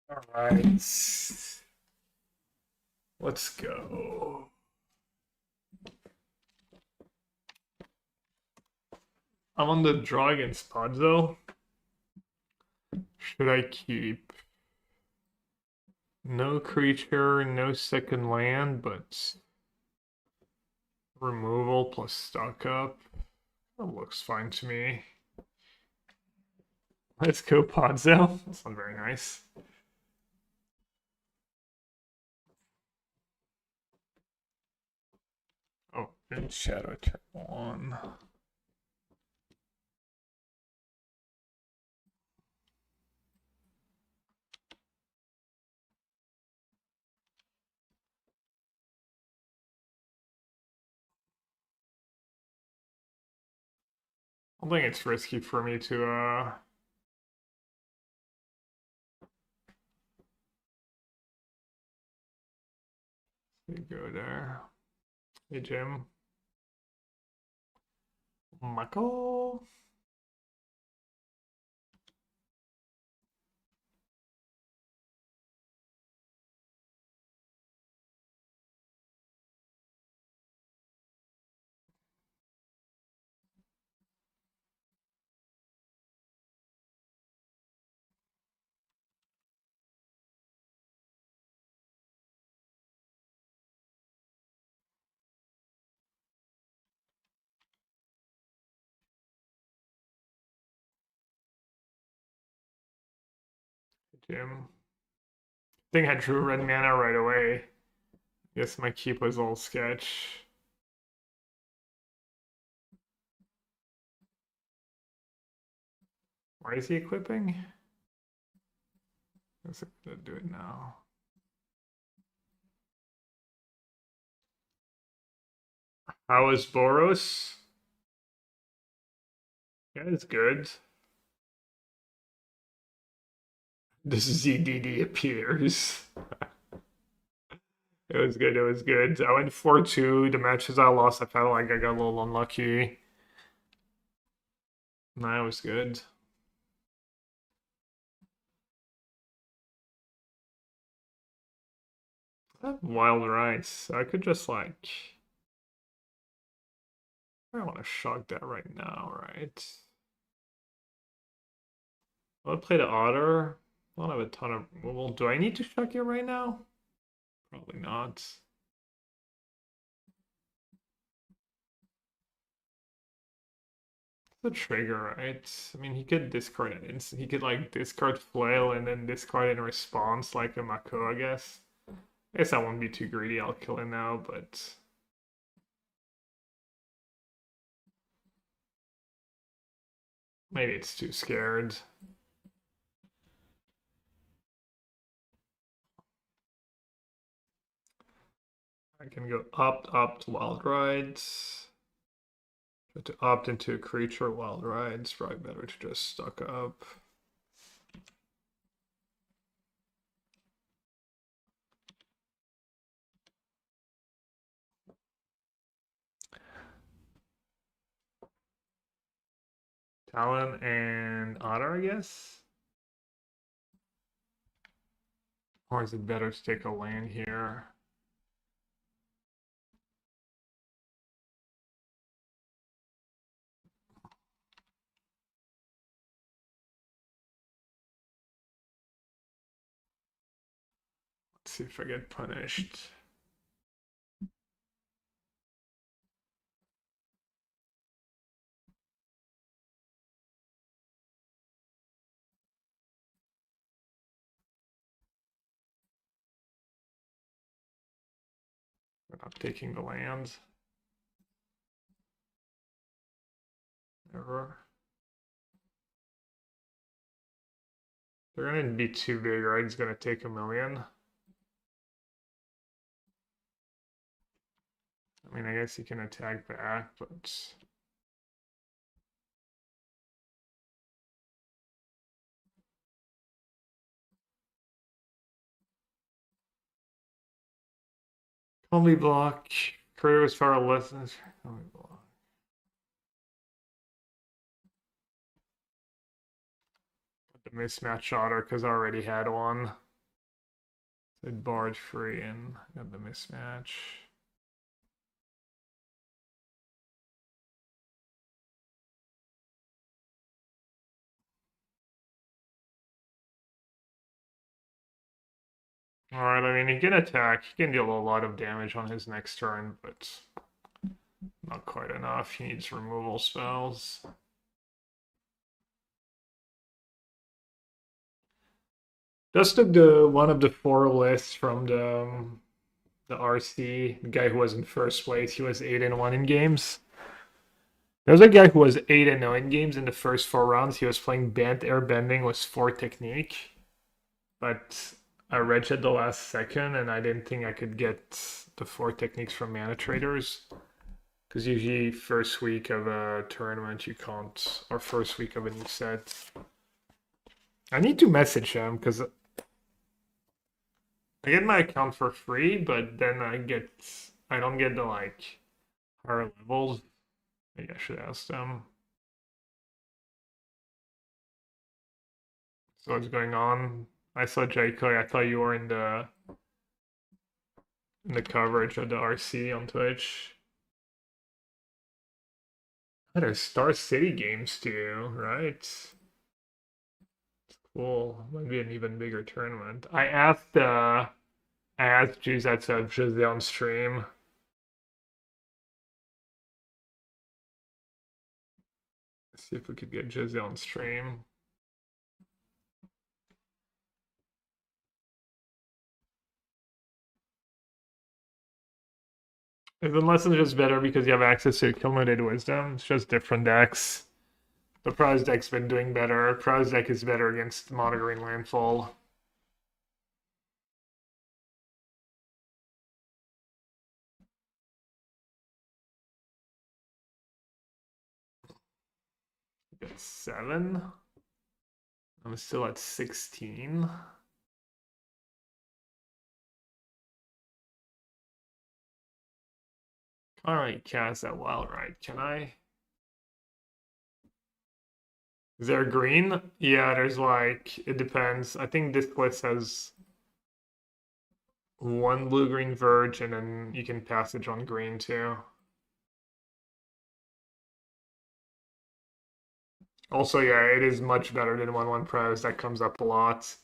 All right. Let's go. I'm on the draw against Podzo. Should I keep no creature, no second land, but removal plus stock up? That looks fine to me. Let's go Podzo. That's not very nice. Oh, and Shadow turn on. I think it's risky for me to go there. Hey Jim. Michael. Jim. I think I drew red mana right away. Guess my keep was all sketch. Why is he equipping? Guess I'm gonna do it now. How is Boros? Yeah, it's good. This ZDD appears. It was good, it was good. I went 4-2. The matches I lost, I felt like I got a little unlucky. No, it was good. I have wild rights. I could just like I don't want to shock that right now, right? I would play the otter. I don't have a ton of removal. Do I need to shock it right now? Probably not. The trigger, right? I mean, he could discard an instant. He could like discard flail and then discard in response, like a Mako, I guess. I guess I won't be too greedy. I'll kill him now, but maybe it's too scared. I can go opt wild rides. Try to opt into a creature wild rides. Probably better to just stock up. Talon and Otter, I guess. Or is it better to take a land here? Let's see if I get punished. We're not taking the land. Never. They're gonna be too big, right? It's gonna take a million. I mean, I guess you can attack back, but only block. Career was far less than only block. The mismatch otter because I already had one. So it barred free and got the mismatch. Alright, I mean, he can attack. He can deal a lot of damage on his next turn, but not quite enough. He needs removal spells. Just took the one of the 4 lists from the RC, the guy who was in first place. He was 8-1 in games. There's a guy who was 8-0 in games in the first 4 rounds. He was playing bent air bending with 4 technique, but I read at the last second, and I didn't think I could get the 4 techniques from Mana Traders. Because usually first week of a tournament you can't, or first week of a new set. I need to message him because I get my account for free, but then I don't get the like higher levels. Maybe I should ask them. So what's going on? I saw Jacoy. I thought you were in the coverage of the RC on Twitch. Oh, there's Star City games too, right? Cool. Might be an even bigger tournament. I asked Juzet of Jose on stream. Let's see if we could get Jose on stream. Unless it's just better because you have access to accumulated wisdom. It's just different decks. The prize deck's been doing better. Prize deck is better against Mono Green Landfall. Got 7. I'm still at 16. Alright, cast that wild ride. Can I? Is there green? Yeah, there's like, it depends. I think this list has 1 blue-green verge, and then you can passage on green too. Also, yeah, it is much better than 1/1 pros. That comes up a lot.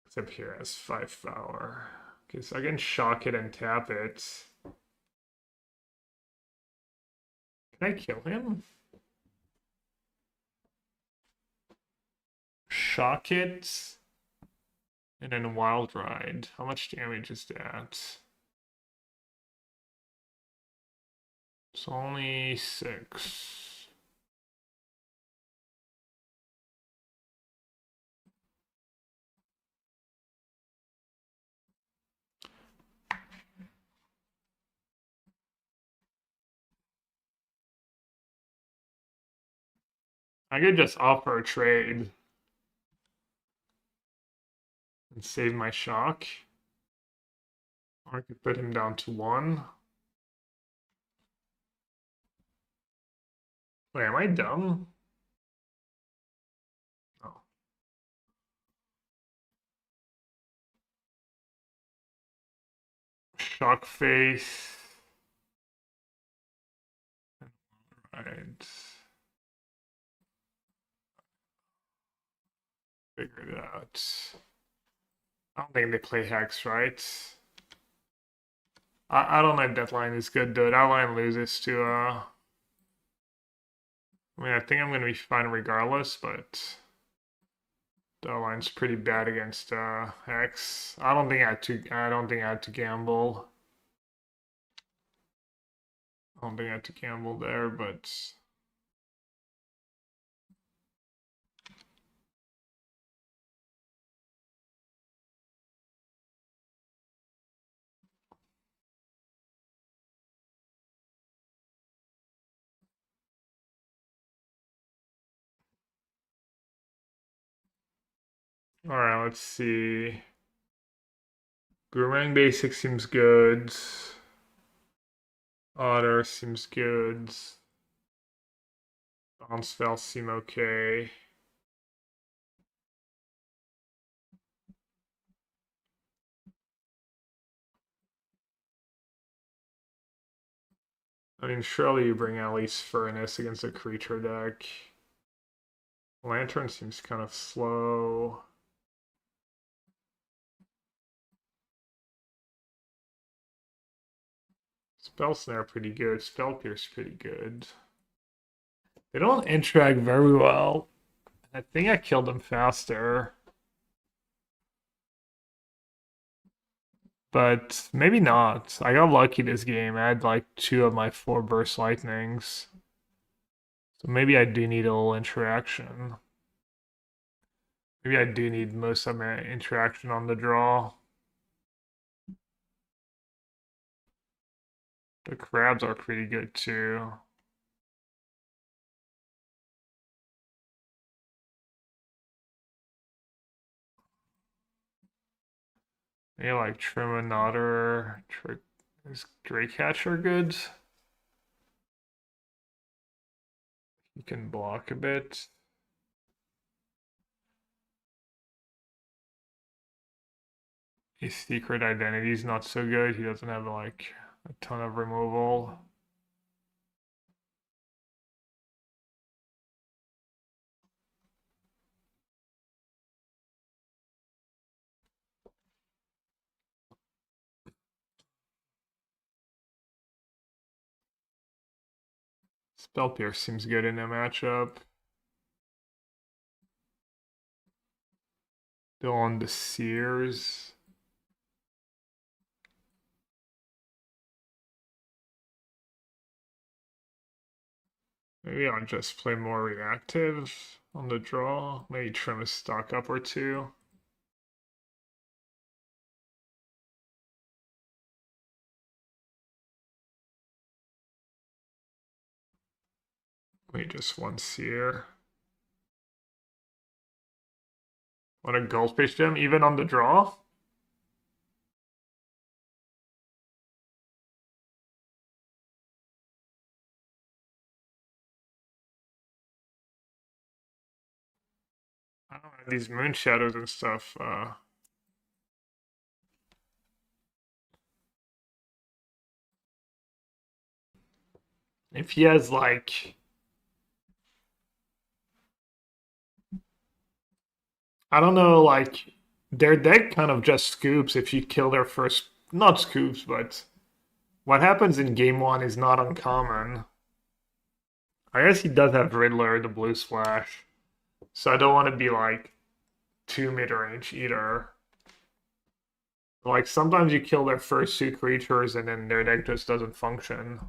Except here has 5 power. Okay, so I can shock it and tap it. Can I kill him? Shock it. And then Wild Ride. How much damage is that? It's only 6. I could just offer a trade and save my shock. Or I could put him down to 1. Wait, am I dumb? Oh. Shock face. Right. Figure it out. I don't think they play Hex, right? I don't know if that line is good, though. That line loses to, I mean, I think I'm going to be fine regardless, but that line's pretty bad against Hex. I don't think I had to gamble. I don't think I had to gamble there, but all right, let's see. Boomerang Basic seems good. Otter seems good. Bounce spells seem okay. I mean, surely you bring at least Furnace against a creature deck. Lantern seems kind of slow. Spell Snare pretty good. Spell Pierce pretty good. They don't interact very well. I think I killed them faster. But maybe not. I got lucky this game. I had like 2 of my 4 Burst Lightnings. So maybe I do need a little interaction. Maybe I do need most of my interaction on the draw. The crabs are pretty good too. Maybe like Tremonator, is Draycatcher good? You can block a bit. His secret identity is not so good. He doesn't have like a ton of removal. Spell Pierce seems good in a matchup. Still on the Sears. Maybe I'll just play more reactive on the draw. Maybe trim a stock up or 2. Maybe just 1 Seer. Want a Goldfish Gem even on the draw? I don't know, these Moon Shadows and stuff. If he has like, I don't know, like their deck kind of just scoops if you kill their first, not scoops, but what happens in game 1 is not uncommon. I guess he does have Riddler, the blue splash, so I don't want to be like too mid-range either. Like sometimes you kill their first 2 creatures and then their deck just doesn't function.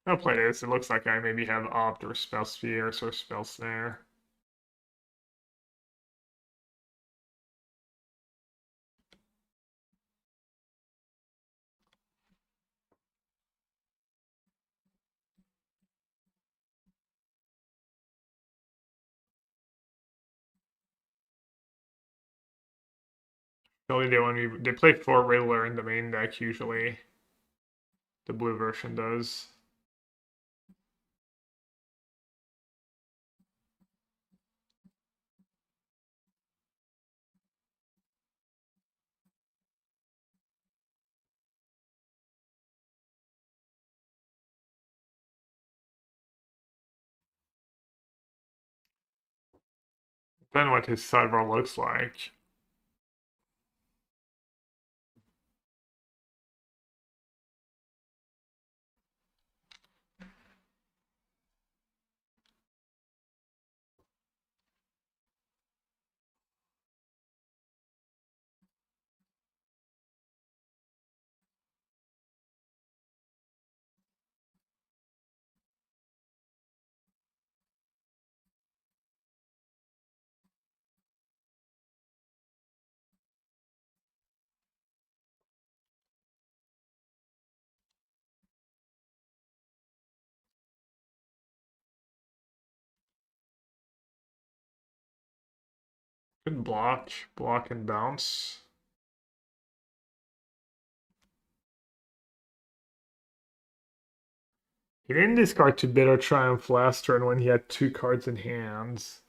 I'll play this. It looks like I maybe have Opt or Spell Spheres or Spell Snare. Only they play 4 Riddler in the main deck usually. The blue version does. Then what his sidebar looks like. Good block and bounce. He didn't discard to Bitter Triumph last turn when he had 2 cards in hands.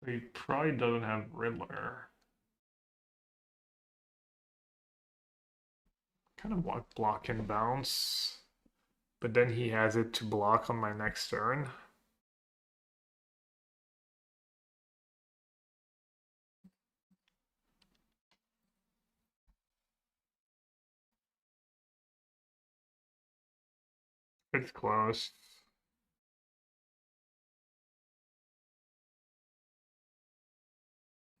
He probably doesn't have Riddler. Kind of block and bounce. But then he has it to block on my next turn. It's close.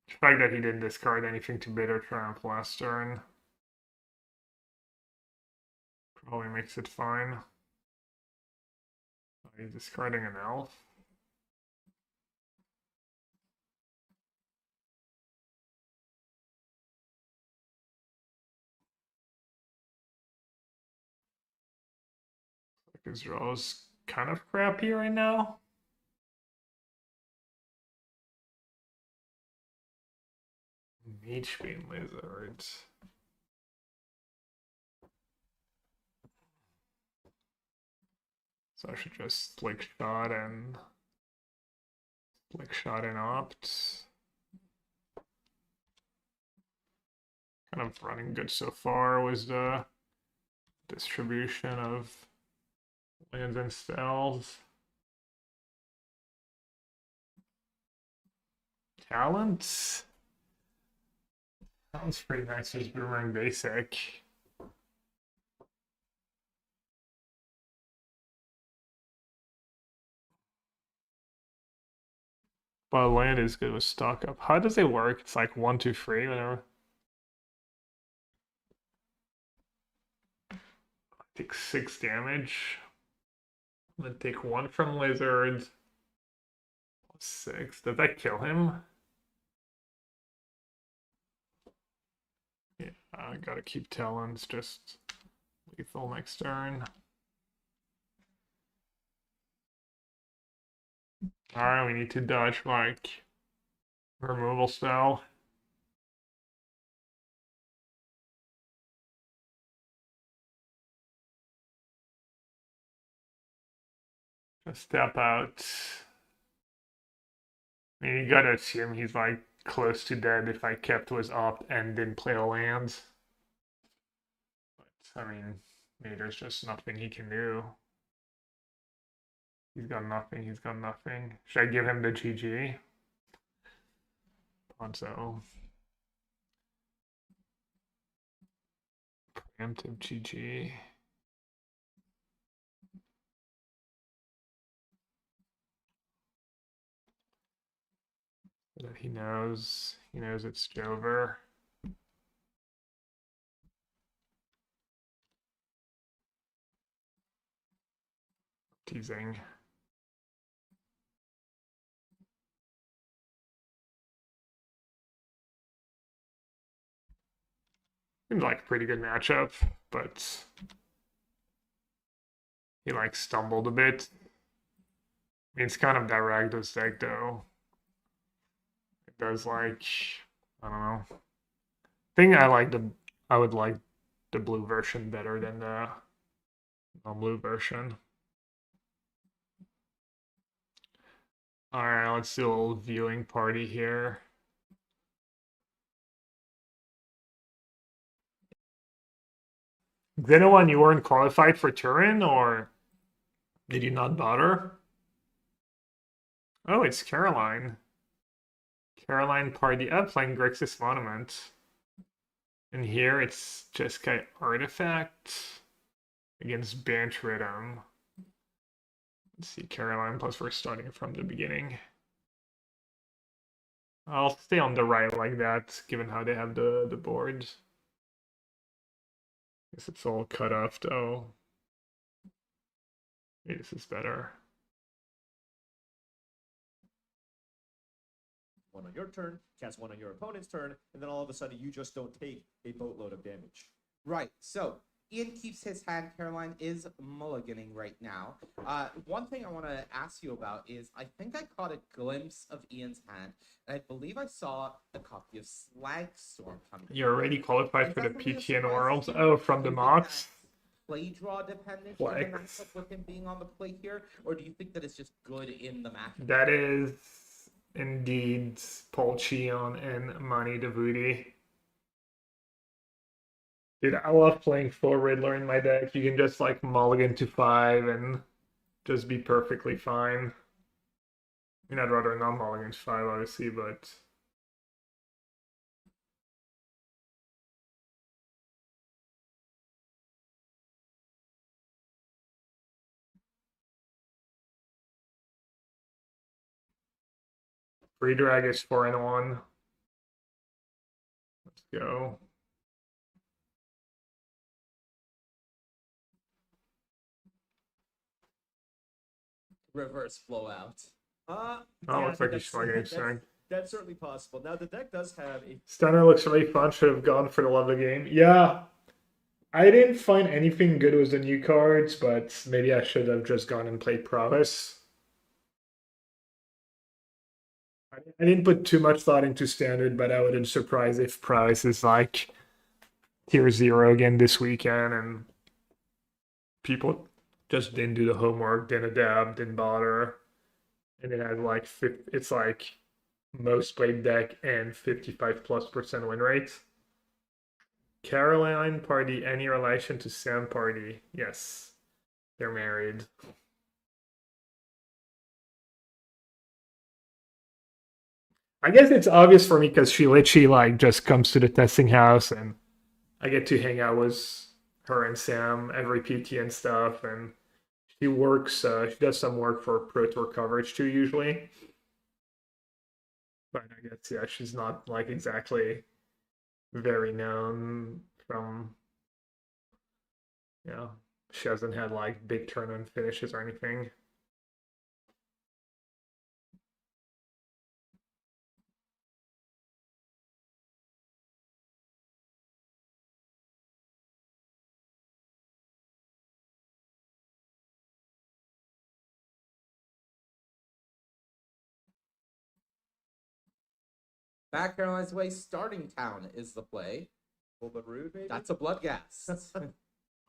The fact that he didn't discard anything to Bitter Triumph last turn probably makes it fine. He's discarding an elf. His draw's kind of crappy right now. Magebane Lizard. So I should just Slick Shot and opt. Kind of running good so far was the distribution of lands and spells. Talent? Sounds pretty nice as Boomerang Basic. But land is good with stock up. How does it work? It's like 1, 2, 3, whatever. Take 6 damage. I'm gonna take 1 from Lizard. 6. Did that kill him? Yeah, I gotta keep Talons, just lethal next turn. Alright, we need to dodge like removal spell. Just step out. I mean, you gotta assume he's like close to dead if I kept was up and didn't play a land. But I mean, maybe there's just nothing he can do. He's got nothing, he's got nothing. Should I give him the GG? Ponzo. Preemptive GG. That he knows it's Jover. Teasing. Seems like a pretty good matchup, but he like stumbled a bit. I mean, it's kind of Diragdo's deck though. It does like, I don't know. I would like the blue version better than the non-blue version. Alright, let's do a little viewing party here. Is anyone you weren't qualified for Turin, or did you not bother? Oh, it's Caroline. Caroline party up playing Grixis Monument. And here it's Jeskai Artifact against Bench Rhythm. Let's see, Caroline, plus we're starting from the beginning. I'll stay on the right like that, given how they have the board. Guess it's all cut off though. Maybe this is better. One on your turn, cast one on your opponent's turn, and then all of a sudden you just don't take a boatload of damage. Right. So Ian keeps his hand. Caroline is mulliganing right now. One thing I want to ask you about is I think I caught a glimpse of Ian's hand, and I believe I saw a copy of Slagstorm coming. You're already qualified for the That's a little PTN surprising Worlds. to me Oh, from the because mocks? play draw dependent in the Flex. matchup with him being on the play here, or do you think that it's just good in the matchup? That is indeed Paul Cheon and Mani Davudi. Dude, I love playing full Riddler in my deck. You can just like mulligan to 5 and just be perfectly fine. I mean, I'd rather not mulligan to 5, obviously, but free drag is 4 and 1. Let's go. Reverse flow out. Oh, Yeah, looks like he's that's- slugging his that's- thing. That's certainly possible. Now the deck does have a Stunner looks really fun. Should have gone for the love of the game. Yeah. I didn't find anything good with the new cards, but maybe I should have just gone and played Prowess. I didn't put too much thought into Standard, but I wouldn't surprise if Prowess is like tier 0 again this weekend and people just didn't do the homework, didn't adapt, didn't bother. And it had like, it's like most played deck and 55+% win rate. Caroline Party, any relation to Sam Party? Yes, they're married. I guess it's obvious for me because she literally like just comes to the testing house and I get to hang out with her and Sam every PT and stuff, and she works. She does some work for Pro Tour coverage too usually. But I guess yeah, she's not like exactly very known from. Yeah, she hasn't had like big tournament finishes or anything. Back Caroline's Way, Starting Town is the play. little bit rude, maybe. That's a blood gas.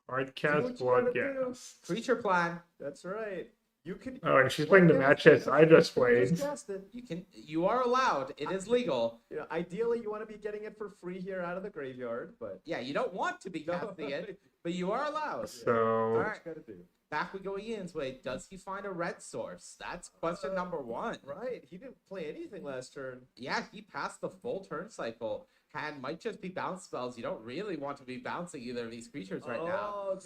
Hard Do cast what you blood gotta do. gas. Creature plan. That's right. You can. Oh, and she's playing the matches I just played. Cast it. You are allowed. It is legal. You know, ideally, you want to be getting it for free here out of the graveyard, but Yeah, you don't want to be casting it, but you are allowed. So All what right. you gotta do. Back we go Ian's way. Does he find a red source? That's question number one. Right. He didn't play anything last turn. Yeah, he passed the full turn cycle. Hand might just be bounce spells. You don't really want to be bouncing either of these creatures right now. Oh,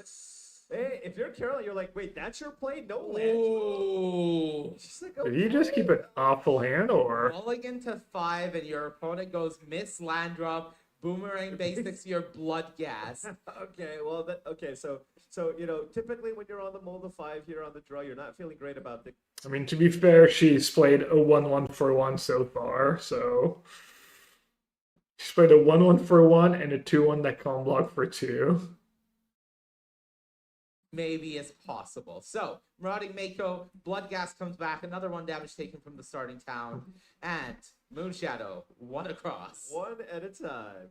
hey, if you're Caroline, you're like, wait, that's your play? No land. Ooh. She's like, did he just keep an awful hand or? Mulligan to 5, and your opponent goes miss land drop, boomerang basics your blood gas. Okay, well, so you know, typically when you're on the mold of 5 here on the draw, you're not feeling great about the. I mean, to be fair, she's played a 1/1 for 1 so far, so she's played a 1/1 for 1 and a 2/1 that can't block for 2. Maybe it's possible. So, Marauding Mako, blood gas comes back, another 1 damage taken from the Starting Town, and Moonshadow, 1 across. One at a time.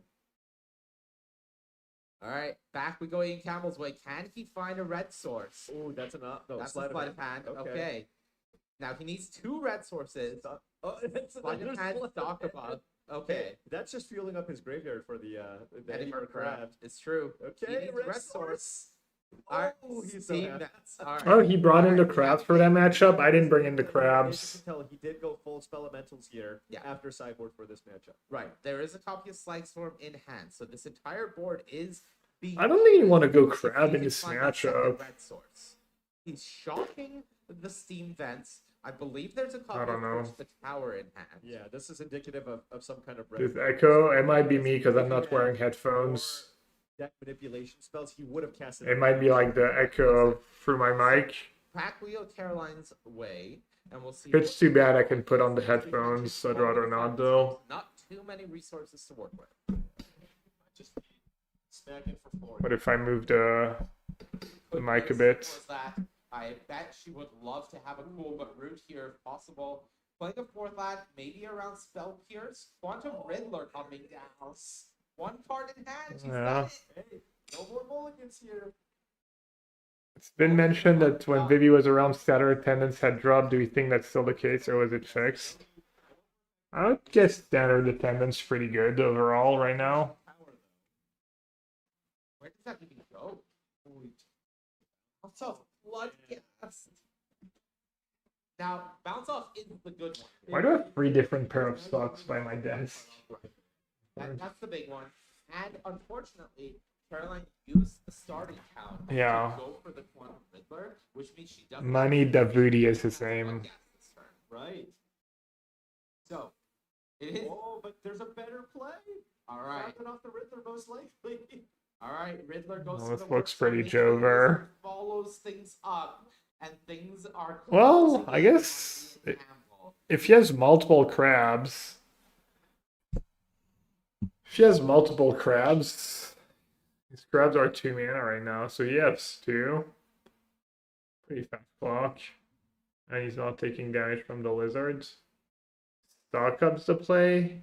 All right, back we go in Camel's Way. Can he find a red source? Oh, that's no, That's sleight the sleight of hand. Okay. Okay. Now he needs 2 red sources. Oh, that's Sleight of hand, stock above. Okay. That's just fueling up his graveyard for the Edinburgh Crab. Crab. It's true. He Okay, needs red source. All right, Oh, he's so Steam happy. Nuts. All right. Oh, he brought in the All right, crabs yeah. for that matchup. I didn't bring in the As you crabs. can tell, he did go full spell elementals here Yeah. after sideboard for this matchup. Right. There is a copy of Slag Storm in hand, so this entire board is being. I don't think you want to go if crab he in can this find that second matchup. red source. He's shocking the Steam Vents. I believe there's a copy don't of know. Push the Tower in hand. Yeah, this is indicative of some kind of red. This echo, it might be me because I'm not wearing headphones. Deck manipulation spells. He would have casted. It might be like the echo through my mic. Pack Wheel Caroline's Way, and we'll see. If it's too bad, I can put on the headphones. I'd rather not though. Not too many resources to work with. Just snacking for floor. What if I move the mic a bit? Was that I bet she would love to have a cool but root here if possible. Playing a 4th land, maybe around Spell Pierce. Quantum Riddler coming down. 1 card in hand. She's Yeah. got it. Hey, no more mulligans here. It's been mentioned that when Vivi was around, scatter attendance had dropped. Do we think that's still the case, or was it fixed? I would guess standard attendance pretty good overall right now. Where does that even go? Bounce off Floodcast. Now, bounce off is the good one. Why do I have 3 different pair of socks by my desk? That's the big one. And unfortunately, Caroline used the starting count Yeah. to go for the Quantum Riddler, which means she doesn't. Money Davudi is his name. Right. So, it is. Oh, but there's a better play. All right. Dropping off the Riddler, most likely. All right. Riddler goes Well, to this the looks work pretty zone, makes sure Jover. Lizard follows things up, and things are. Well, closing I in guess on Ian Campbell. if he has multiple crabs, his crabs are 2 mana right now, so he has 2. Pretty fast clock. And he's not taking damage from the lizards. Star comes to play.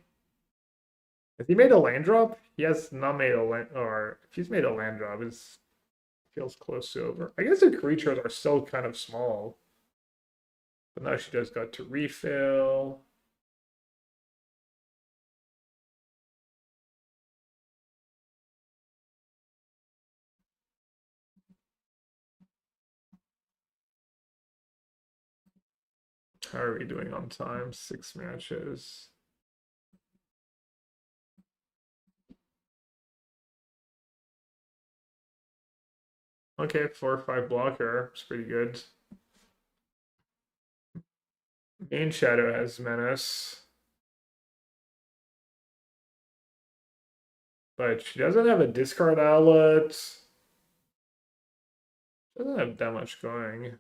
Has he made a land drop? He has not made a land, or if he's made a land drop, it feels close to over. I guess the creatures are still kind of small. But now she just got to refill. How are we doing on time? 6 matches. Okay, 4 or 5 blocker. It's pretty good. Main Shadow has Menace. But she doesn't have a discard outlet. She doesn't have that much going.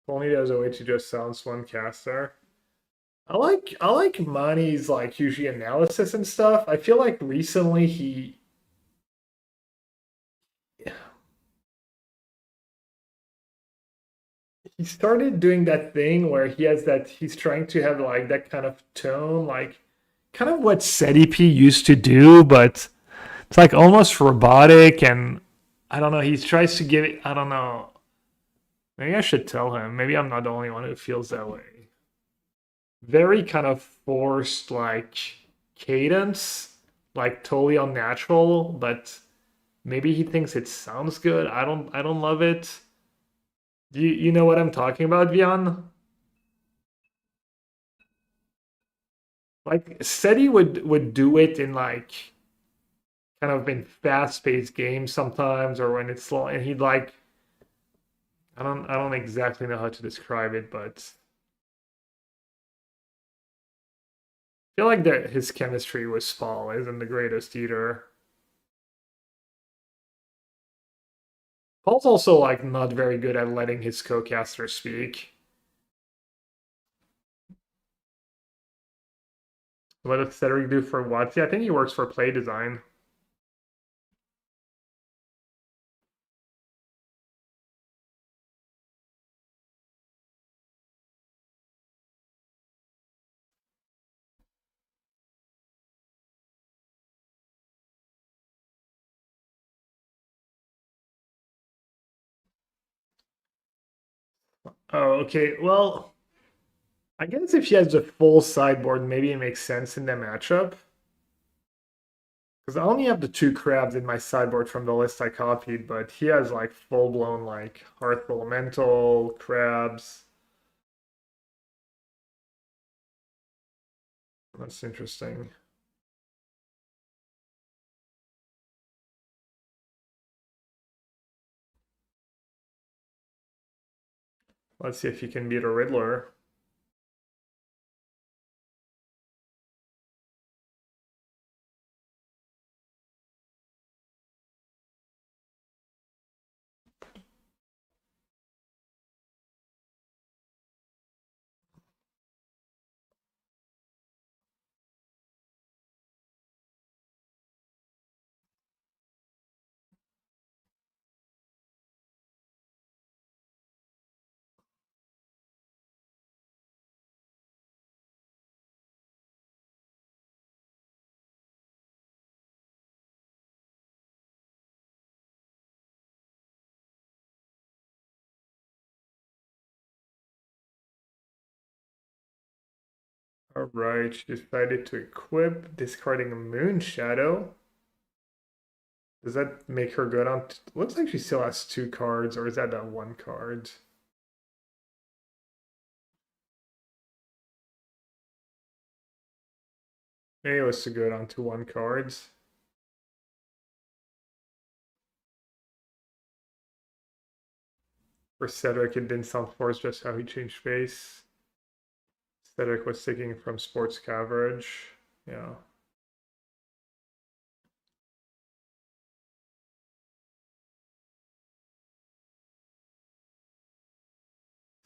Only there's a way to just silence one caster. I like Mani's like usually analysis and stuff. I feel like recently he started doing that thing where he's trying to have like that kind of tone, like kind of what SETP used to do, but it's like almost robotic, and I don't know, he tries to give it, I don't know. Maybe I should tell him. Maybe I'm not the only one who feels that way. Very kind of forced like cadence, like totally unnatural, but maybe he thinks it sounds good. I don't love it. Do you know what I'm talking about, Vian? Like SETI would do it in like kind of in fast-paced games sometimes, or when it's slow, and he'd like I don't exactly know how to describe it, but I feel like that his chemistry with Spall isn't the greatest either. Paul's also like not very good at letting his co-caster speak. What does Cedric do for Watsy? I think he works for Play Design. Oh, okay. Well, I guess if he has the full sideboard, maybe it makes sense in the matchup. Because I only have the 2 crabs in my sideboard from the list I copied, but he has like full-blown like Hearth Elemental, crabs. That's interesting. Let's see if he can beat a Riddler. Alright, she decided to equip, discarding a Moon Shadow. Does that make her good on... Looks like she still has 2 cards, or is that 1 card? Maybe it was too good onto 1 cards. For Cedric, it didn't sound forced just how he changed face. Cedric was taking from sports coverage. Yeah.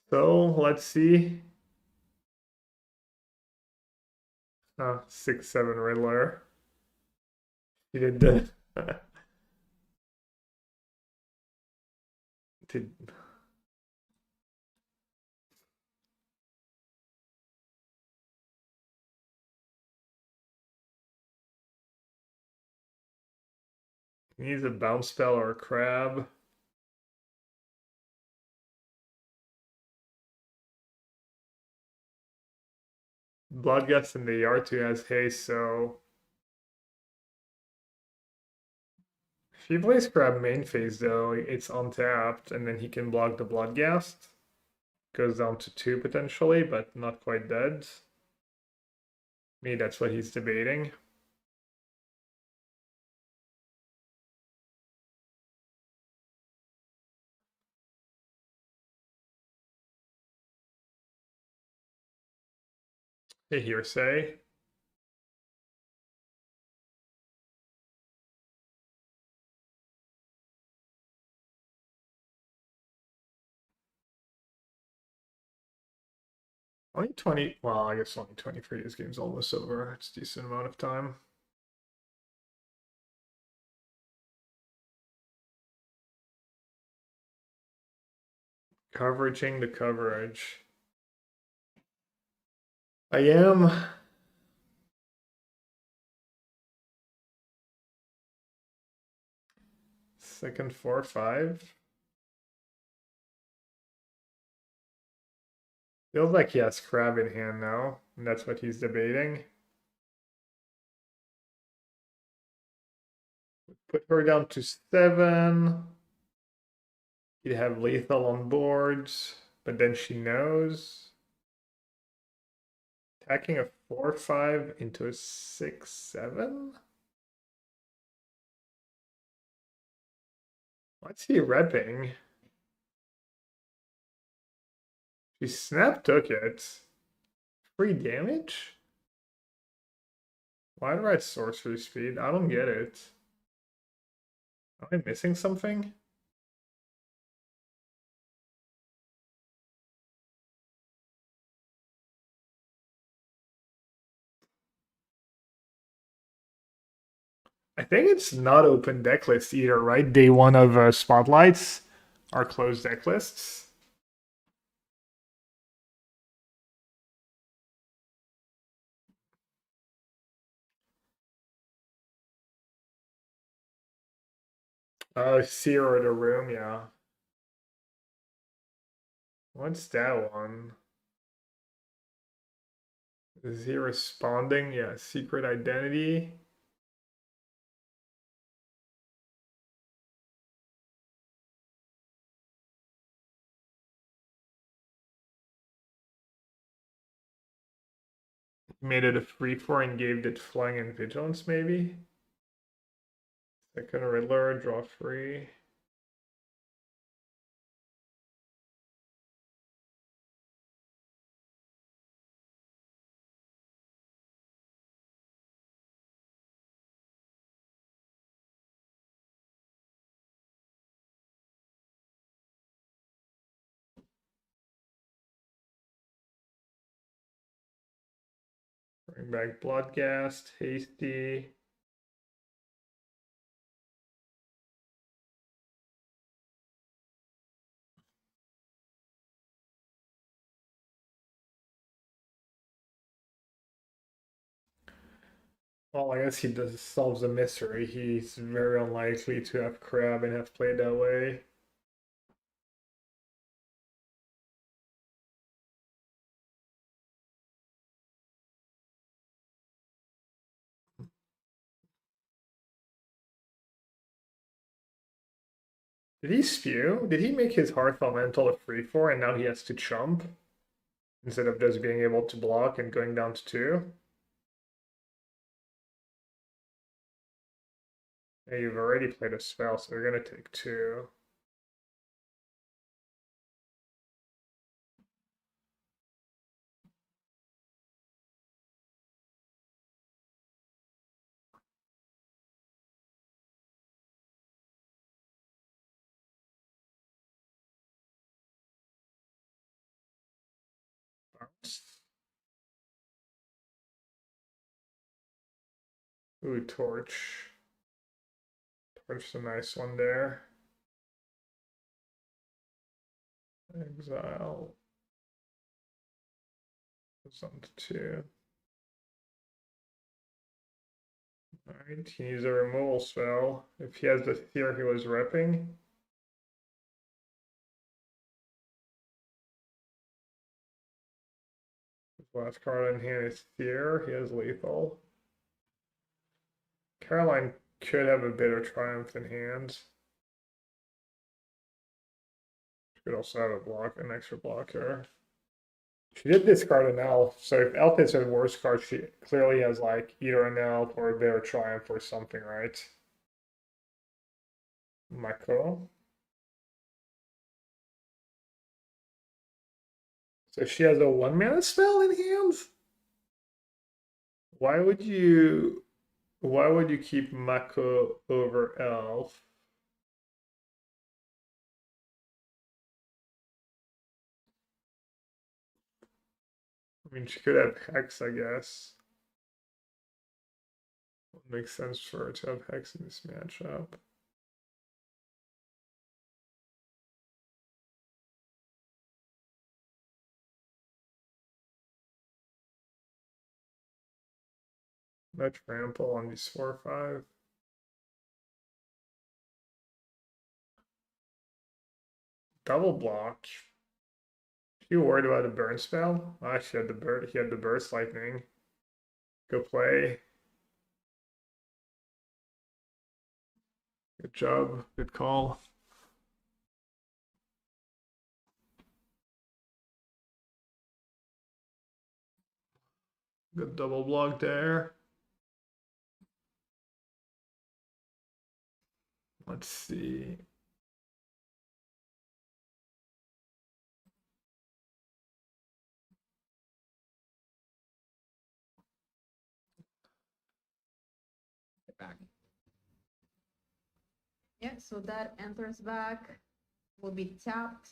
So let's see. 6-7 Riddler. He did the did he's a bounce spell or a crab. Bloodguts in the R2 has haste, so if he plays crab main phase though, it's untapped, and then he can block the Bloodgast. Goes down to 2 potentially, but not quite dead. Maybe that's what he's debating. A hearsay. Only 20, well, I guess only 23. This game's almost over. It's a decent amount of time. Coveraging the coverage. I am. Second 4-5. Feels like he has crab in hand now, and that's what he's debating. Put her down to 7. He'd have lethal on boards, but then she knows. Attacking a 4-5 into a 6-7? What's he repping? She snap took it. Free damage? Why do I have sorcery speed? I don't get it. Am I missing something? I think it's not open deck list either, right? Day 1 of Spotlights are closed deck lists. Zero the room, yeah. What's that one? Is he responding? Yeah, secret identity. Made it a 3-4 and gave it flying and vigilance, maybe. Second Riddler, draw 3. Bring back Bloodgast, Hasty. Well, I guess he does solves the mystery. He's very unlikely to have crab and have played that way. Did he spew? Did he make his Hearth Elemental a 3/4 and now he has to chump? Instead of just being able to block and going down to 2? Yeah, you've already played a spell, so you're gonna take 2. Ooh, Torch. Torch is a nice one there. Exile. Goes on to 2. Alright, he needs a removal spell. If he has the Fear he was repping. His last card in hand is Fear. He has lethal. Caroline could have a Bitter Triumph in hand. She could also have a block, an extra blocker. She did discard an elf, so if elf is her worst card, she clearly has like either an elf or a Bitter Triumph or something, right? Mako. So she has a 1-mana spell in hand? Why would you keep Mako over elf? I mean, she could have Hex, I guess. It makes sense for her to have Hex in this matchup. No trample on these 4/5. Double block. You worried about a burn spell? Ah, she had the he had the burst lightning. Go play. Good job. Good call. Good double block there. Let's see. Back. Yeah, so that enters back, will be tapped.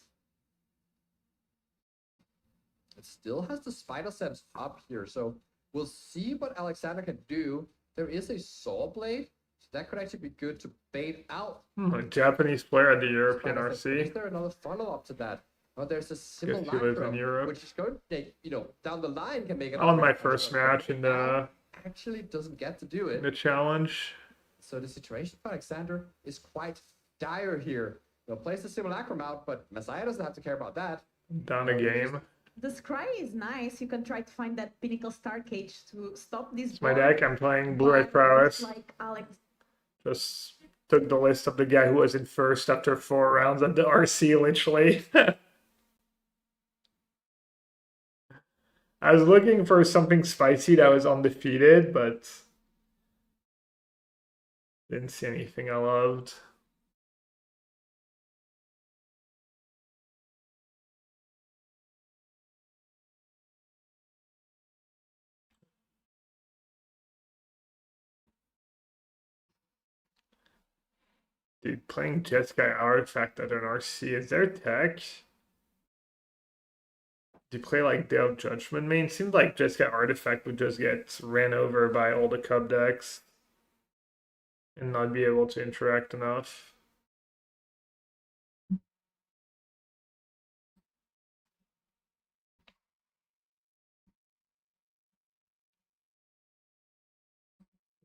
It still has the Spider Sense up here, so we'll see what Alexander can do. There is a Saw Blade, so that could actually be good to bait out. A Japanese player at the European Spider Sense. But is RC. there another follow-up to that? Oh, there's a Guess he lives in simulacrum, Europe. which is going to take, down the line can make it. On my first match in the Actually doesn't get to do it. challenge. So the situation for Alexander is quite dire here. He'll place the simulacrum out, but Messiah doesn't have to care about that. Down a game. The scry is nice. You can try to find that Pinnacle Star Cage to stop this. It's my board, deck. I'm playing Blue-Red but Prowess. just like Alex, Just took the list of the guy who was in first after 4 rounds at the RC, literally. I was looking for something spicy that was undefeated, but didn't see anything I loved. Dude, playing Jeskai Artifact at an RC, is there tech? Do you play like Day of Judgment main? Seems like Jeskai Artifact would just get ran over by all the Cub decks and not be able to interact enough.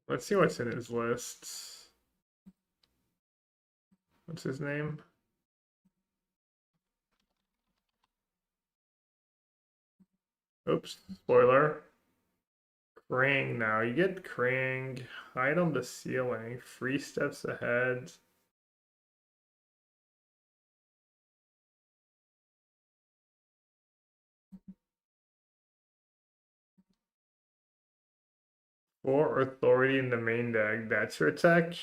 Let's see what's in his list. What's his name? Oops, spoiler. Krang now. You get Krang. Hide on the ceiling. 3 steps ahead. 4 authority in the main deck. That's your attack.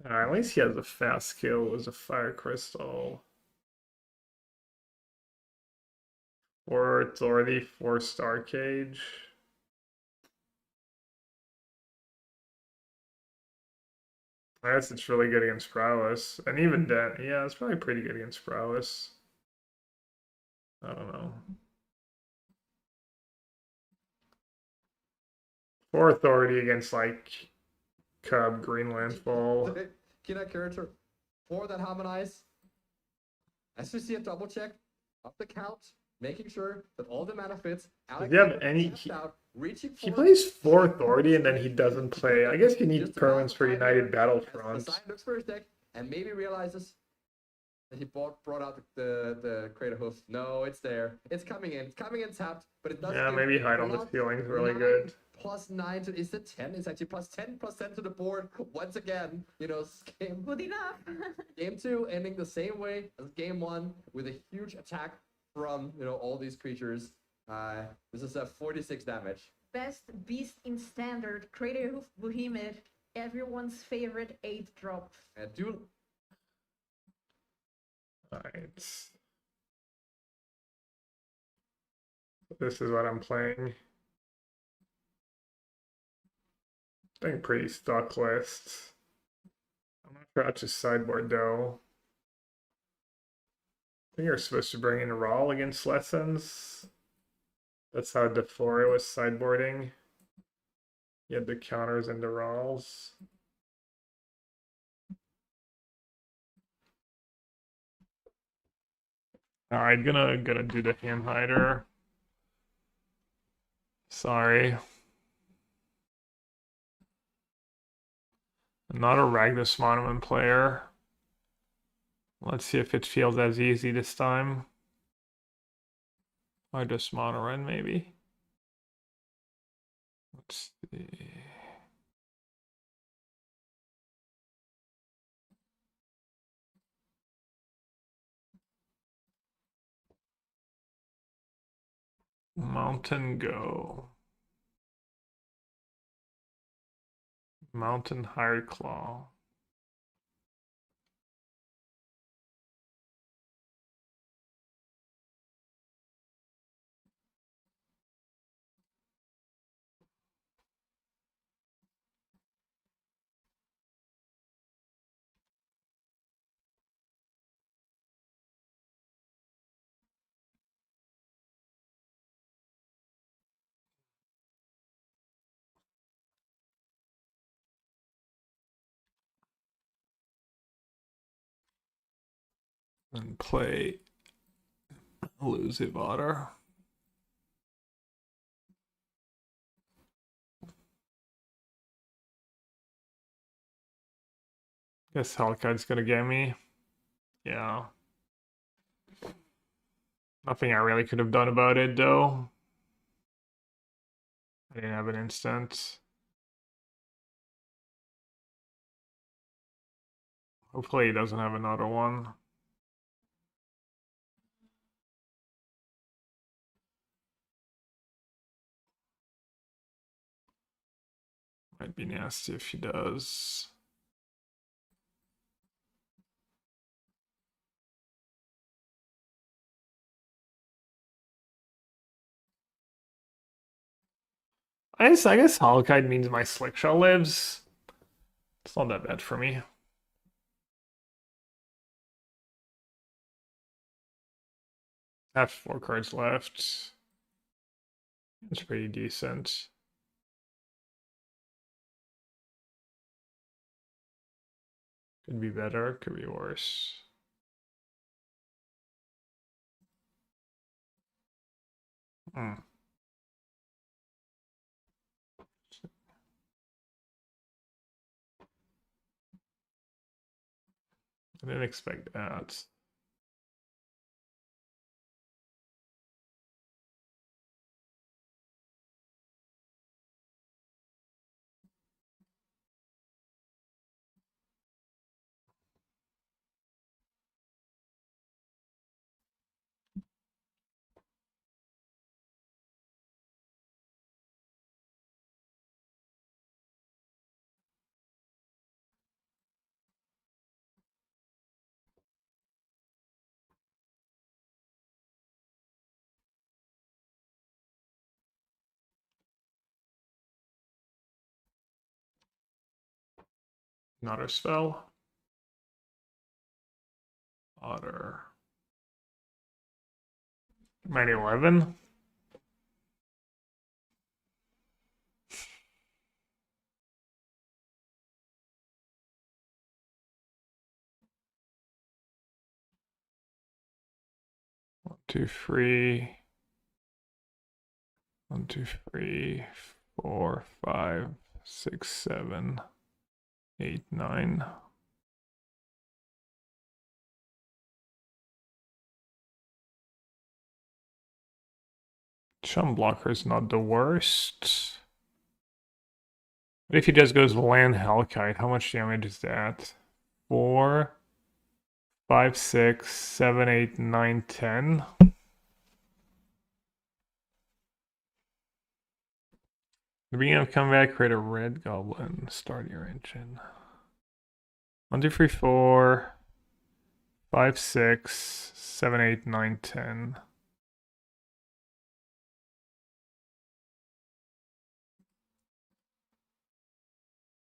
At least he has a fast kill as a fire crystal. 4 authority, 4 star cage. I guess it's really good against prowess. And even then, yeah, it's probably pretty good against prowess. I don't know. 4 authority against like Cub, Green Landfall. Kina character for that harmonize. As you see a double check up the count, making sure that all the mana fits. Does he have any? He plays 4 authority and then he doesn't play. I guess he needs permanents for United Battlefront. The sign looks for his deck and maybe realizes that he brought out the Crater Hoof. No, it's there. It's coming in. It's coming in tapped, but it doesn't. Yeah, maybe hide on the feelings really good. +9 to, is it 10? It's actually +10% to the board once again. You know, game Good enough. Game 2 ending the same way as Game 1 with a huge attack from, you know, all these creatures. This is a 46 damage. Best beast in standard, Crater Hoof Behemoth, everyone's favorite 8 drop. Do Alright. This is what I'm playing. I think pretty stock list. I'm not sure how to sideboard though. I think you're supposed to bring in Rawl against Lessons. That's how DeFlore was sideboarding. You had the counters and the Rawls. Alright, gonna do the Hand Hider. Sorry. I'm not a Ragnos Monument player. Let's see if it feels as easy this time. Or just mono run maybe. Let's see. Mountain Go. Mountain Hired Claw. And play Elusive Otter. Guess Hellkite's gonna get me. Yeah. Nothing I really could have done about it though. I didn't have an instant. Hopefully he doesn't have another one. Might be nasty if he does. I guess Hellkite means my Slickshot lives. It's not that bad for me. I have 4 cards left. It's pretty decent. Could be better, could be worse. I didn't expect that. Another spell. Otter. Might 11. One, two, three. 1, 2, 3, 4, 5, 6, 7, 8, 9. Chum blocker is not the worst. What if he just goes land Hellkite? How much damage is that? 4, 5, 6, 7, 8, 9, 10. The beginning of comeback, create a red goblin. Start your engine. 1, 2, 3, 4, 5, 6, 7, 8, 9, 10.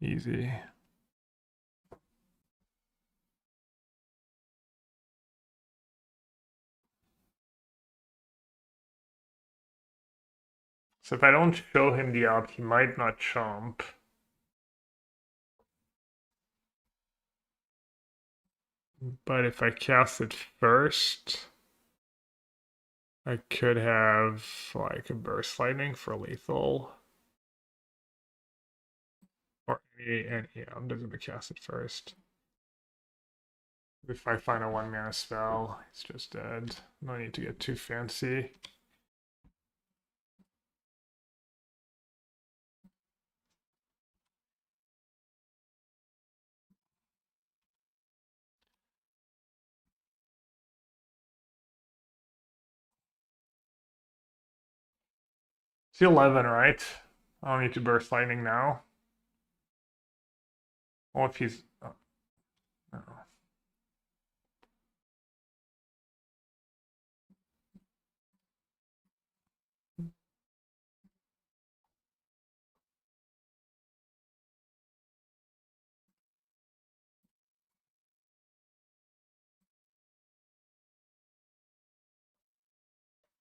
Easy. So if I don't show him the op, he might not chomp. But if I cast it first, I could have like a burst lightning for lethal. Or any yeah, I'm just gonna cast it first. If I find a 1-mana spell, it's just dead. No need to get too fancy. It's 11, right? I don't need to burst lightning now. Well, if he's no.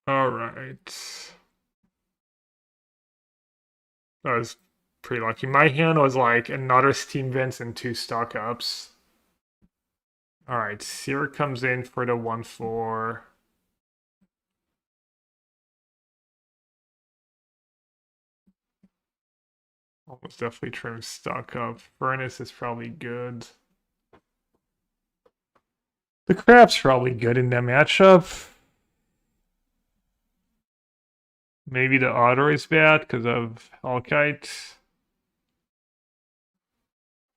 All right. That was pretty lucky. My hand was like another Steam Vents and 2 stock ups. Alright, Seer comes in for the 1/4. Almost definitely trim stock up. Furnace is probably good. The crab's probably good in that matchup. Maybe the otter is bad because of Hellkite.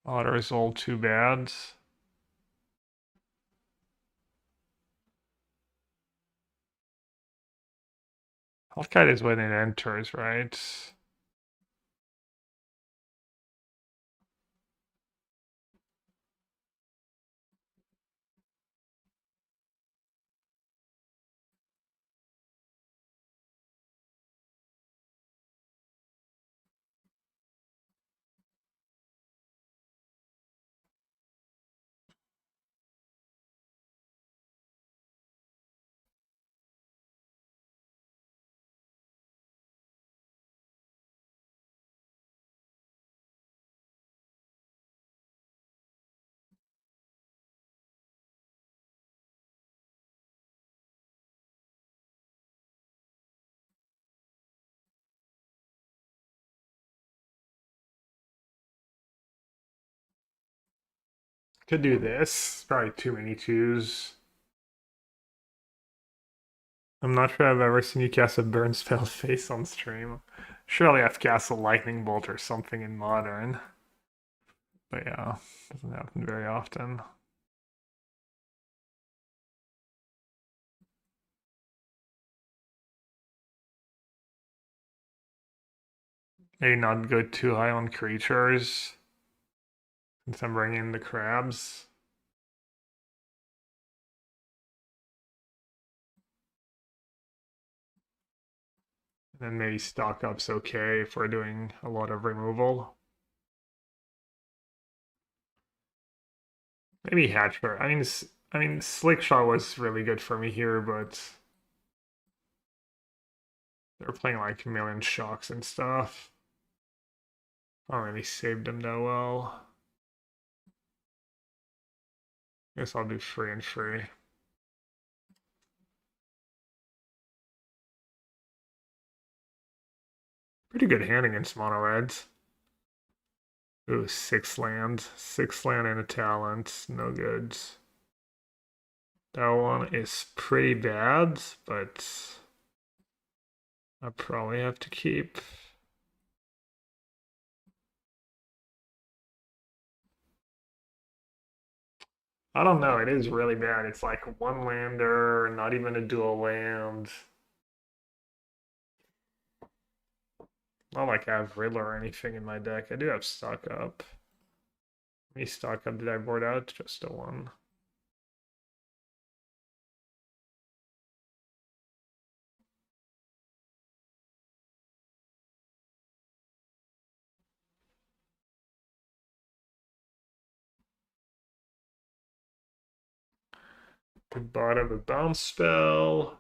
Otter is all too bad. Hellkite is when it enters, right? Could do this. Probably too many twos. I'm not sure I've ever seen you cast a burn spell face on stream. Surely I've cast a lightning bolt or something in modern. But yeah, doesn't happen very often. Maybe not go too high on creatures. Since I'm bringing the crabs. And then maybe stock up's okay if we're doing a lot of removal. Maybe Hatcher. I mean, Slick Shot was really good for me here, but they're playing like Million Shocks and stuff. I don't really save them that well. Guess I'll do free and free. Pretty good hand against mono reds. Ooh, 6 land. 6 land and a talent. No good. That one is pretty bad, but I probably have to keep. I don't know, it is really bad. It's like 1 lander, not even a dual land. Not like I have Riddler or anything in my deck. I do have stock up. How many stock up did I board out? Just a 1. The bottom of a bounce spell.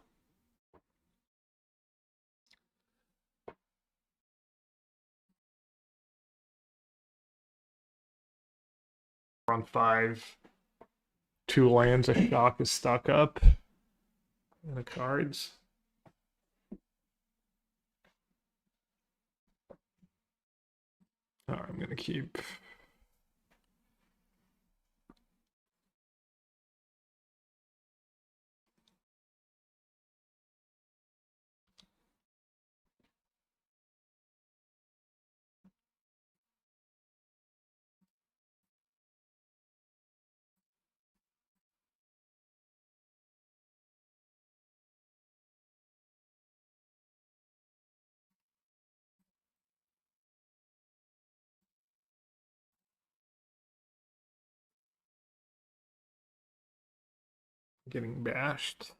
On 5. 2 lands, a shock is stuck up. And the cards. Oh, I'm gonna keep. Getting bashed.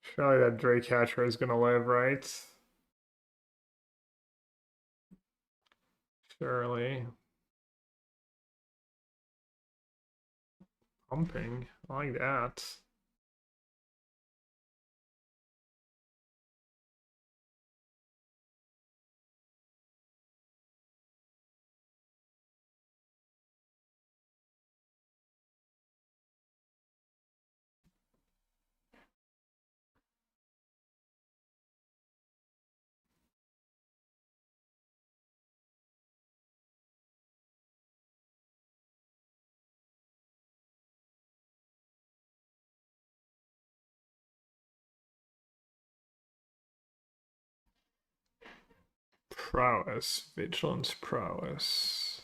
Surely that Drake Hatcher is gonna live, right? Surely. Pumping. I like that. Prowess. Vigilance prowess.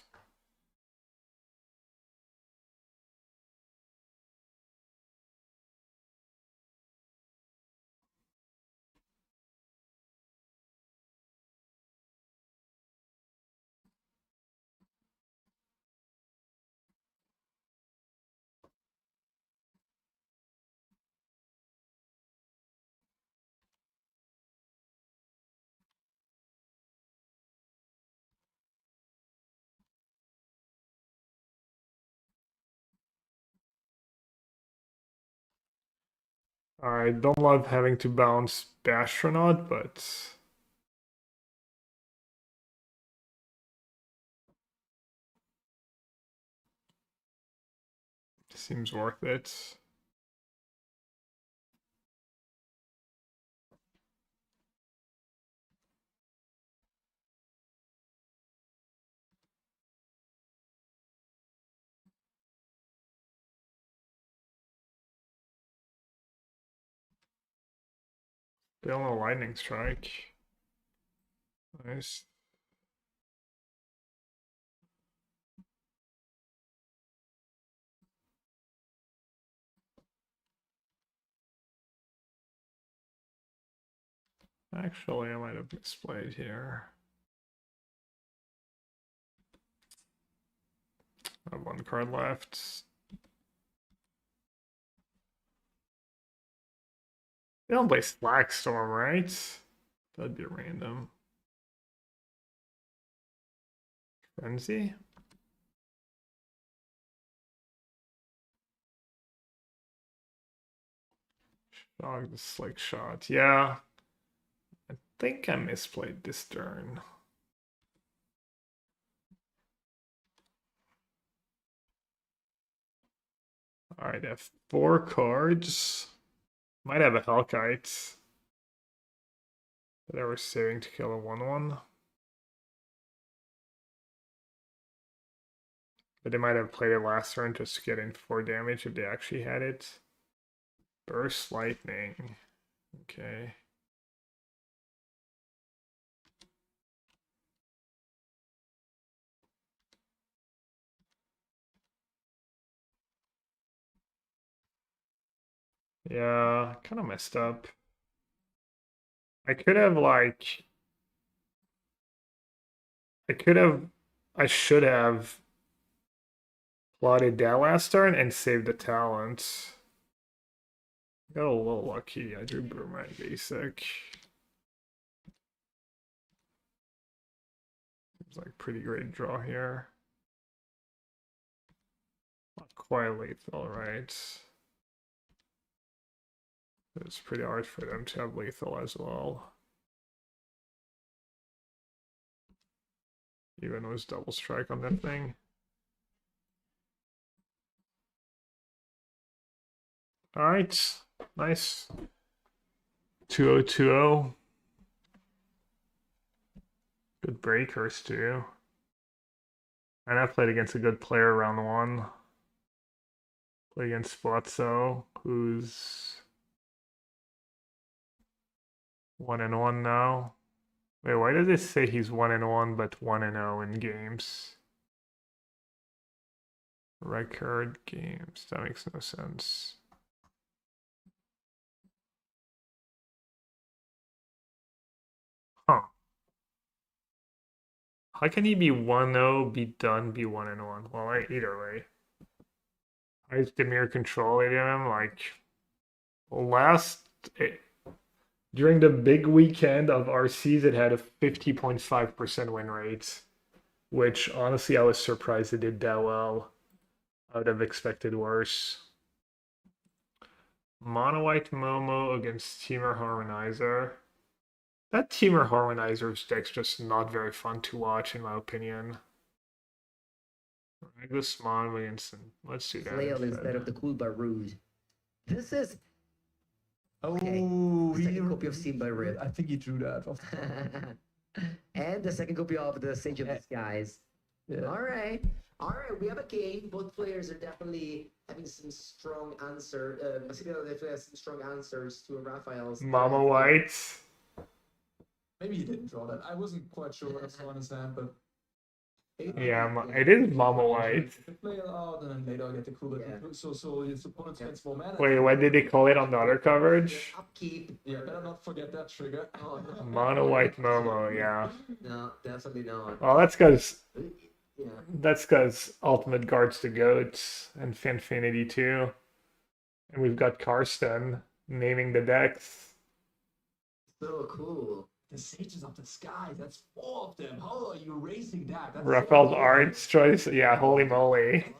I don't love having to bounce Bastronaut, but seems worth it. Still no lightning strike. Nice. Actually, I might have misplayed here. I have one card left. They don't play Slackstorm, right? That'd be random. Frenzy? Dog the slick shot. Yeah. I think I misplayed this turn. Alright, I have 4 cards. Might have a Hellkite that I was saving to kill a 1/1. But they might have played it last turn just to get in 4 damage if they actually had it. Burst Lightning. Okay. Yeah, kind of messed up. I could have like I should have plotted that last turn and saved the talent. Got a little lucky. I drew Brewman basic. It's like pretty great draw here. Not quite lethal, right? It's pretty hard for them to have lethal as well. Even with double strike on that thing. Alright, nice. 2020. Good breakers too. And I played against a good player round 1. Played against Spotso, who's 1-1 now. Wait, why does it say he's 1-1 but 1-0 in games? Record games. That makes no sense. Huh. How can he be 1-0, be done, be 1-1? Well, either way. I used Demir control him like during the big weekend of RCs, it had a 50.5% win rate, which honestly I was surprised it did that well. I would have expected worse. Mono White Momo against Teamer Harmonizer. That Teamer Harmonizer's deck's just not very fun to watch, in my opinion. Regulus Mon against. Let's do that. Flail instead of the Coolbar Rouge. This is Oh, the second copy of Seen by Red. I think he drew that off the top. And the second copy of the Sage of Disguise. Yeah. All right. We have a game. Both players are definitely having some strong answer. Massimiliano definitely has some strong answers to Raphael's. Mama White. Maybe he didn't draw that. I wasn't quite sure what I saw in his hand, but Yeah, it is Mama White. play it out and then later I get the clue. Yeah. So his opponent spends 4 mana. Wait, what did they call it on the other coverage? Upkeep. Yeah, better not forget that trigger. Oh, no. Mono White Momo, yeah. No, definitely not. Well, that's Yeah. because Ultimate Guard's the goats and Fanfinity too. And we've got Karsten naming the decks. So cool. The Sages of the Sky, that's 4 of them. How are you raising that? That's Raphael's Art's choice, yeah, holy moly.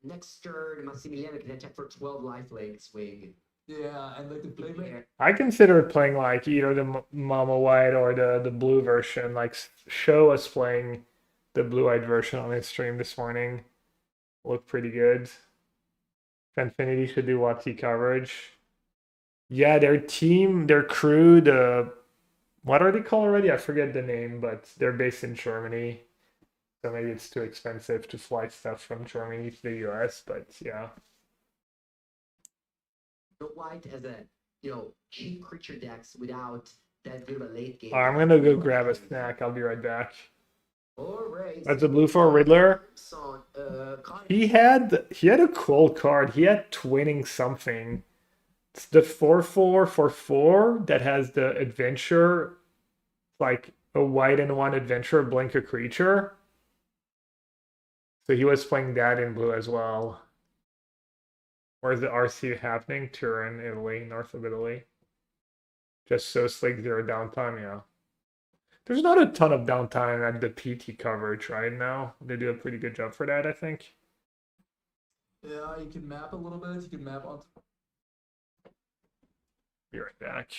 Next turn, Massimiliano can attack for 12 lifelink swing. Yeah, and like the playback. I considered playing like either the Mama White or the blue version. Like Show us playing the blue-eyed version on his stream this morning. Looked pretty good. Fanfinity should do Watsy coverage. Yeah, their crew, what are they called already? I forget the name, but they're based in Germany. So maybe it's too expensive to fly stuff from Germany to the US, but yeah. The white as a cheap creature decks without that good of a late game. I'm gonna go grab a snack. I'll be right back. Alright. That's a blue for Riddler. So, He had a cool card. He had twinning something It's the 4/4 for 4 that has the adventure, like a white and one adventure, blink a creature. So he was playing that in blue as well. Where's the RC happening? Turin, Italy, north of Italy. Just so slick, zero downtime, yeah. There's not a ton of downtime at the PT coverage right now. They do a pretty good job for that, I think. Yeah, you can map a little bit. You can map on. Be right back.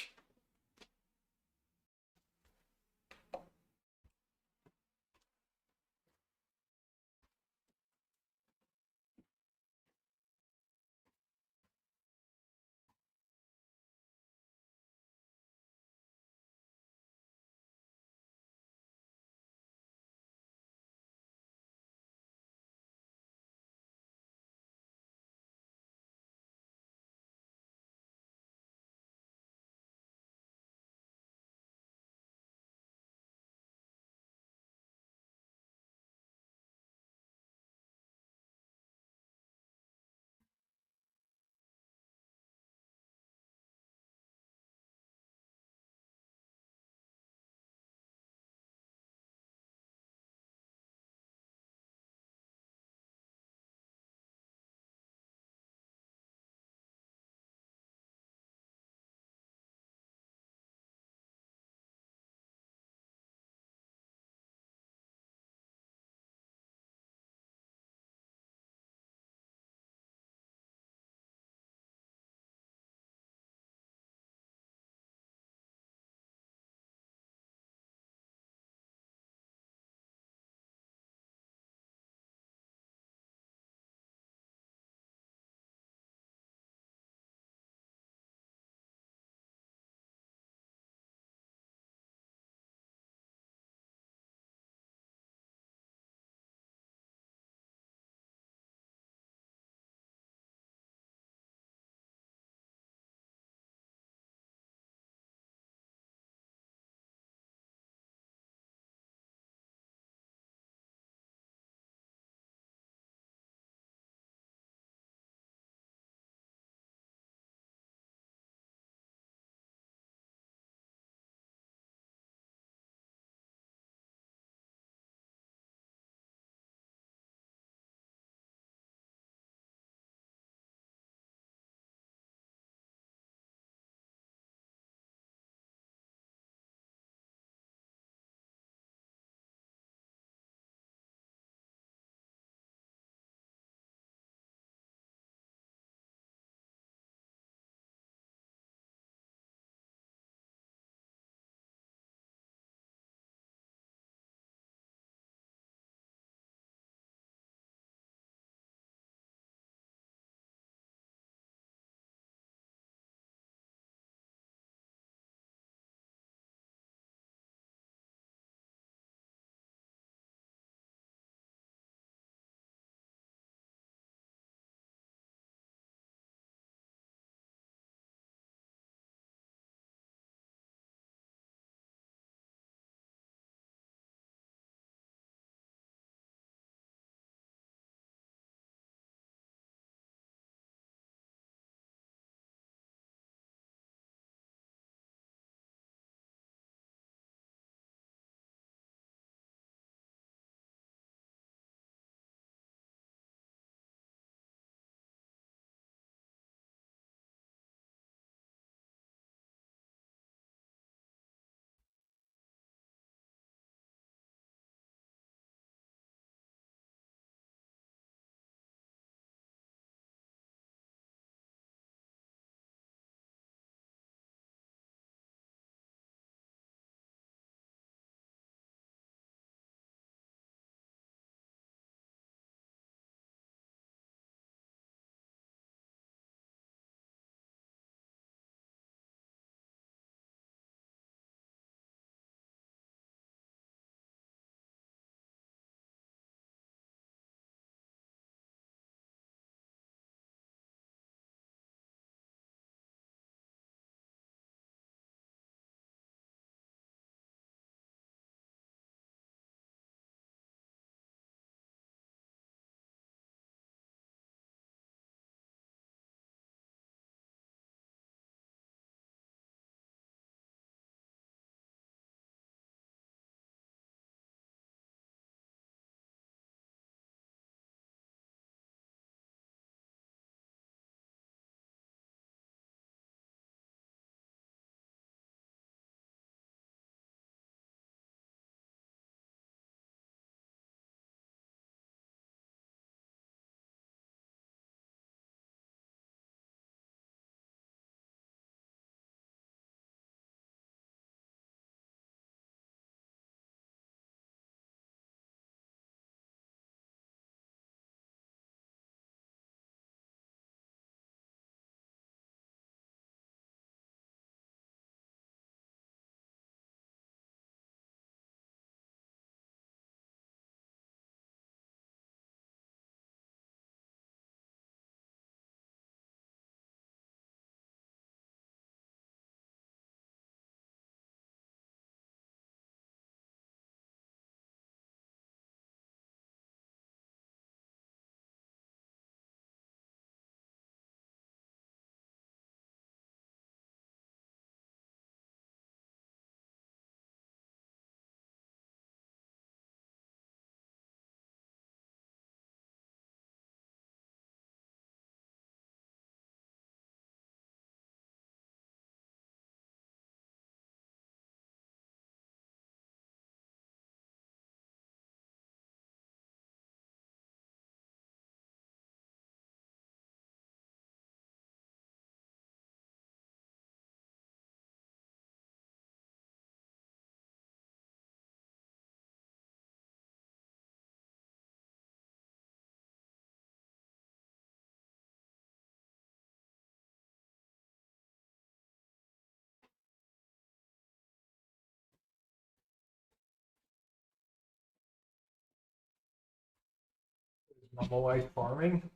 Normal White farming.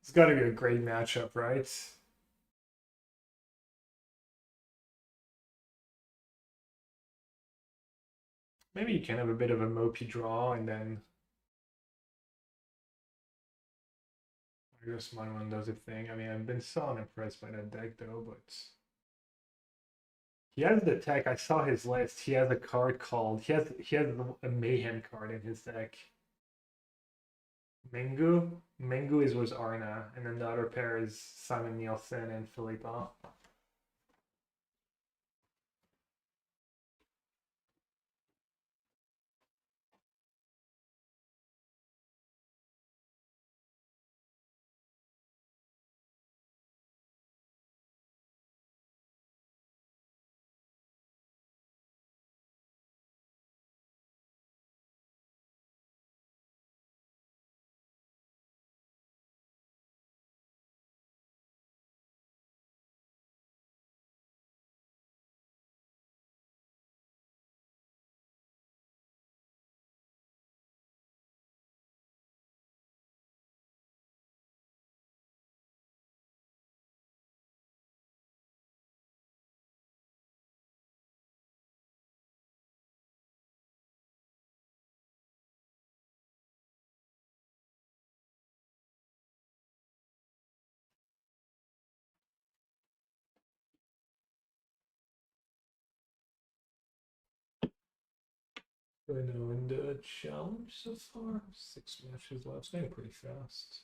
It's got to be a great matchup, right? Maybe you can have a bit of a mopey draw and then I guess my one does a thing. I mean, I've been so unimpressed by that deck though, but he has the tech. I saw his list. He has a card called he has a mayhem card in his deck. Mengu. Mengu is with Arna, and then the other pair is Simon Nielsen and Philippa. I know in the challenge so far, 6 matches left. It's going pretty fast.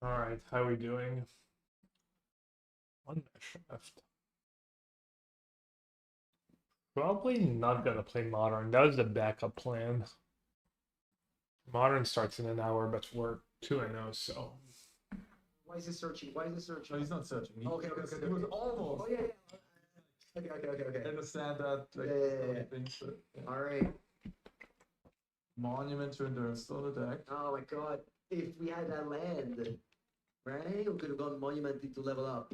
Alright, how we doing? One match left. Probably not gonna play Modern. That was the backup plan. Modern starts in an hour, but we're 2-0, so. Why is he searching? Why is he No, searching? he's not searching. Okay, He was almost. Oh, yeah. Okay. I understand that. Like, Yeah. so many things, but, yeah. All right. Monument to Endurance still on the deck. Oh my god. If we had that land, right? We could have gone Monument to level up.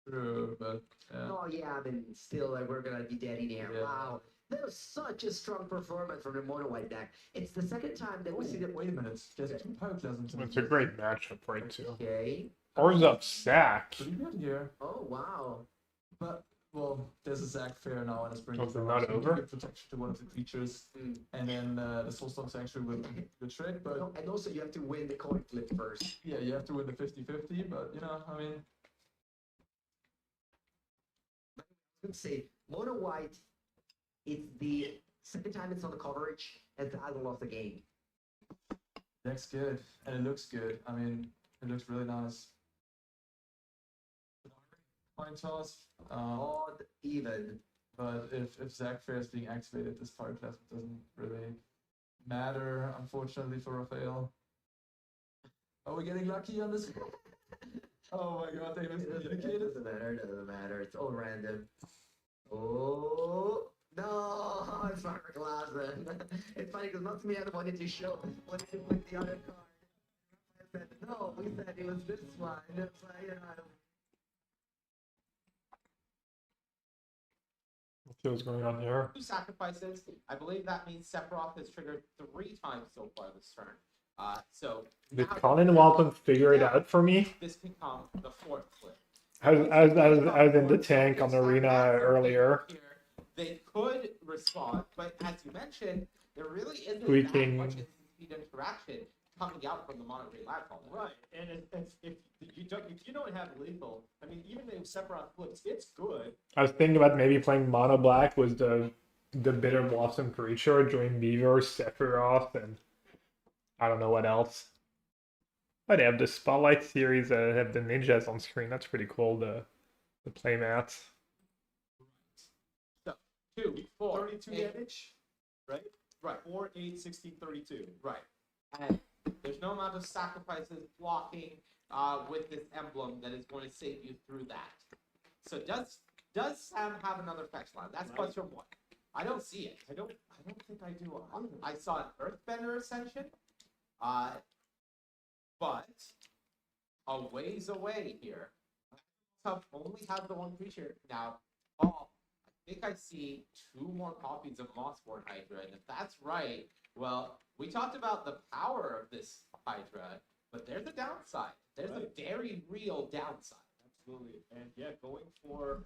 True, but yeah. Oh, yeah, I mean, still, like, we're gonna be dead in here. Yeah. Wow. That was such a strong performance from the Mono White deck. It's the second time that we see that. Wait a minute. There's 2 Pyroclasms. It's a great matchup, right, too. Okay. Horns up Sack. Pretty good here. Oh, wow. But, well, there's a Zac Fair now and it's bringing Oh, they're not over? Give protection to one of the creatures. Mm. And then the Soulstorm Sanctuary will be a good trick, but And also, you have to win the coin flip first. yeah, you have to win the 50-50, but you know, I mean, I would say Mono White, it's the second time it's on the coverage, and I love the game. deck's good and it looks good. I mean, it looks really nice. Coin toss. Odd, even. But if Zac Fair is being activated, this Pyroclasm doesn't really matter, unfortunately, for Raphael. Are we getting lucky on this? Oh my god, they It miscommunicated. doesn't matter, it's all random. Oh, no, it's not a glass then. It's funny because not me I wanted to show, wanted to put the other card. I said, no, we said it was this one. It's like, you know, Let's see what's going on here. 2 sacrifices. I believe that means Sephiroth has triggered 3 times so far this turn. So Did now Colin Walton figure it out for me? this can come the 4th flip. I was in the tank on the arena earlier. Here, they could respond, but as you mentioned, there really isn't Tweaking. that much instant speed interaction coming out from the monitoring landfall. Right, and if you don't have lethal, I mean, even if Sephiroth flips, it's good. I was thinking about maybe playing Mono Black with the Bitter Blossom creature, Dream Beaver, Sephiroth, and I don't know what else. But they have the Spotlight series that have the ninjas on screen. That's pretty cool. The playmats. So 2, 4, 32 8, damage, right? right, 4, 8, 16, 32. right. And there's no amount of sacrifices blocking with this emblem that is going to save you through that. So does Sam have another fetch line? That's Right. question 1. I don't see it. I don't think I do either. I saw an Earthbender Ascension, but a ways away here. Tough only has the 1 creature now. Oh, I think I see 2 more copies of Mossborn Hydra, and if that's right, well, we talked about the power of this Hydra, but there's a downside. There's Right. a very real downside. Absolutely, and yeah, going for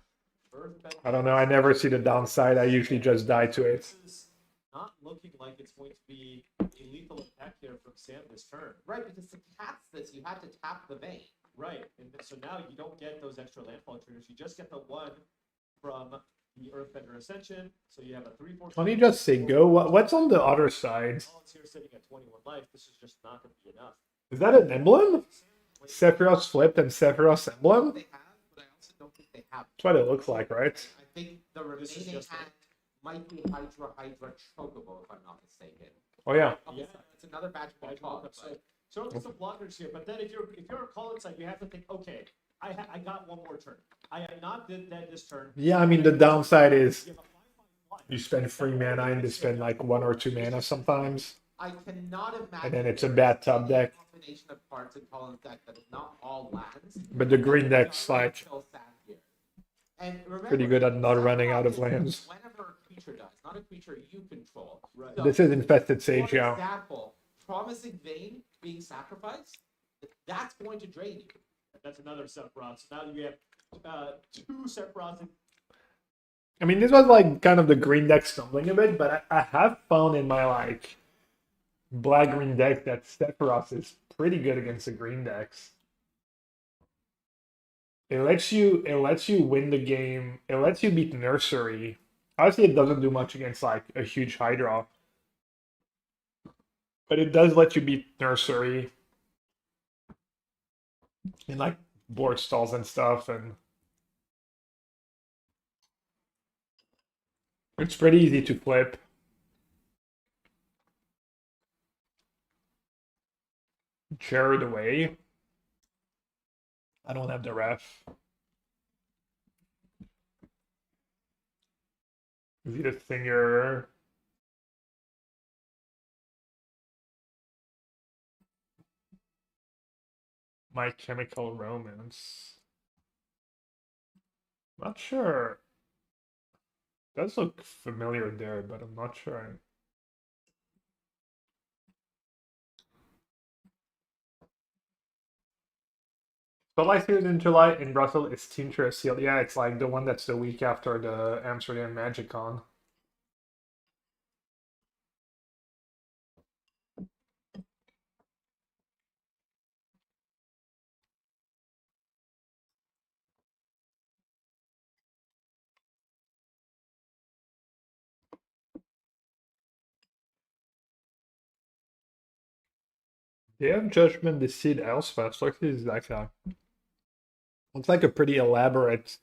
Earthbender. I don't know. I never see the downside. I usually just die to it. This is not looking like it's going to be a lethal attack here from Sam this turn. Right, because to cast this, you have to tap the vein. Right, and so now you don't get those extra landfall triggers. You just get the 1 from the Earthbender Ascension. So you have a 3/4. Let me just say, go. What's on the other side? Collins here sitting at 21 life. This is just not going to be enough. Is that an emblem? Sephiroth's flipped and Sephiroth's emblem? They have, but I also don't think they have. That's what it looks like, right? I think the This is remaining just hand might be Hydra Chocobo, if I'm not mistaken. Oh yeah. Yeah. It's another magical Magic talk, Lookup. but So throw some blockers here, but then if you're a Collins side, you have to think, okay, I got 1 more turn. I am not dead this turn. Yeah, I mean the downside is You have a 5/5 you spend 3 mana and they spend like 1 or 2 mana sometimes. I cannot imagine. And then it's a there bad is top any deck. Combination of cards in Colin's deck that is not all lands. But the green deck's like Kill Sam here. And remember, pretty good at not Sam running out of is lands. Whenever a creature dies, not a creature you control. Right. So, This is Infested for Sage, yeah. example, Promising Vein being sacrificed, that's going to drain you. That's another Sephiroth. So now you have 2 Sephiroths. And I mean, this was like kind of the green deck stumbling a bit, but I have found in my like black green deck that Sephiroth is pretty good against the green decks. It lets you win the game. It lets you beat Nursery. Obviously, it doesn't do much against like a huge Hydra, but it does let you beat Nursery. in like board stalls and stuff, and it's pretty easy to flip. Jared away. I don't have the ref. Is he the singer? My Chemical Romance. Not sure. Does look familiar there, but I'm not sure. Spotlight Series in July in Brussels is Team Sealed. Yeah, it's like the one that's the week after the Amsterdam Magic Con. They have Judgment Deceit Elspeth. Looks like a pretty elaborate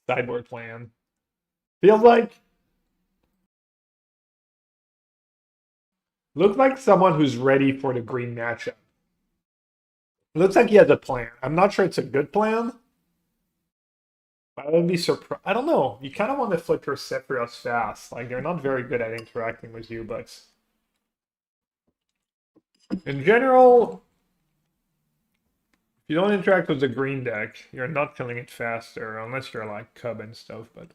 sideboard plan. Feels like looks like someone who's ready for the green matchup. Looks like he has a plan. I'm not sure it's a good plan. I would be surprised. I don't know. You kind of want to flip your Sephiroth fast. Like, they're not very good at interacting with you, but in general, if you don't interact with the green deck, you're not killing it faster, unless you're like Cub and stuff, but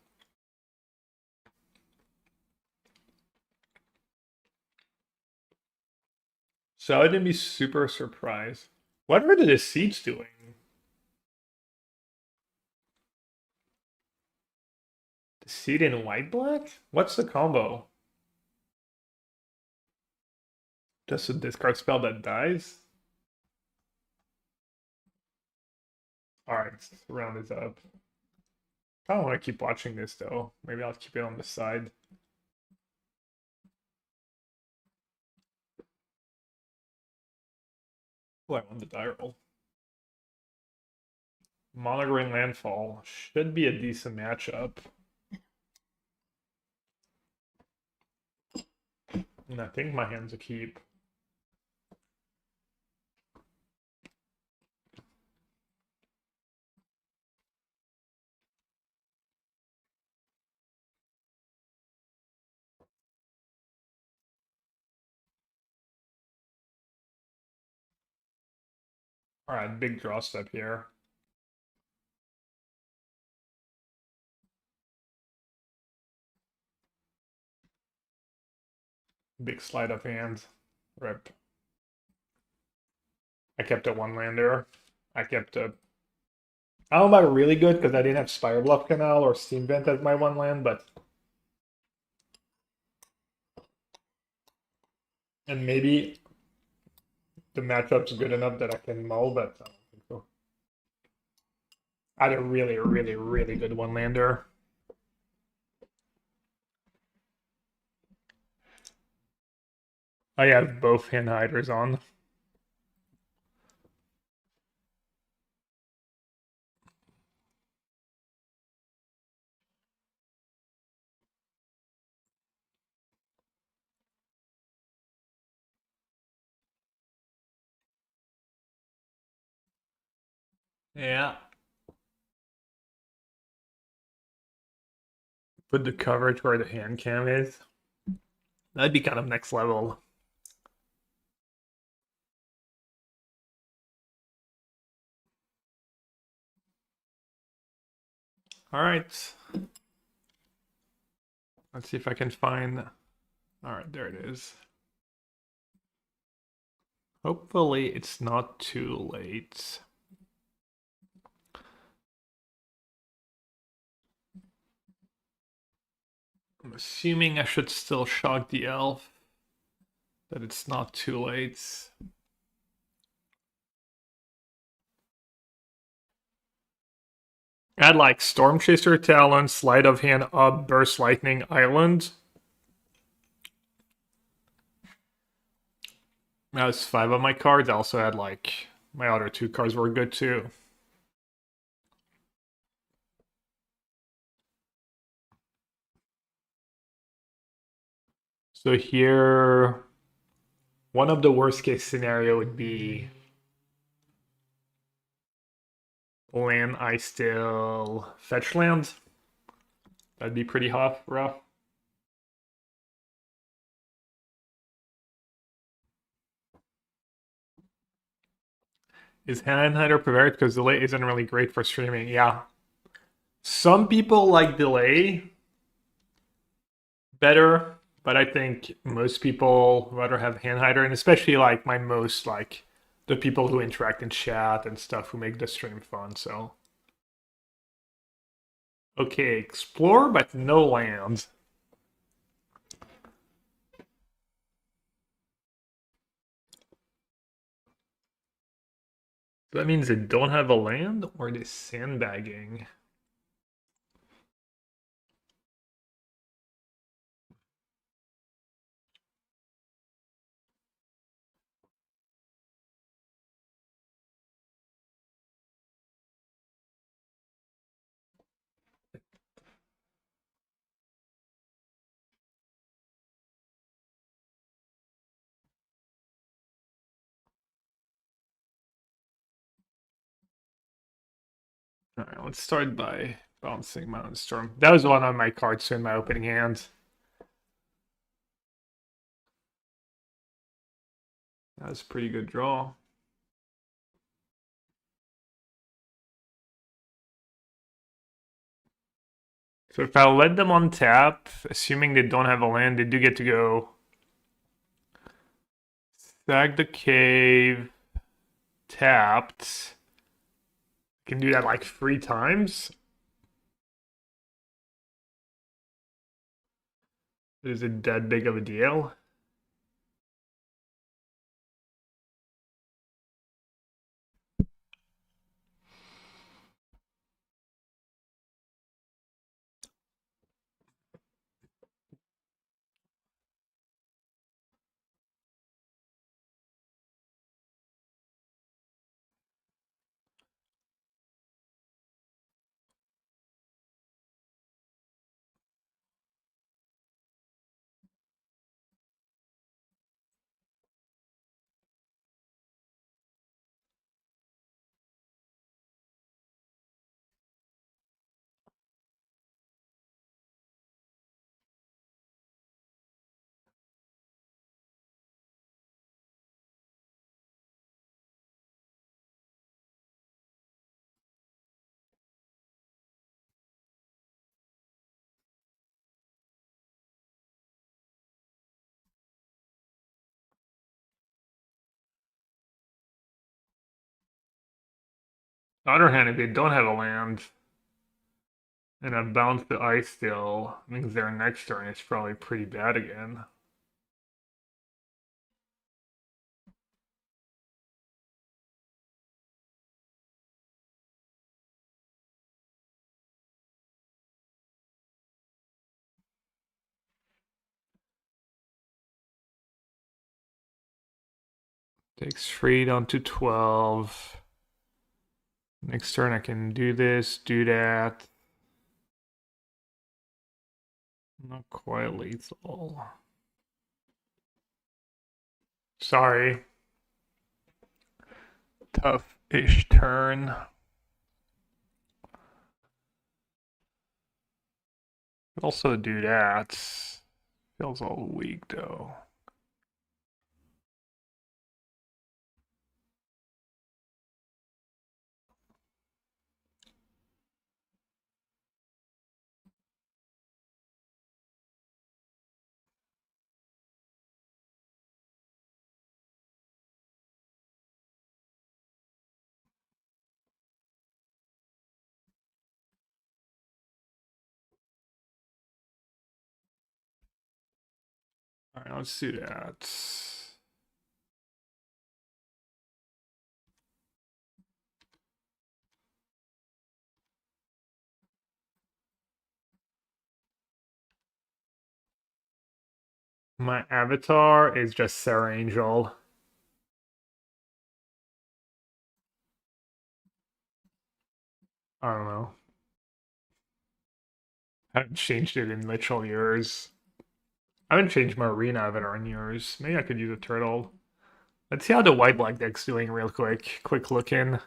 so I wouldn't be super surprised. What are the Deceits doing? Deceit in white black? What's the combo? Just a discard spell that dies? Alright, round is up. I don't want to keep watching this though. Maybe I'll keep it on the side. Oh, I want the die roll. Monogreen Landfall should be a decent matchup. And I think my hand's a keep. Alright, big draw step here. Big slide of hand. Rip. I kept a one lander. I kept a. I don't know about really good because I didn't have Spire Bluff Canal or Steam Vent as my one land, but. And maybe the matchup's good enough that I can mull, but I don't think so. I had a really good one lander. I have both hand hiders on. Yeah. Put the coverage where the hand cam is. That'd be kind of next level. All right. Let's see if I can find. All right, there it is. Hopefully it's not too late. I'm assuming I should still shock the elf. That it's not too late. Add like Storm Chaser Talon, Sleight of Hand up, Burst Lightning Island. That was 5 of my cards. I also had like my other two cards were good too. So here, one of the worst case scenario would be land I still fetch land. That'd be pretty rough. Is Handhider prepared? Because delay isn't really great for streaming. Yeah. Some people like delay better, but I think most people rather have Handhider, and especially like my most like the people who interact in chat and stuff who make the stream fun. So okay, explore but no land. So that means they don't have a land or they're sandbagging. All right, let's start by bouncing Mountain Storm. That was one of my cards in my opening hand. That was a pretty good draw. So if I let them on tap, assuming they don't have a land, they do get to go Sag the Cave, tapped. Can do that like 3 times. Is it that big of a deal? On the other hand, if they don't have a land and I bounce the ice still, means their next turn is probably pretty bad again. Takes 3 down to 12. Next turn I can do this, do that. Not quite lethal. Sorry. Tough-ish turn. Could also do that. Feels all weak though. All right, let's do that. My avatar is just Sarah Angel. I don't know. I haven't changed it in literal years. I haven't changed my arena avatar in years. Maybe I could use a turtle. Let's see how the white black deck's doing real quick. Quick look in.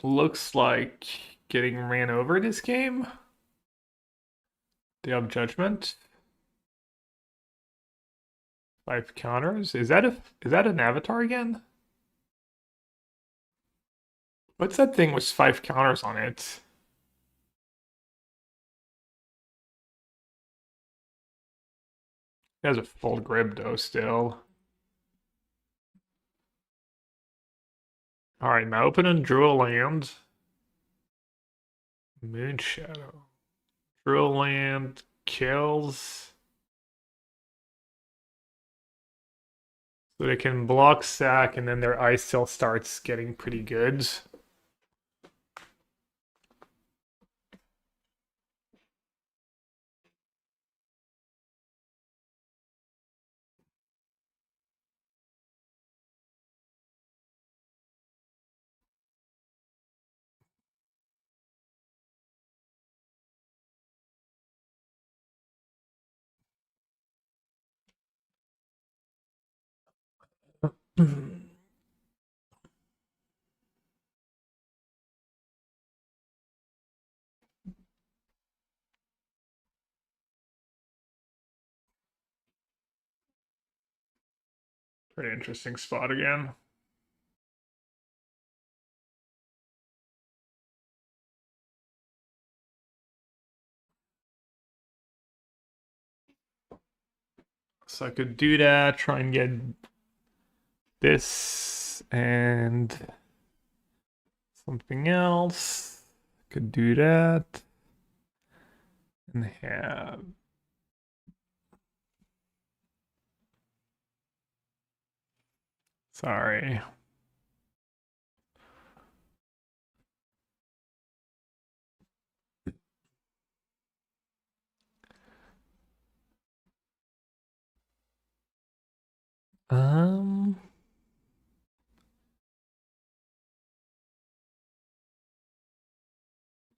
Looks like getting ran over this game. They have judgment. 5 counters. Is that an avatar again? What's that thing with 5 counters on it? It has a full grip though still. Alright, now open and draw a land. Moon Shadow. Draw a land, kills. So they can block sack and then their ice still starts getting pretty good. Pretty interesting spot again. So I could do that, try and get this and something else. Could do that. And have sorry.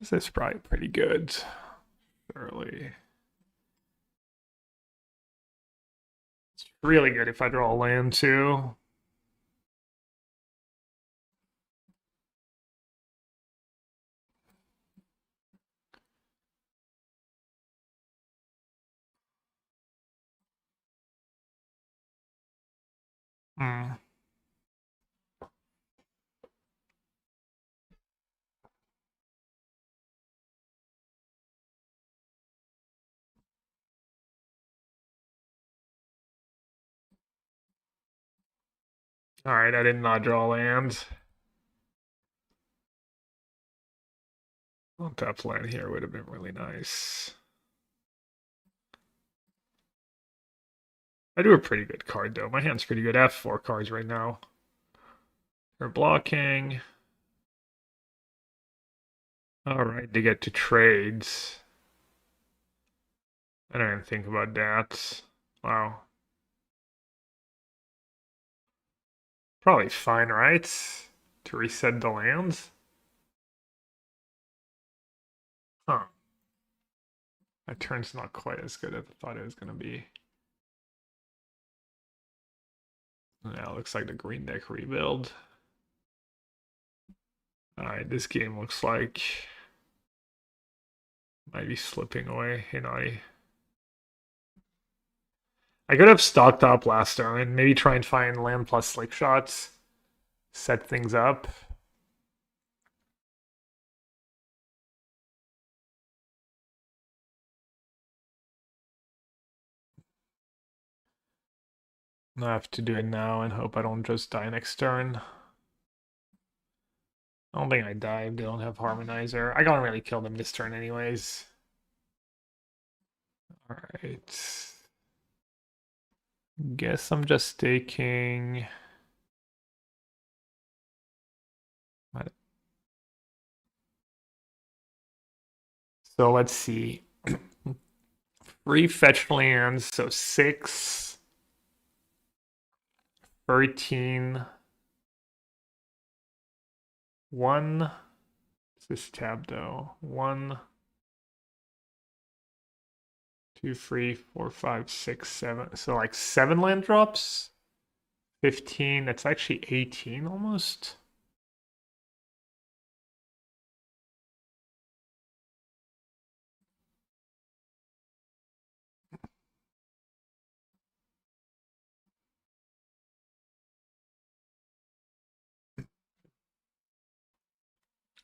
This is probably pretty good. Early. It's really good if I draw a land too. Hmm. Alright, I did not draw land. On top land here would have been really nice. I do a pretty good card though. My hand's pretty good. I have 4 cards right now. They're blocking. Alright, they get to trades. I don't even think about that. Wow. Probably fine, right? To reset the lands? Huh. My turn's not quite as good as I thought it was gonna be. Yeah, looks like the green deck rebuild. Alright, this game looks like might be slipping away. I could have stocked up last turn and maybe try and find land plus slick shots. Set things up. I have to do it now and hope I don't just die next turn. I don't think I died. They don't have Harmonizer. I can't really kill them this turn anyways. Alright. Guess I'm just taking... So let's see. 3 fetch lands, so 6, 13, 1. What's this tab though? 1, 2, 3, 4, 5, 6, 7. So like 7 land drops. 15. That's actually 18 almost.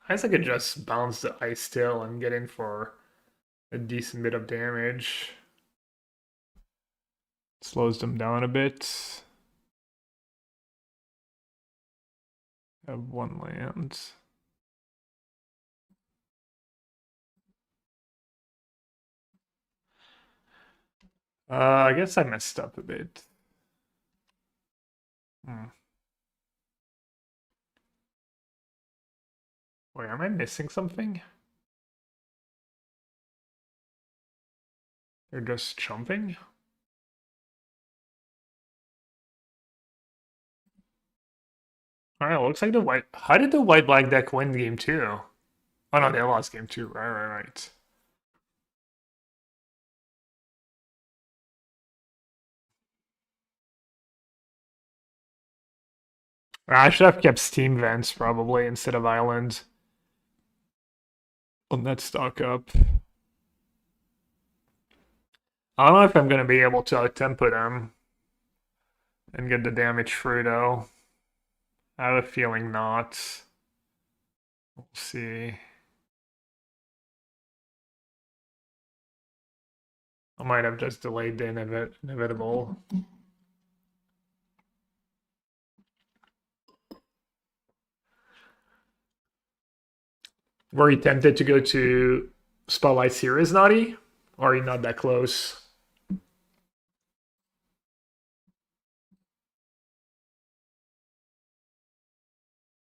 I guess I could just bounce the ice still and get in for a decent bit of damage. Slows them down a bit. Have 1 land. I guess I messed up a bit. Wait, am I missing something? They're just jumping? Alright, looks like the white... How did the white-black deck win game 2? Oh no, they lost game 2. Right. I should have kept Steam Vents probably instead of Island. On that stock up. I don't know if I'm going to be able to out-tempo them and get the damage through though. I have a feeling not. We'll see. I might have just delayed the inevitable. Were you tempted to go to Spotlight Series, Naughty? Or are you not that close?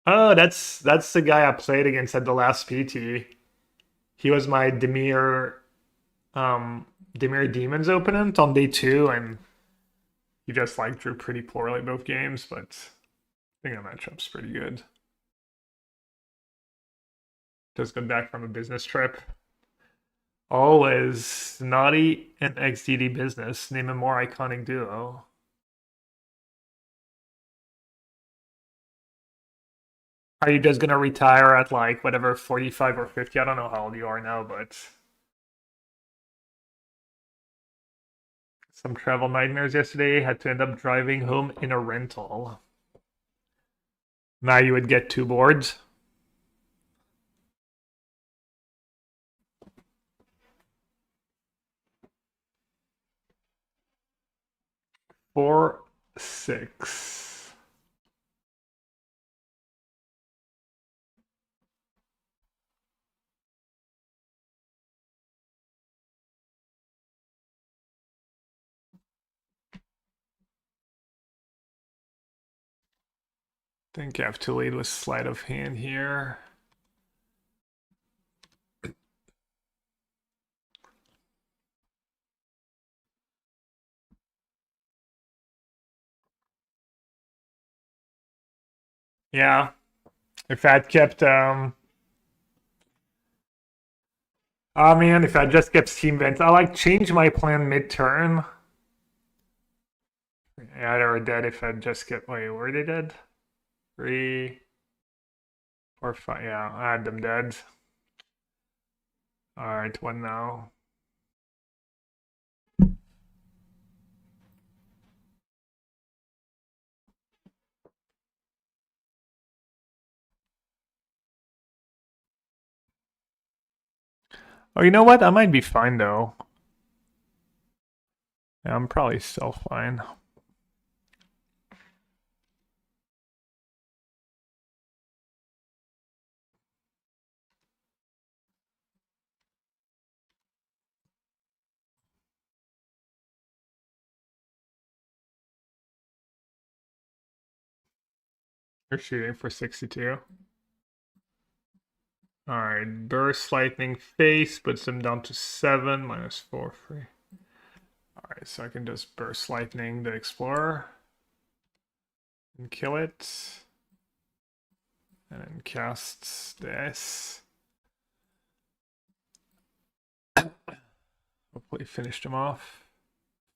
Oh, that's the guy I played against at the last PT. He was my Dimir Demons opponent on day 2, and he just like drew pretty poorly both games, but I think the matchup's pretty good. Just got back from a business trip. Always Naughty and XDD business. Name a more iconic duo. Are you just gonna retire at like whatever 45 or 50? I don't know how old you are now, but some travel nightmares yesterday. Had to end up driving home in a rental. Now you would get 2 boards. Four, 6. Think I have to lead with sleight of hand here. Yeah. If I'd kept oh man, if I just kept Steam Vents, I like change my plan mid-turn. Yeah, they were dead if I'd just kept. Wait, were they dead? 3, 4, 5. Yeah, I had them dead. Alright, 1 now. Oh, you know what? I might be fine though. Yeah, I'm probably still fine. You're shooting for 62. Alright, Burst Lightning Face puts them down to 7, -4, 3. Alright, so I can just Burst Lightning the Explorer and kill it. And then casts this. Hopefully finish them off.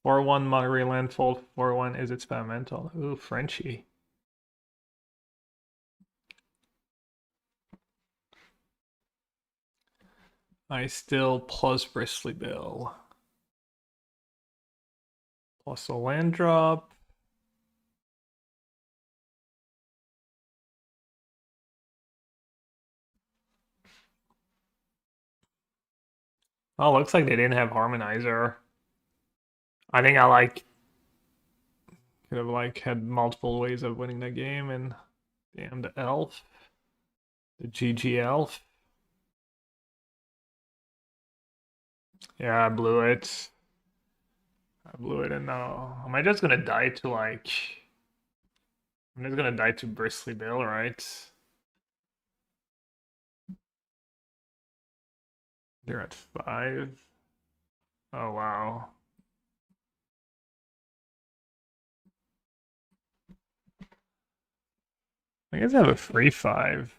4-1 Monterey Landfall. 4-1 is experimental. Ooh, Frenchie. I still plus Bristly Bill. Plus a land drop. Oh, looks like they didn't have Harmonizer. I think I like could have like had multiple ways of winning that game, and damn the elf. The GG elf. Yeah, I blew it. I blew it, and now am I just gonna die to like I'm just gonna die to Bristly Bill, right? They're at 5. Oh wow. I guess I have a free 5.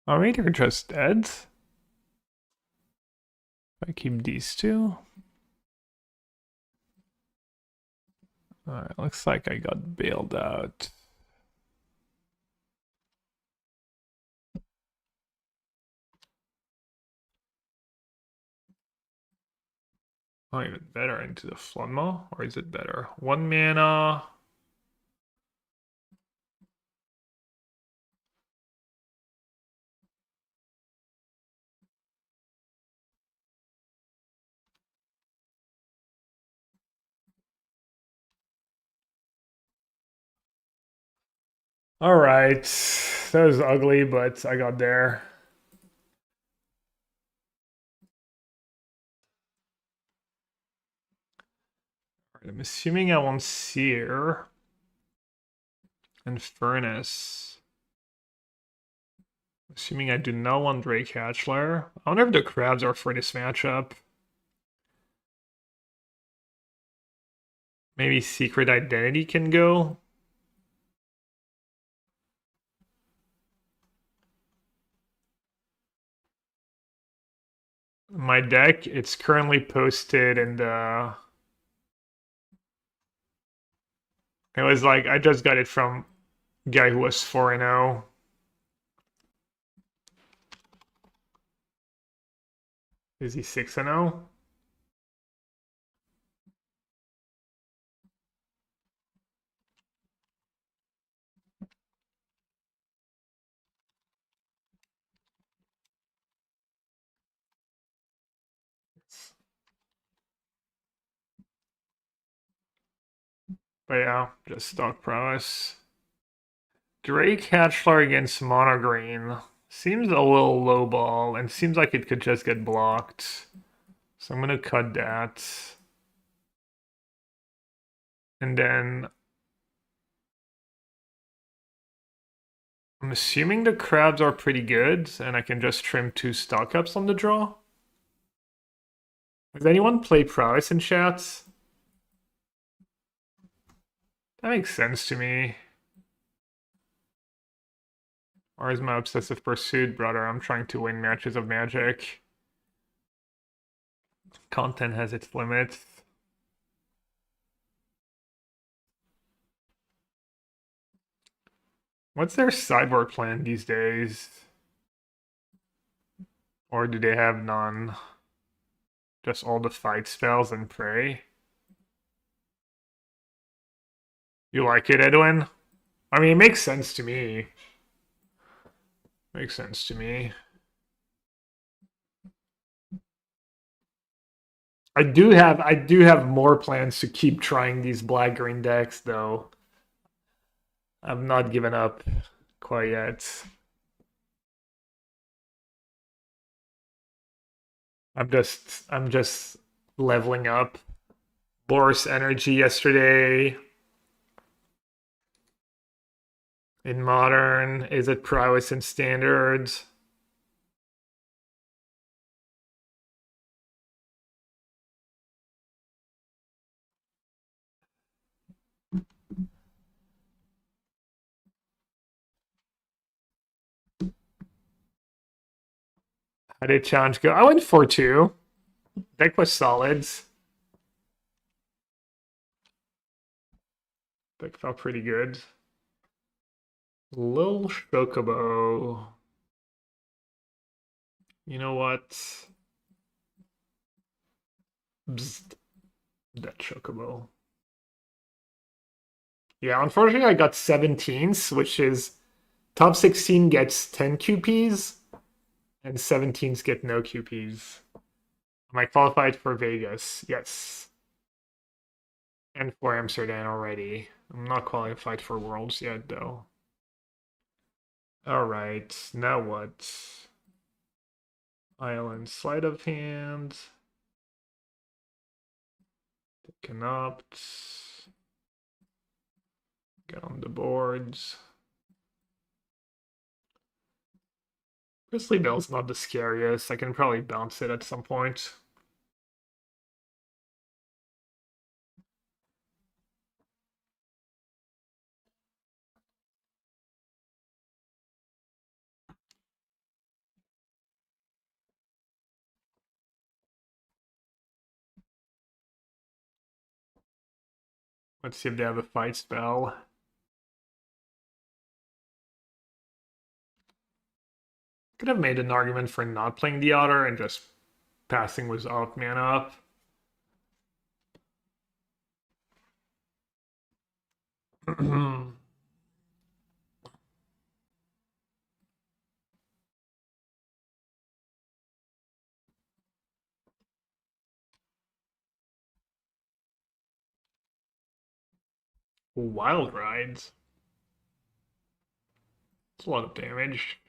Oh, wait, they're just dead? If I keep these two? Alright, looks like I got bailed out. Oh, even better into the Flunma? Or is it better? 1 mana. Alright. That was ugly, but I got there. I'm assuming I want Seer and Furnace. Assuming I do not want Drake Hatchler. I wonder if the crabs are for this matchup. Maybe Secret Identity can go. My deck, it's currently posted in the... It was like, I just got it from a guy who was 4-0. Is he 6-0? But yeah, just stock prowess. Drake Hatchler against Mono Green. Seems a little low ball and seems like it could just get blocked. So I'm gonna cut that. And then I'm assuming the crabs are pretty good and I can just trim 2 stock ups on the draw. Does anyone play prowess in chat? That makes sense to me. Or is my obsessive pursuit, brother? I'm trying to win matches of Magic. Content has its limits. What's their sideboard plan these days? Or do they have none? Just all the fight spells and pray? You like it, Edwin? I mean, it makes sense to me. Makes sense to me. I do have more plans to keep trying these black-green decks, though. I've not given up quite yet. I'm just leveling up. Boris Energy yesterday. In Modern, is it prowess in Standard? How did challenge go? I went 4-2. Deck was solid. Deck felt pretty good. Lil Chocobo. You know what? Bzzt. That Chocobo. Yeah, unfortunately I got 17s, which is top 16 gets 10 QPs, and 17s get no QPs. Am I qualified for Vegas? Yes. And for Amsterdam already. I'm not qualified for Worlds yet, though. Alright, now what? Island sleight of hand. Cannot. Get on the boards. Grizzly Bell's not the scariest. I can probably bounce it at some point. Let's see if they have a fight spell. Could have made an argument for not playing the Otter and just passing without mana up. Wild Rides. It's a lot of damage.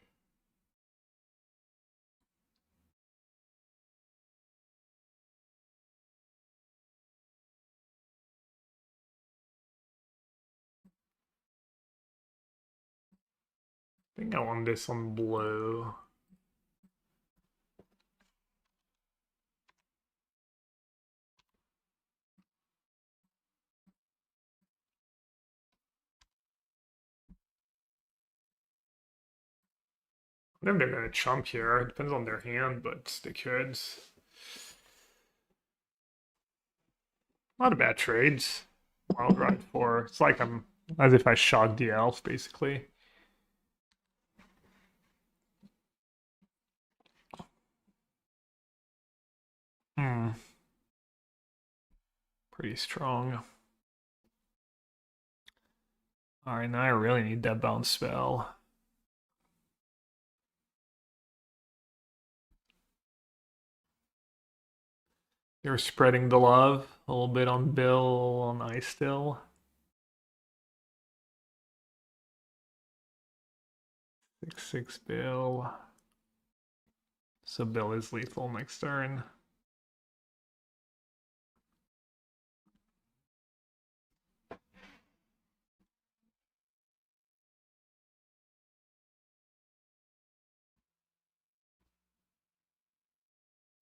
I think I want this on blue. I think they're gonna chump here. It depends on their hand, but they could. Not a bad trades. Wild Ride 4. It's like I'm as if I shot the elf, basically. Pretty strong. Alright, now I really need that bounce spell. They're spreading the love a little bit on Bill, on Ice still. Six Bill. So Bill is lethal next turn.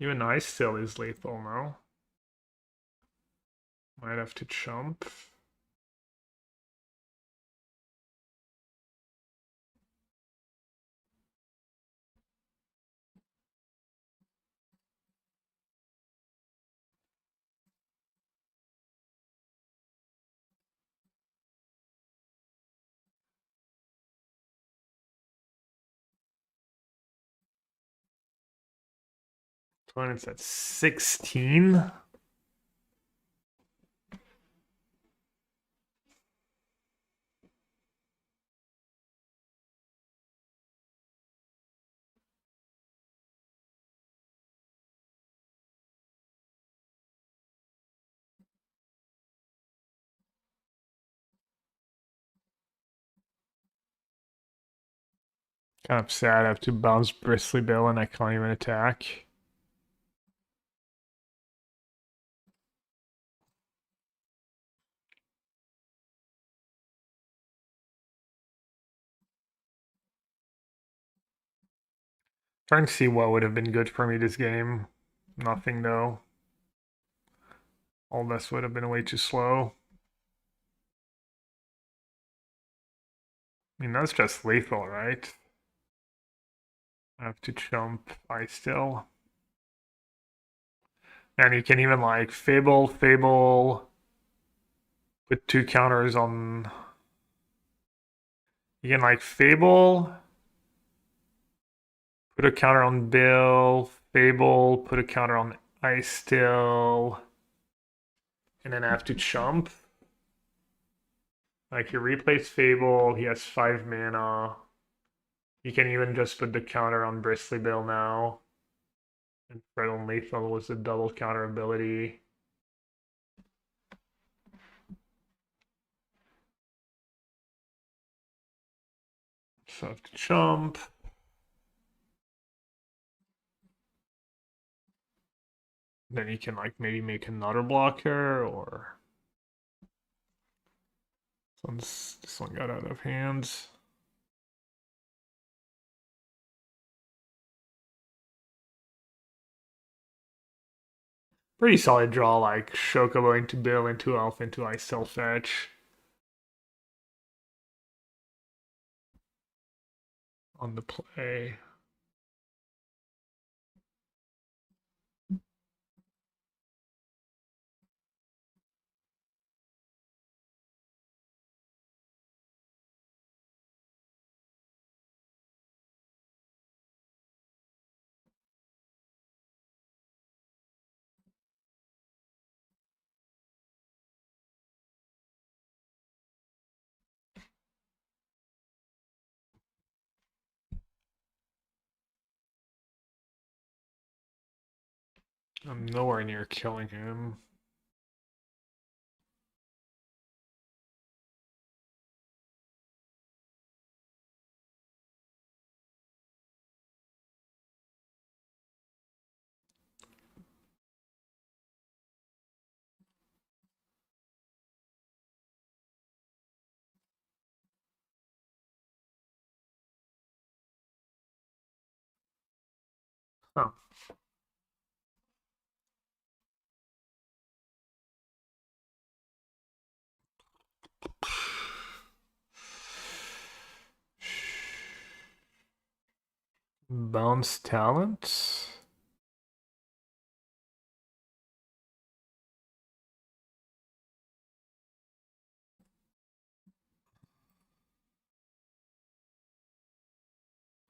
Even Ice still is lethal now. Might have to chump. Opponent's at 16. Kind of sad I have to bounce Bristly Bill and I can't even attack. Trying to see what would have been good for me this game. Nothing though. All this would have been way too slow. I mean, that's just lethal, right? I have to jump I still. And you can even like Fable, put 2 counters on. You can like Fable, put a counter on Bill, Fable, put a counter on Ice Still, and then have to chump. Like you replace Fable, he has 5 mana. You can even just put the counter on Bristly Bill now. And Fred on Lethal was a double counter ability. So I have to chump. Then you can like maybe make another blocker or this one got out of hand. Pretty solid draw, like Chocobo into Bill, into Elf, into Ice Still Fetch. On the play. I'm nowhere near killing him. Huh. Bounce talent.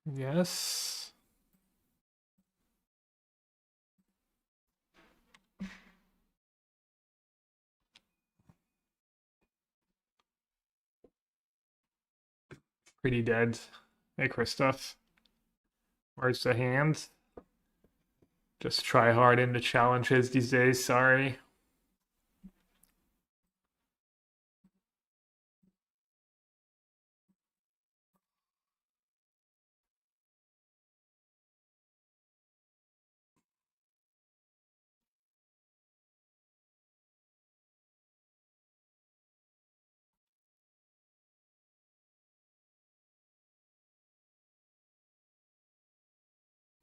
Yes. Pretty dead. Hey, Christoph. Where's the hand? Just try hard into challenges these days, sorry.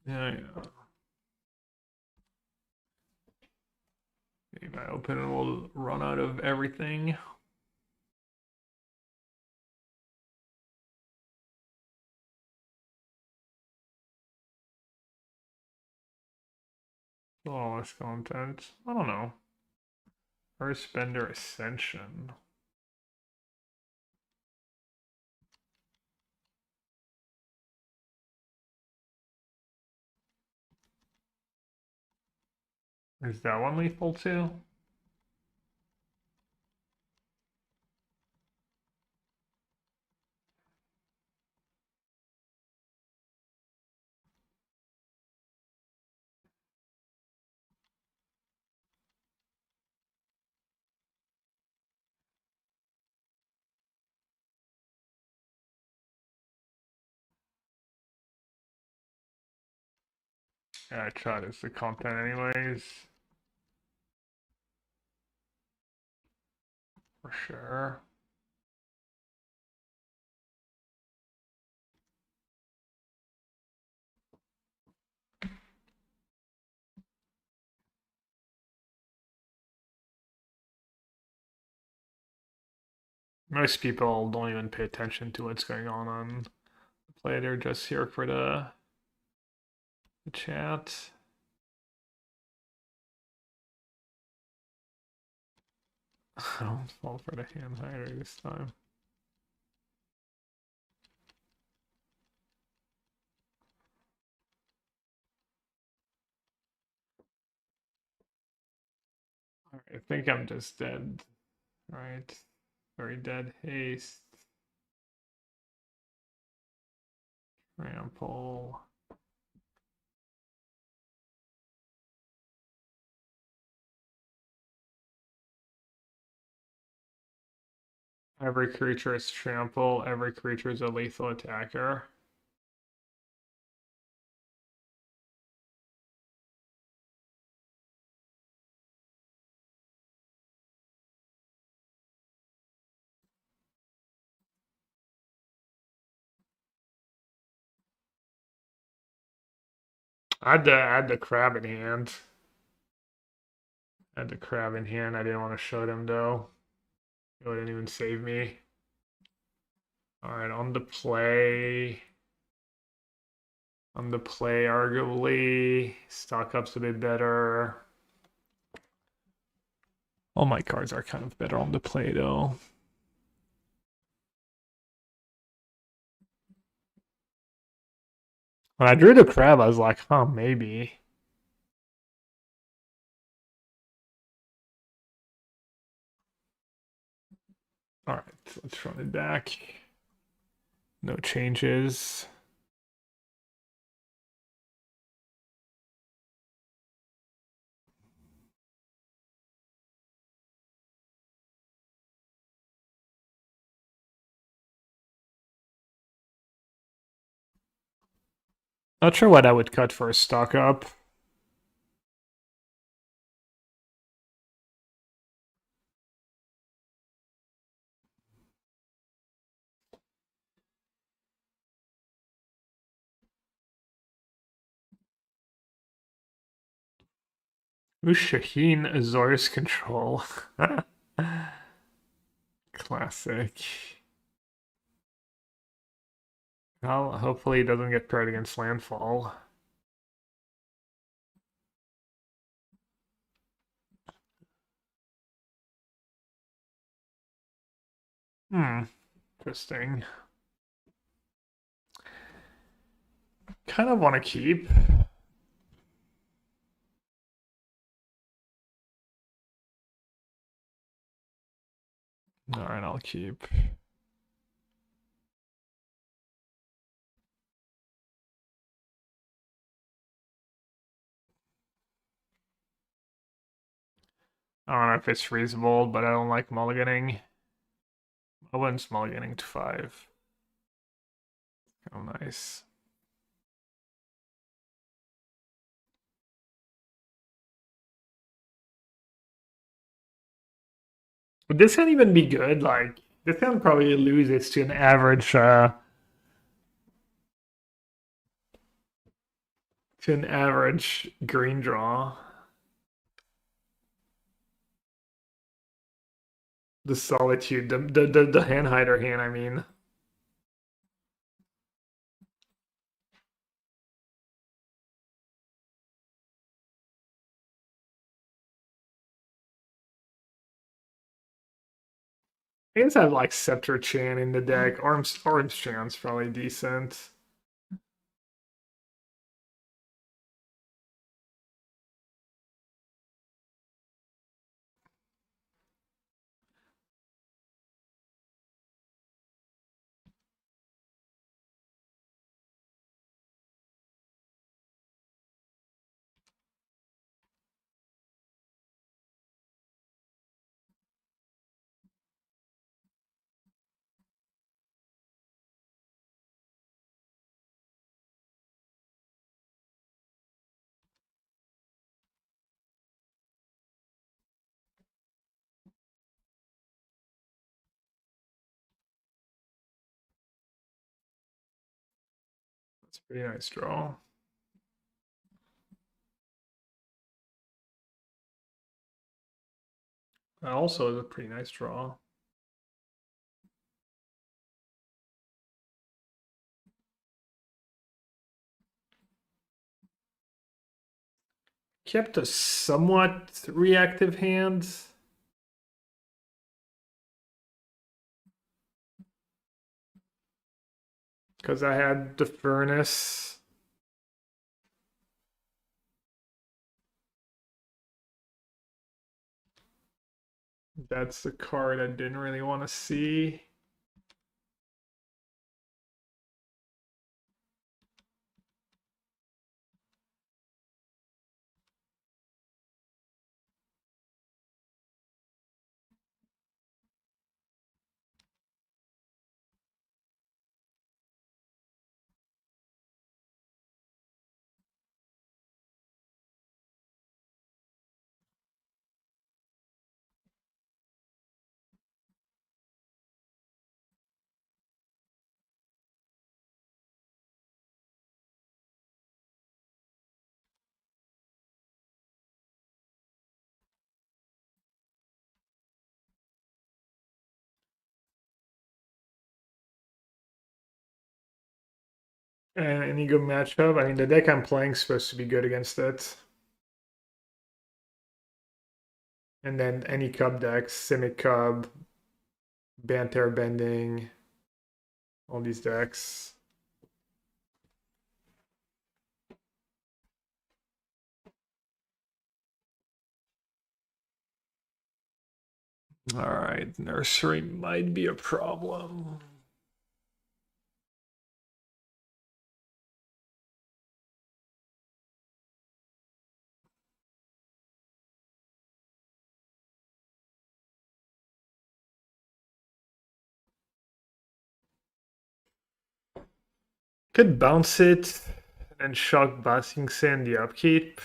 Yeah. Maybe my opener will run out of everything. Flawless content. I don't know. Earthbender Ascension. Is that one lethal too? Yeah, I tried as the content anyways. For sure. Most people don't even pay attention to what's going on the play. They're just here for the the chat. I don't fall for the hand hider this time. Alright, I think I'm just dead. Alright. Very dead haste. Trample. Every creature is trample, every creature is a lethal attacker. I had the crab in hand. I had the crab in hand. I didn't want to show them though. It wouldn't even save me. Alright, on the play. On the play, arguably. Stock up's a bit better. All my cards are kind of better on the play though. When I drew the crab, I was like, huh, maybe. Alright, let's run it back. No changes. Not sure what I would cut for a stock up. Ooh, Shaheen Azorius Control. Classic. Well, hopefully he doesn't get paired against Landfall. Interesting. Kind of want to keep. Alright, I'll keep. I don't know if it's reasonable, but I don't like mulliganing. I wouldn't mulliganing to 5. Oh, nice. Would this hand even be good? Like, this hand probably loses to an average, green draw. The solitude, the hand hider hand, I mean. I guess I have like Scepter Chan in the deck. Orange Chan's probably decent. That's a pretty nice draw. That also is a pretty nice draw. kept a somewhat reactive hand. Because I had the furnace. That's the card I didn't really want to see. And any good matchup? I mean, the deck I'm playing is supposed to be good against it. And then any cub decks, Simic Cub, Banter Bending, all these decks. All right, Nursery might be a problem. Could bounce it and shock Basingse in the upkeep.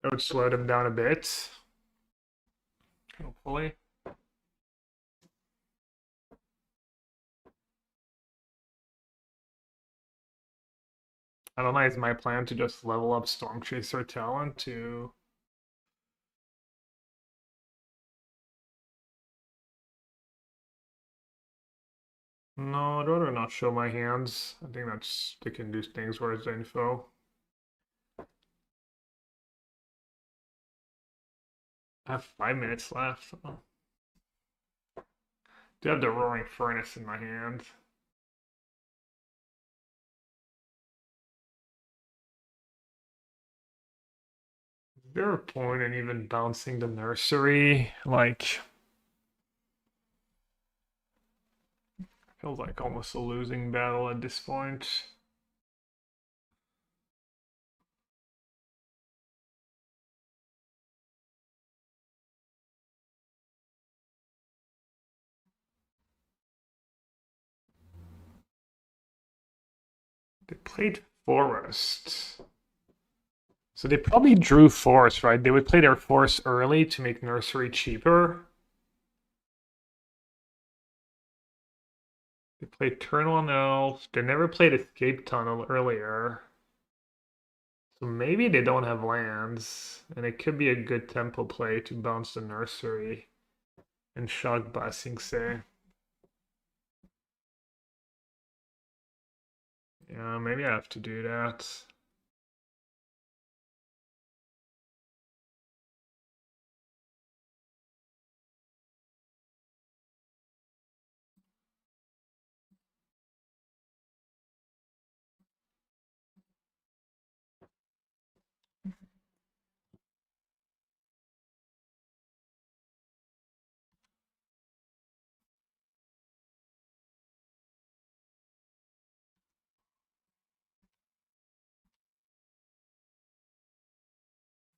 That would slow them down a bit. Hopefully. I don't know, is my plan to just level up Stormchaser talent to... No, I'd rather not show my hands. I think that's, they can do things where it's info. I have 5 minutes left. Oh. Do have the Roaring Furnace in my hand. Is there a point in even bouncing the Nursery? Like... Feels like almost a losing battle at this point. They played Forest. So they probably drew Forest, right? They would play their Forest early to make Nursery cheaper. They played turn 1 Elf. They never played Escape Tunnel earlier. So maybe they don't have lands. And it could be a good tempo play to bounce the Nursery and shock Basingse. Yeah, maybe I have to do that.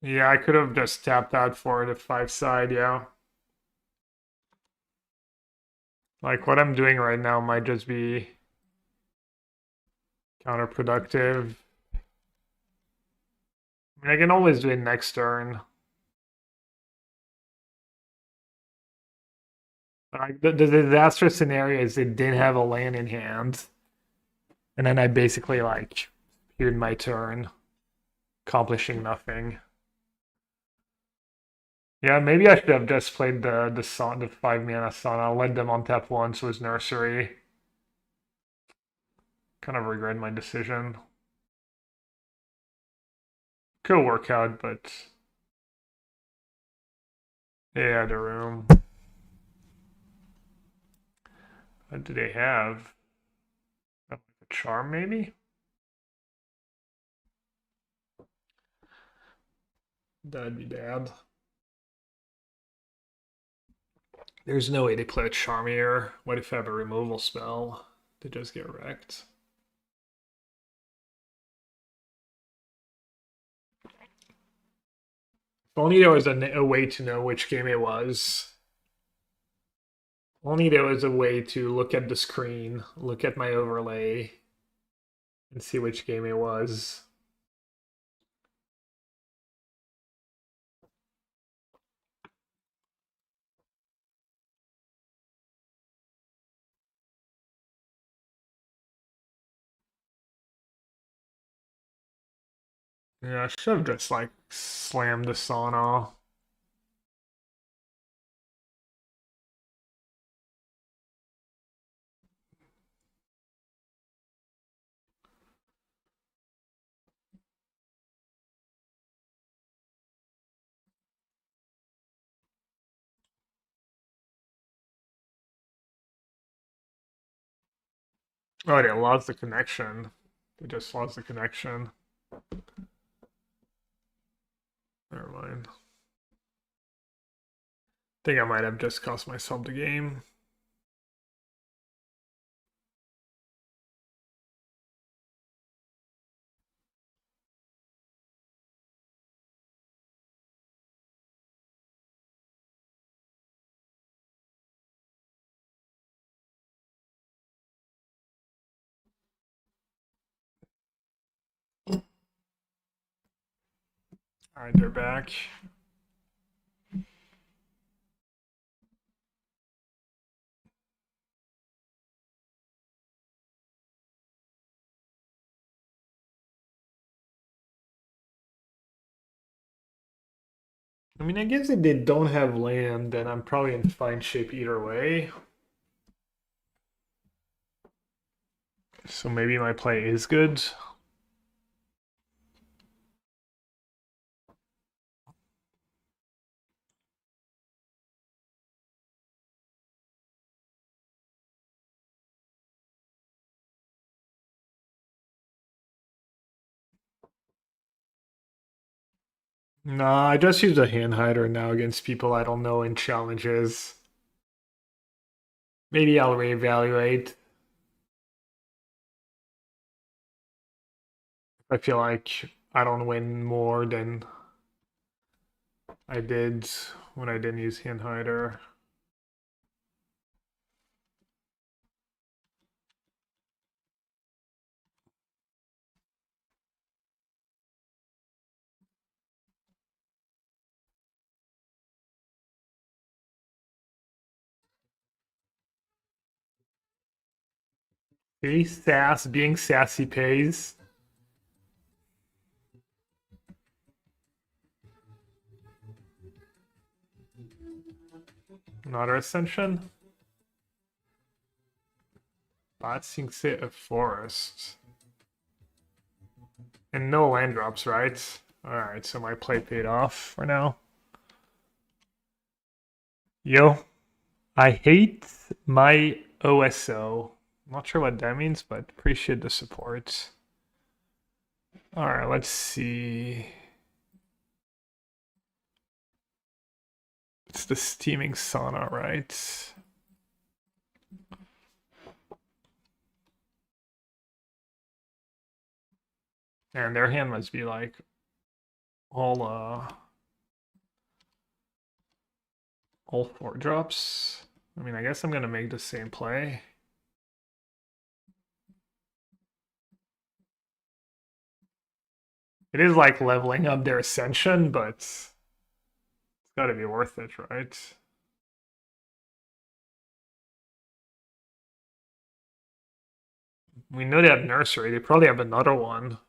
Yeah, I could have just tapped out for the 5 side, yeah. Like what I'm doing right now might just be counterproductive. I mean, I can always do it next turn. Like the disaster scenario is it didn't have a land in hand, and then I basically like appeared my turn, accomplishing nothing. Yeah, maybe I should have just played the 5 mana Sun. I'll let them on tap once with Nursery. Kind of regret my decision. Could work out, but yeah, the room. What do they have? A charm, maybe? That'd be bad. There's no way they play a charm here. What if I have a removal spell? They just get wrecked. If only there was a way to know which game it was. Only there was a way to look at the screen, look at my overlay, and see which game it was. Yeah, I should have just like slammed the sauna. Oh, they lost the connection. They just lost the connection. Never mind. Think I might have just cost myself the game. Alright, they're back. I mean, I guess if they don't have land, then I'm probably in fine shape either way. So maybe my play is good. Nah, I just use a hand hider now against people I don't know in challenges. Maybe I'll reevaluate. I feel like I don't win more than I did when I didn't use hand hider. See, being sassy pays. Another ascension. Boxing set of forest. And no land drops, right? Alright, so my play paid off for now. Yo, I hate my OSO. Not sure what that means, but appreciate the support. Alright, let's see. It's the steaming sauna, right? And their hand must be like all 4 drops. I mean, I guess I'm gonna make the same play. It is like leveling up their ascension, but it's gotta be worth it, right? We know they have nursery. They probably have another one.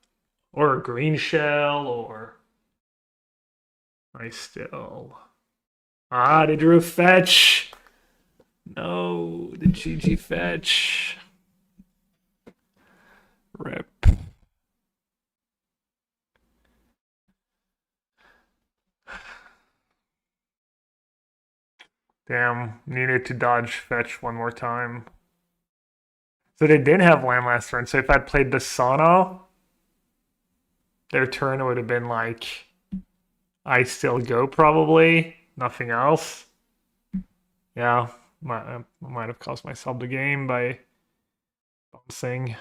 Or a green shell, or I still. Ah, they drew a fetch. No, the GG fetch. Rip. Damn, needed to dodge fetch one more time. So they did have land last turn. So if I'd played the Sauna, their turn would have been like, I still go probably, nothing else. Yeah, I might have cost myself the game by bouncing.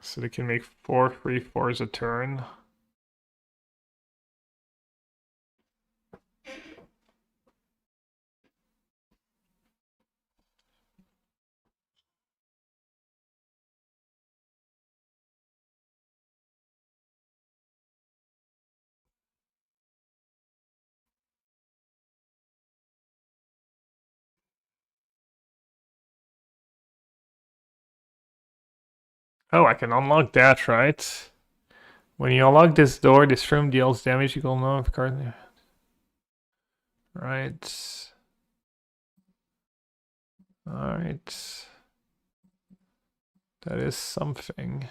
So they can make 4 free 4s a turn. Oh, I can unlock that, right? When you unlock this door, this room deals damage equal to if card. Right. Alright. That is something.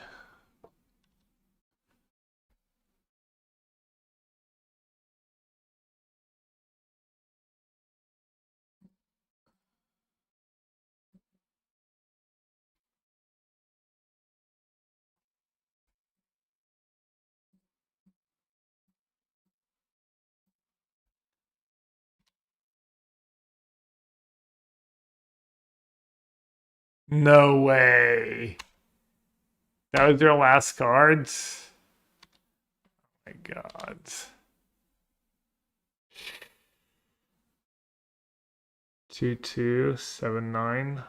No way. That was their last cards. Oh my god. 2-2-7-9.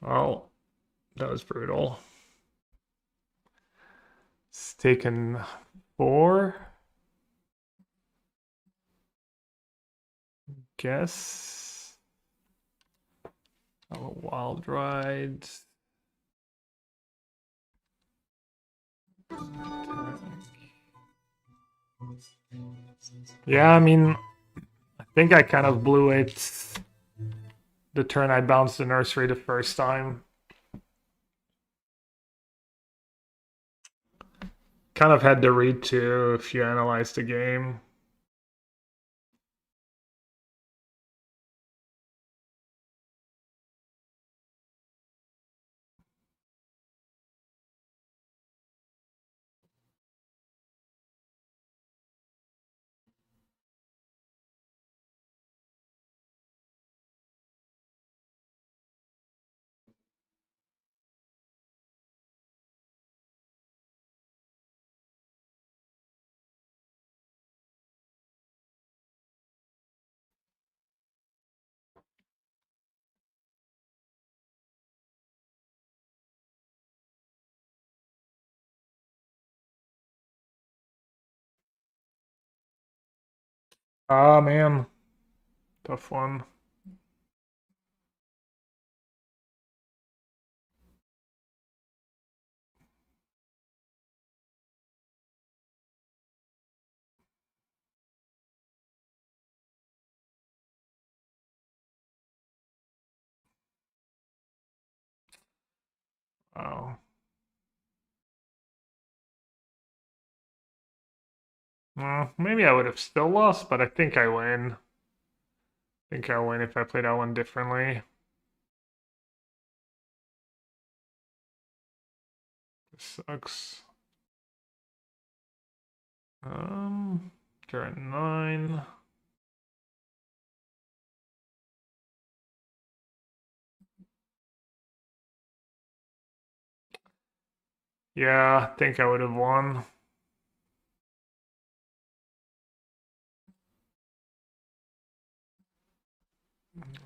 Oh, that was brutal. It's taken 4. Guess. Oh, wild ride. Yeah, I mean, I think I kind of blew it the turn I bounced the nursery the first time. Kind of had to read too if you analyze the game. Ah, man. Tough one. Wow. Well, maybe I would have still lost, but I think I win. I think I win if I played that one differently. This sucks. Turn 9. Yeah, I think I would have won.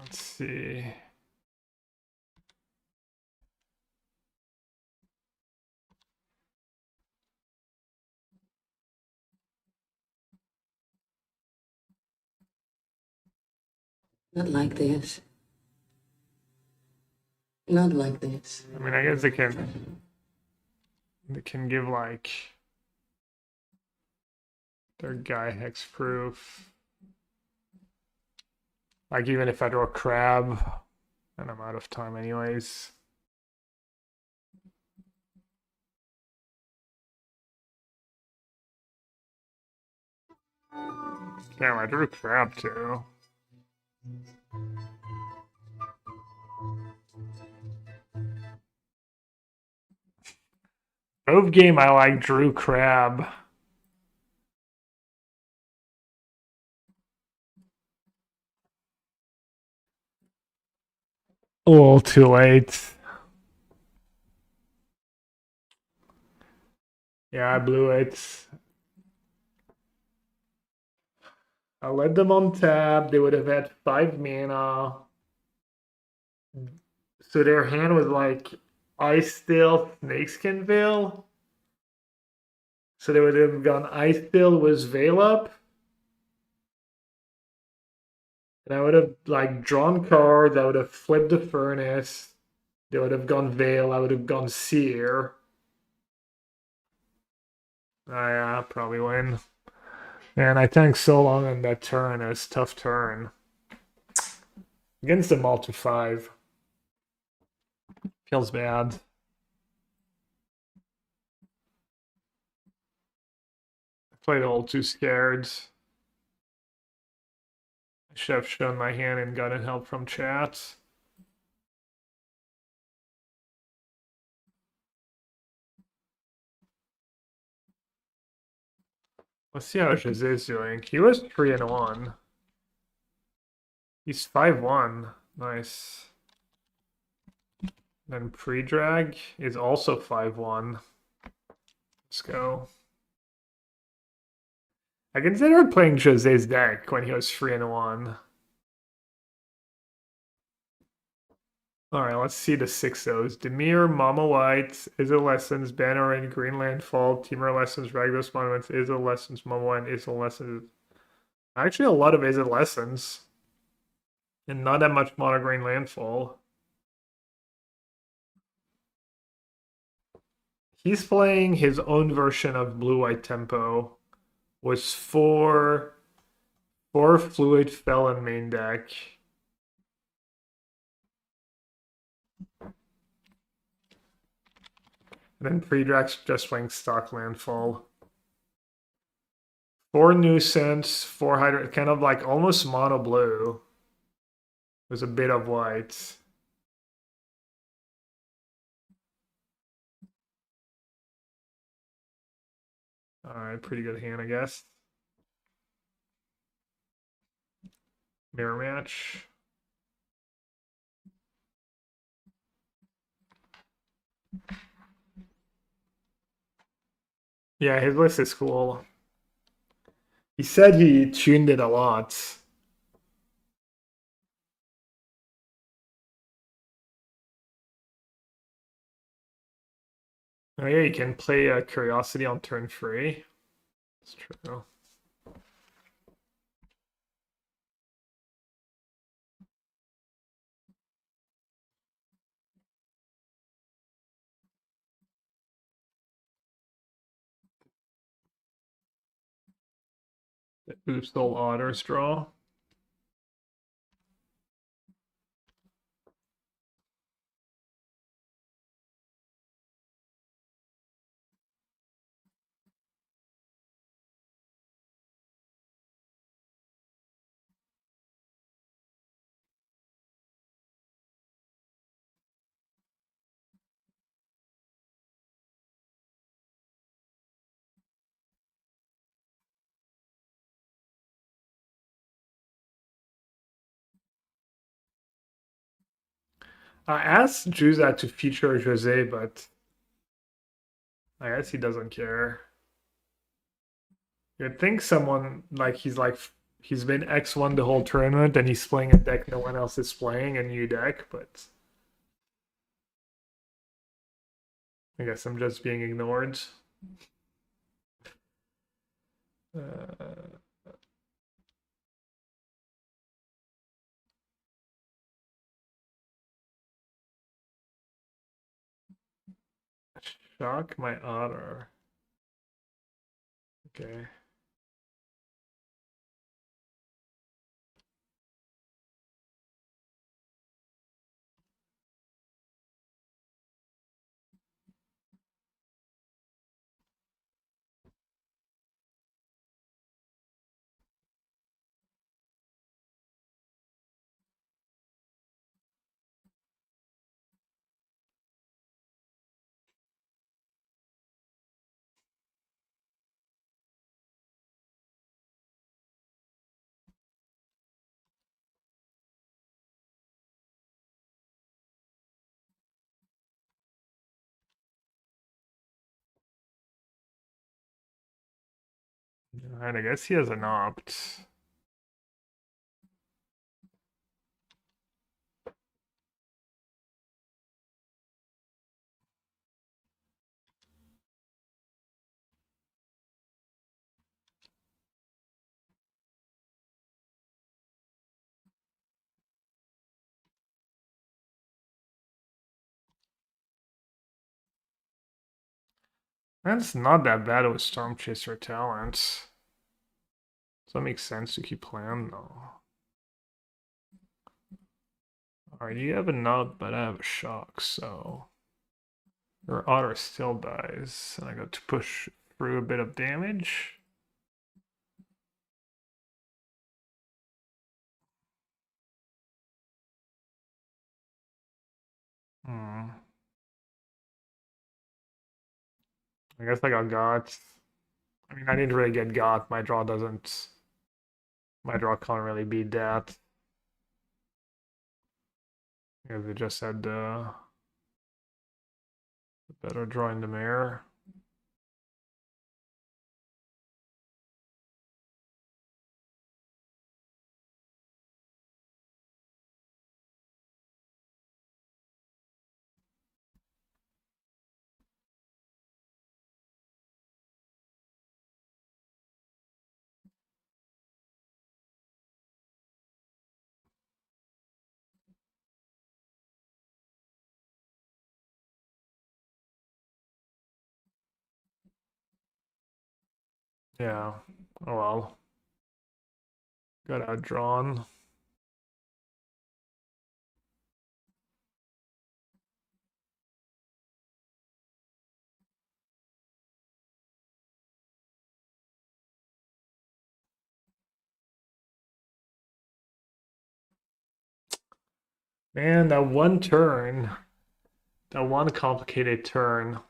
Let's see. Not like this. Not like this. I mean, I guess they can give like their guy hexproof. Like even if I draw crab, and I'm out of time anyways. Damn, I drew crab too. Both game I like drew crab. A little too late. Yeah, I blew it. I led them on tab. They would have had 5 mana. So their hand was like Ice Still, Snakeskin Veil. So they would have gone Ice Still with Veil up. And I would have like drawn cards. I would have flipped the Furnace. They would have gone Veil. I would have gone Seer. Yeah, probably win. And I think so long on that turn. It was a tough turn. Against them all to 5. Feels bad. I played a little too scared. I should have shown my hand and gotten help from chat. Let's see how José's doing. He was 3-1. He's 5-1. Nice. Then pre-drag is also 5-1. Let's go. I considered playing José's deck when he was 3-1. Alright, let's see the 6-0s. Dimir, Mama White, Izzet Lessons, Banner and Greenland Fall, Temur Lessons, Ragdos Monuments, Izzet Lessons, Mama White, Izzet Lessons. Actually, a lot of Izzet Lessons. And not that much Mono Green Landfall. He's playing his own version of Blue-White Tempo. Was 4 Fluid Felon main deck. And then pre-drag's just playing stock landfall. 4 Nuisance, 4 Hydra, kind of like almost mono blue. There's a bit of white. Alright, pretty good hand, I guess. Mirror match. Yeah, his list is cool. He said he tuned it a lot. Oh yeah, you can play Curiosity on turn 3. That's true. The Oopsal Otters draw. I asked Juza to feature José, but I guess he doesn't care. You'd think someone like he's he's been X1 the whole tournament, and he's playing a deck no one else is playing, a new deck, but I guess I'm just being ignored. Shock my otter. Okay. And I guess he has an opt. That's not that bad with Storm Chaser talents. So it makes sense to keep playing though. Alright, you have a nub, but I have a shock, so your otter still dies, and I got to push through a bit of damage. Hmm. I guess I got. I mean, I didn't really get got. My draw doesn't. My draw can't really beat that. Because it just had the better draw in the mirror. Yeah. Oh well. Got outdrawn. Man, that one turn. That one complicated turn.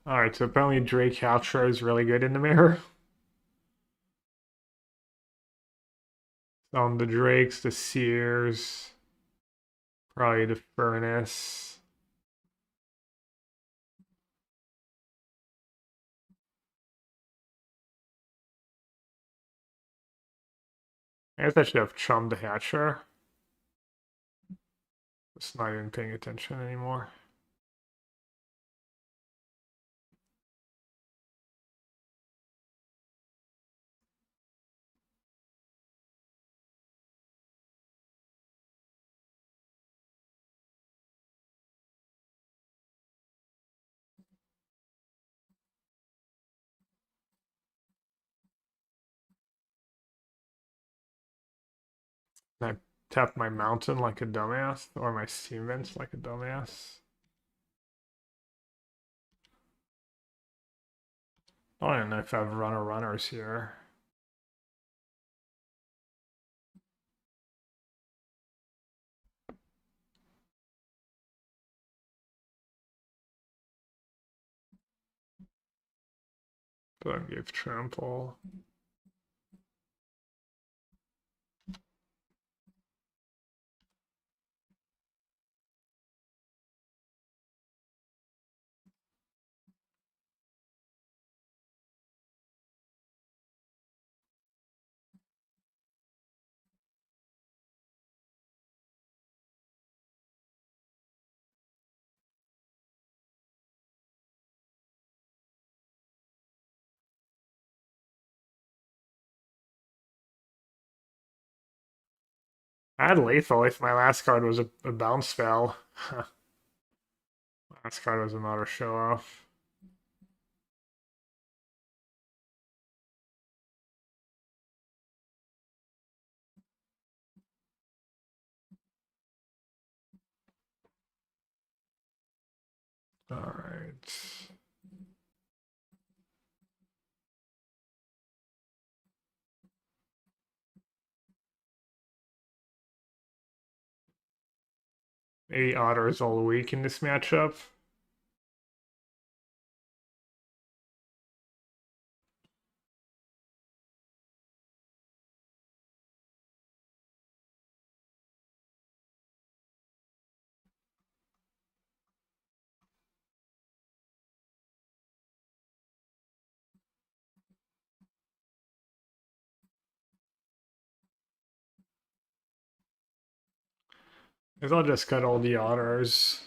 Alright, so apparently Drake Hatcher is really good in the mirror. On the Drakes, the Sears, probably the Furnace. I guess I should have trumped the Hatcher. Just not even paying attention anymore. I tap my mountain like a dumbass, or my steam vents like a dumbass. I don't know if I have runners here. Don't give trample. I had lethal if my last card was a bounce spell. Last card was another show off. Alright. Maybe otters all week in this matchup. Because I'll just cut all the otters.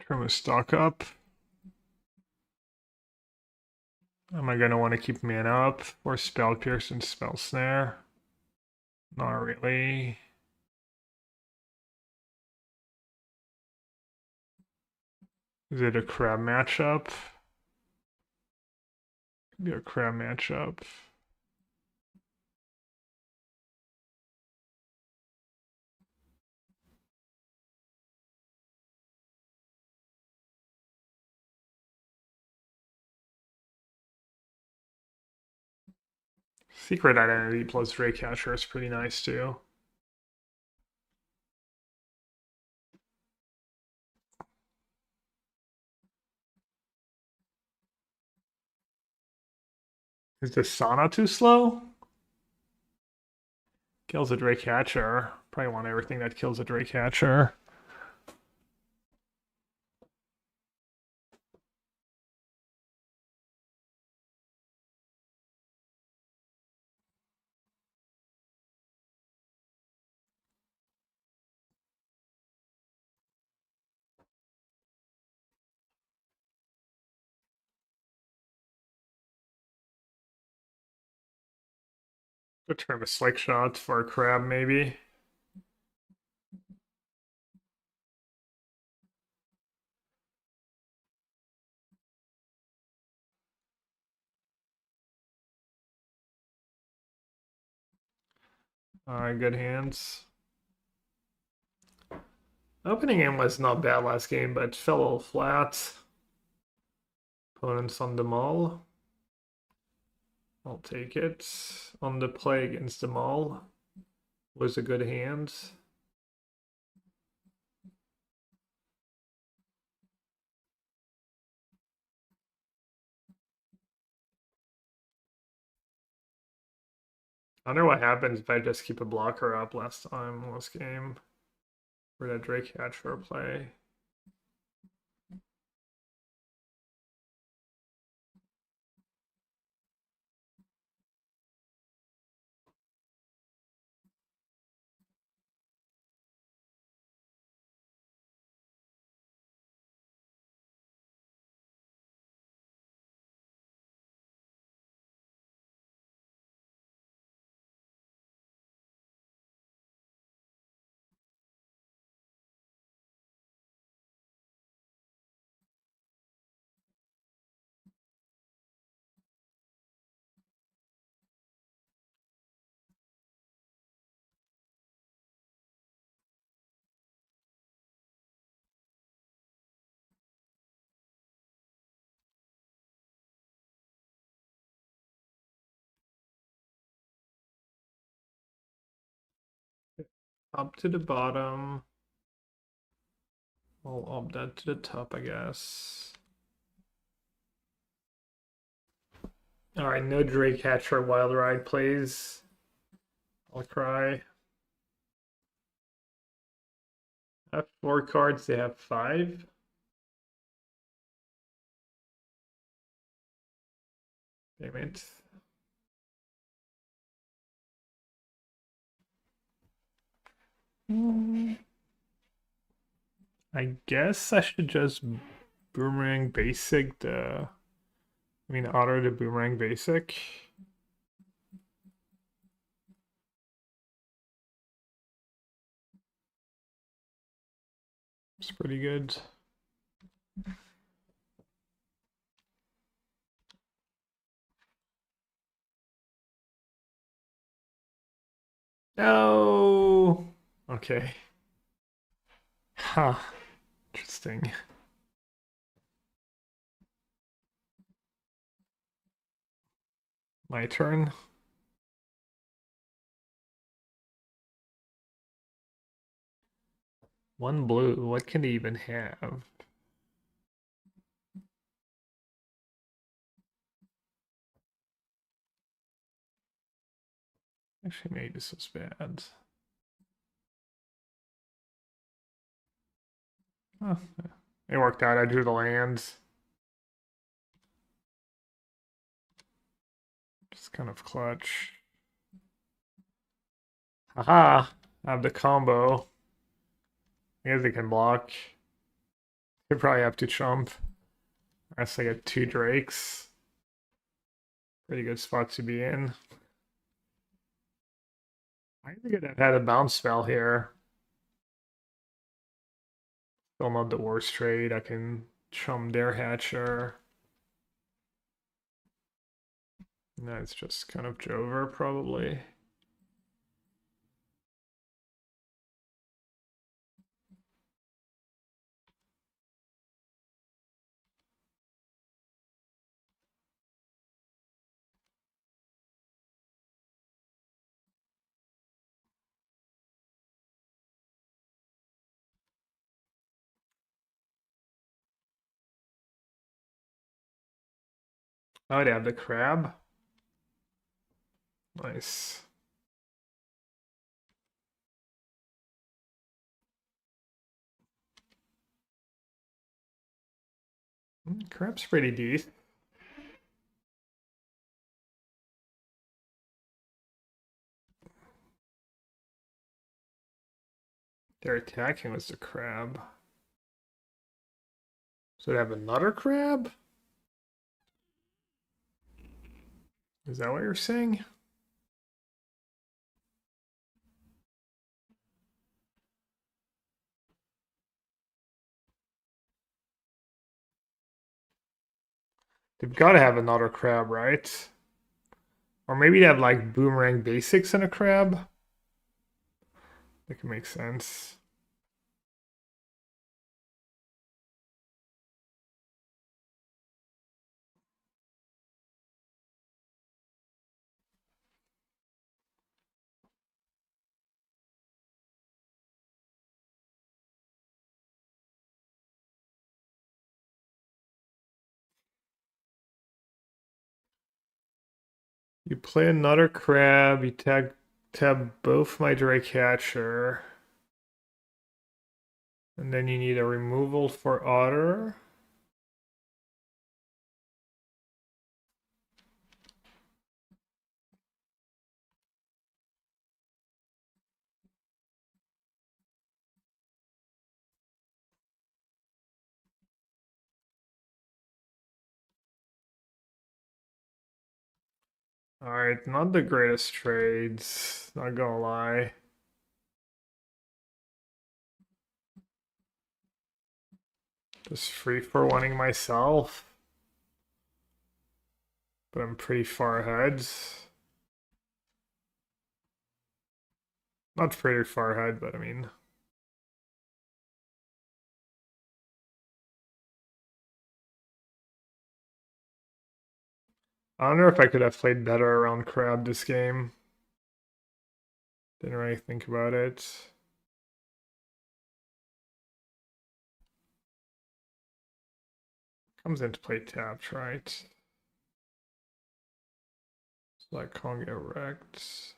Turn the stock up. Am I gonna want to keep mana up or spell pierce and spell snare? Not really. Is it a crab matchup? Could be a crab matchup. Secret Identity plus Draycatcher is pretty nice too. Is the Sana too slow? Kills a Draycatcher. Probably want everything that kills a Draycatcher. Could turn a Slick Shot for a crab maybe. Good hands. Opening game was not bad last game, but fell all flat. Opponents on the mall. I'll take it. On the play against the mall was a good hand. I wonder what happens if I just keep a blocker up last game. For that Draycatcher play. Up to the bottom. I'll up that to the top, I guess. Alright, no Drake Hatcher Wild Ride, please. I'll cry. I have 4 cards, they have 5. Damn it. I guess I should just Boomerang Basic the... I mean, auto the Boomerang Basic. It's pretty good. No. Okay. Huh. Interesting. My turn. One blue. What can he even have? Actually, maybe this was bad. Oh, it worked out. I drew the lands. Just kind of clutch. Haha! I have the combo. I guess they can block. They probably have to chump. Unless I get 2 Drakes. Pretty good spot to be in. I think I've had a bounce spell here. Still not the worst trade. I can chum their Hatcher. No, it's just kind of Jover, probably. Oh, they have the crab. Nice. Crab's pretty decent. They're attacking with the crab. So they have another crab? Is that what you're saying? They've got to have another crab, right? Or maybe they have like Boomerang Basics and a crab. That can make sense. You play another crab, you tab both my Drake Hatcher. And then you need a removal for Otter. Alright, not the greatest trades, not gonna lie. Just free for wanting myself. But I'm pretty far ahead. Not pretty far ahead, but I mean. I don't know if I could have played better around crab this game. Didn't really think about it. Comes into play tapped, right? So I can't get wrecked.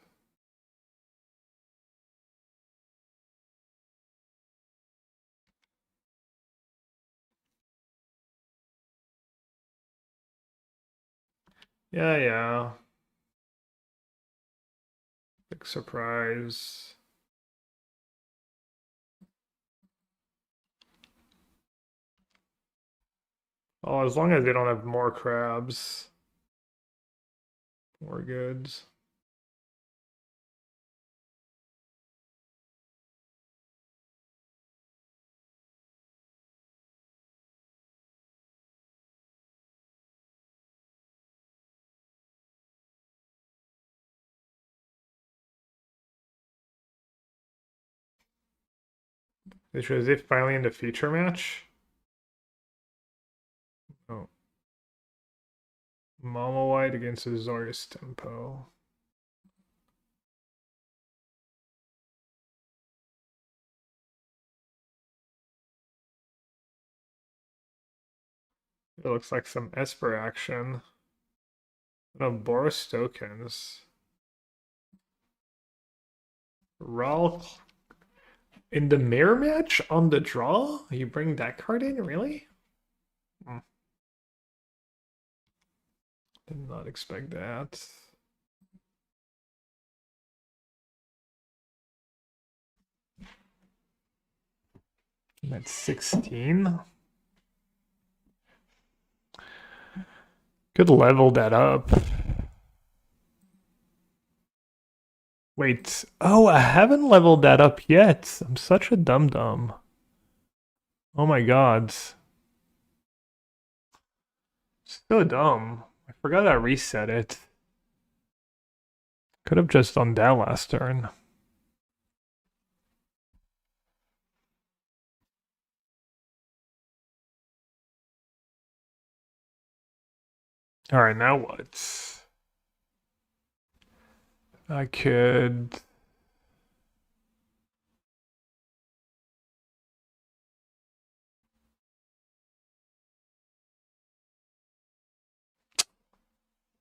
Yeah, yeah. Big surprise. Oh, as long as they don't have more crabs, we're good. Is it finally in the feature match? Oh. Mama White against Azorius Tempo. It looks like some Esper action. No, Boris tokens. Raul in the mirror match on the draw? You bring that card in, really? Did not expect that. That's 16. Could level that up. Wait. Oh, I haven't leveled that up yet. I'm such a dum-dum. Oh my god. So dumb. I forgot I reset it. Could have just done that last turn. Alright, now what? I could...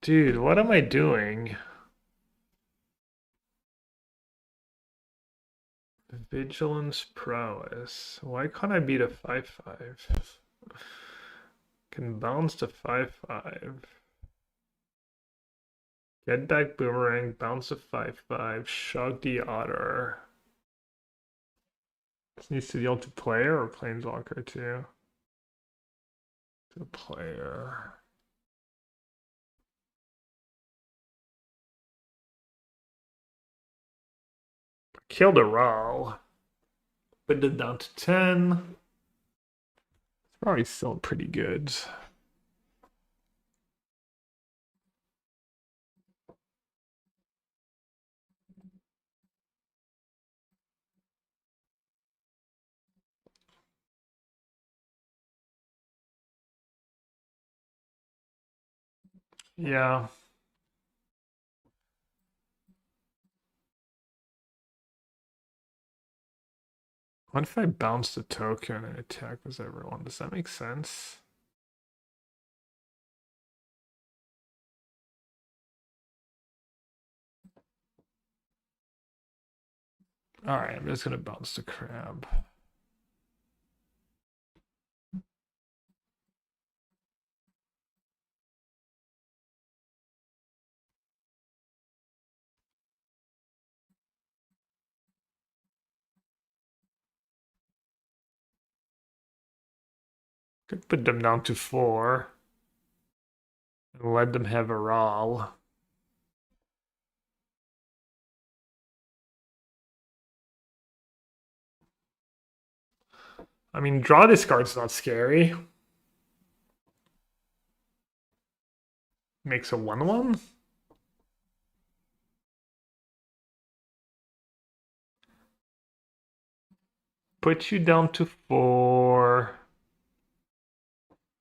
Dude, what am I doing? Vigilance prowess. Why can't I beat a 5/5? Can bounce to 5/5. Get back boomerang, bounce to 5/5, shug the otter. This needs to deal to player or planeswalker too? To player. Kill the Raw. Put it down to 10. It's probably still pretty good. Yeah. What if I bounce the token and attack with everyone? Does that make sense? Alright, I'm just gonna bounce the crab. Could put them down to 4. And let them have a roll. I mean, draw this card's not scary. Makes a 1/1. Put you down to 4.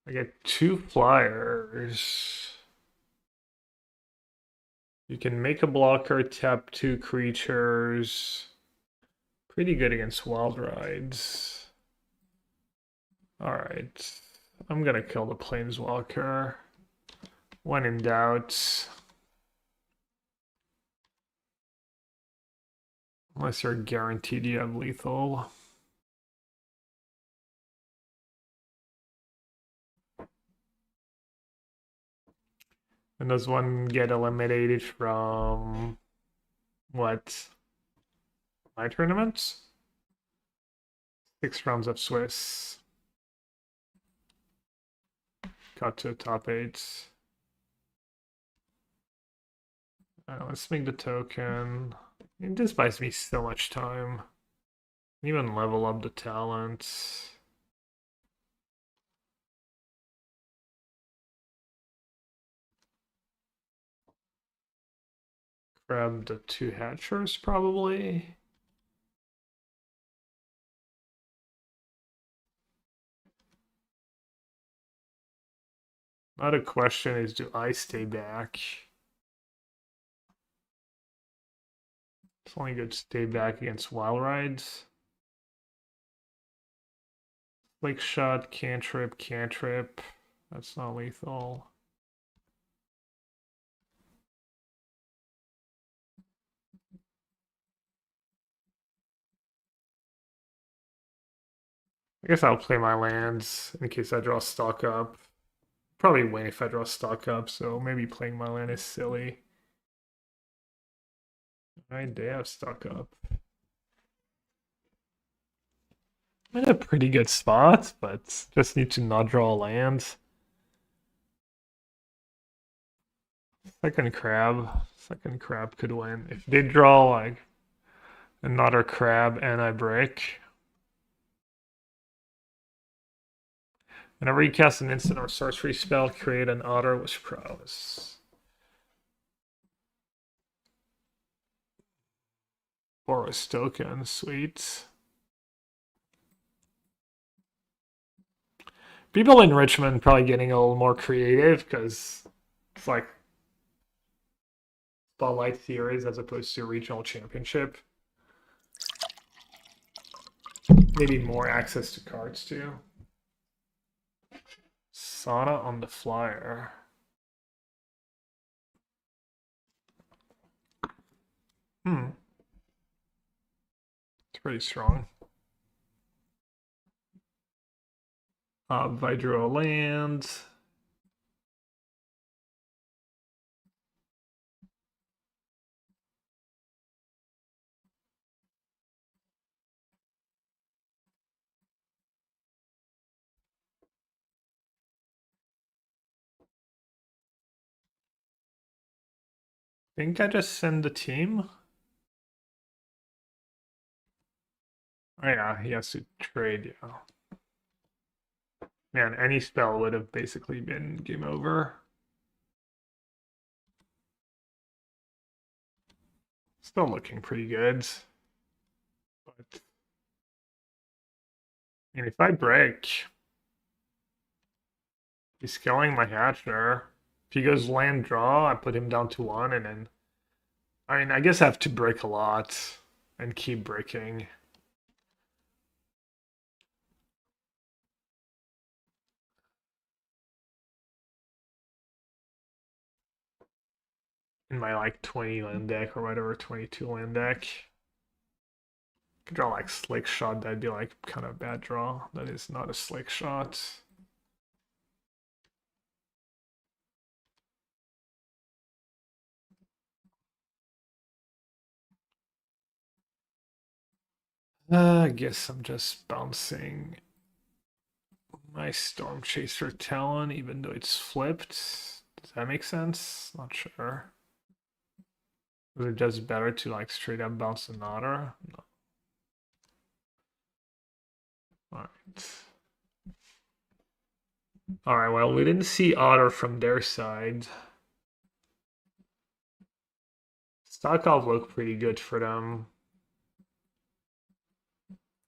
I get 2 flyers. You can make a blocker, tap 2 creatures. Pretty good against wild rides. Alright. I'm gonna kill the Planeswalker. When in doubt. Unless you're guaranteed you have lethal. And does one get eliminated from what? My tournament? 6 rounds of Swiss. Got to top 8. Let's make the token. It just buys me so much time. Even level up the talent. Grab the 2 hatchers probably. Now the question is, do I stay back? It's only good to stay back against Wild Rides. Lake shot, cantrip, cantrip. That's not lethal. I guess I'll play my lands in case I draw stock up. Probably win if I draw stock up, so maybe playing my land is silly. Alright, they have stock up. I'm in a pretty good spot, but just need to not draw a land. Second crab could win. If they draw like another crab and I break. Whenever you cast an instant or sorcery spell, create an otter with prowess. Boros token, sweet. People in Richmond probably getting a little more creative because it's like Spotlight Series as opposed to regional championship. Maybe more access to cards too. Sana on the flyer. It's pretty strong. I drew a land. Think I just send the team? Oh yeah, he has to trade, yeah. Man, any spell would have basically been game over. Still looking pretty good. But and if I break, he's killing my Hatcher. If he goes land draw, I put him down to 1 and then I mean I guess I have to break a lot and keep breaking. In my like 20 land deck or whatever, 22 land deck. Could draw like Slick Shot, that'd be like kind of a bad draw. That is not a Slick Shot. I guess I'm just bouncing my Storm Chaser Talon, even though it's flipped. Does that make sense? Not sure. Is it just better to like straight up bounce an otter? No. Alright, well, we didn't see otter from their side. Stakov looked pretty good for them.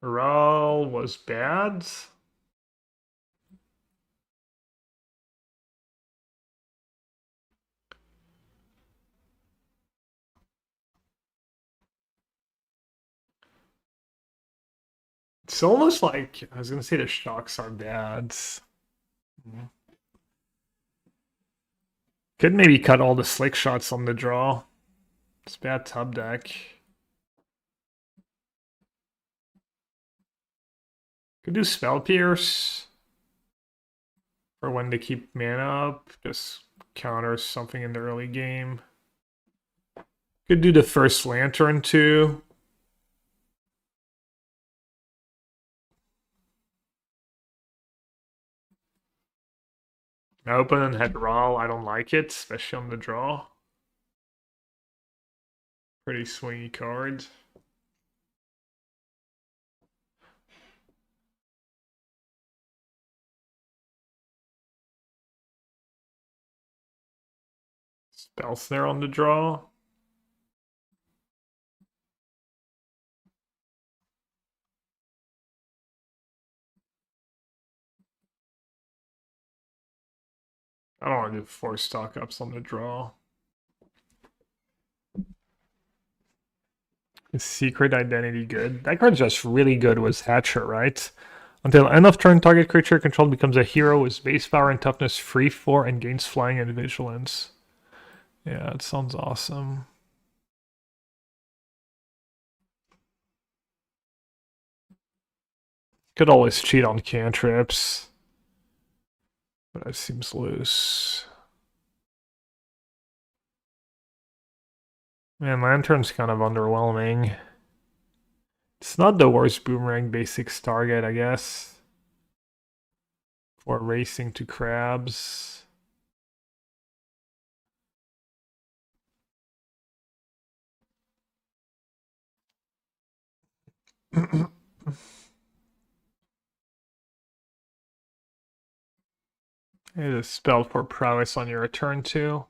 Ral was bad. It's almost like I was gonna say the shocks are bad. Could maybe cut all the slick shots on the draw. It's bad tub deck. Could do Spell Pierce. For when they keep mana up. Just counters something in the early game. Could do the first Lantern too. My opponent had Raw. I don't like it, especially on the draw. Pretty swingy card. Spell Snare on the draw. I don't want to do 4 stock ups on the draw. Is Secret Identity good? That card's just really good was Hatcher, right? Until end of turn, target creature controlled becomes a hero with base power and toughness 3/4 and gains flying and vigilance. Yeah, it sounds awesome. Could always cheat on cantrips. But it seems loose. Man, Lantern's kind of underwhelming. It's not the worst Boomerang Basics target, I guess. For racing to crabs. It is spelled for prowess on your return too.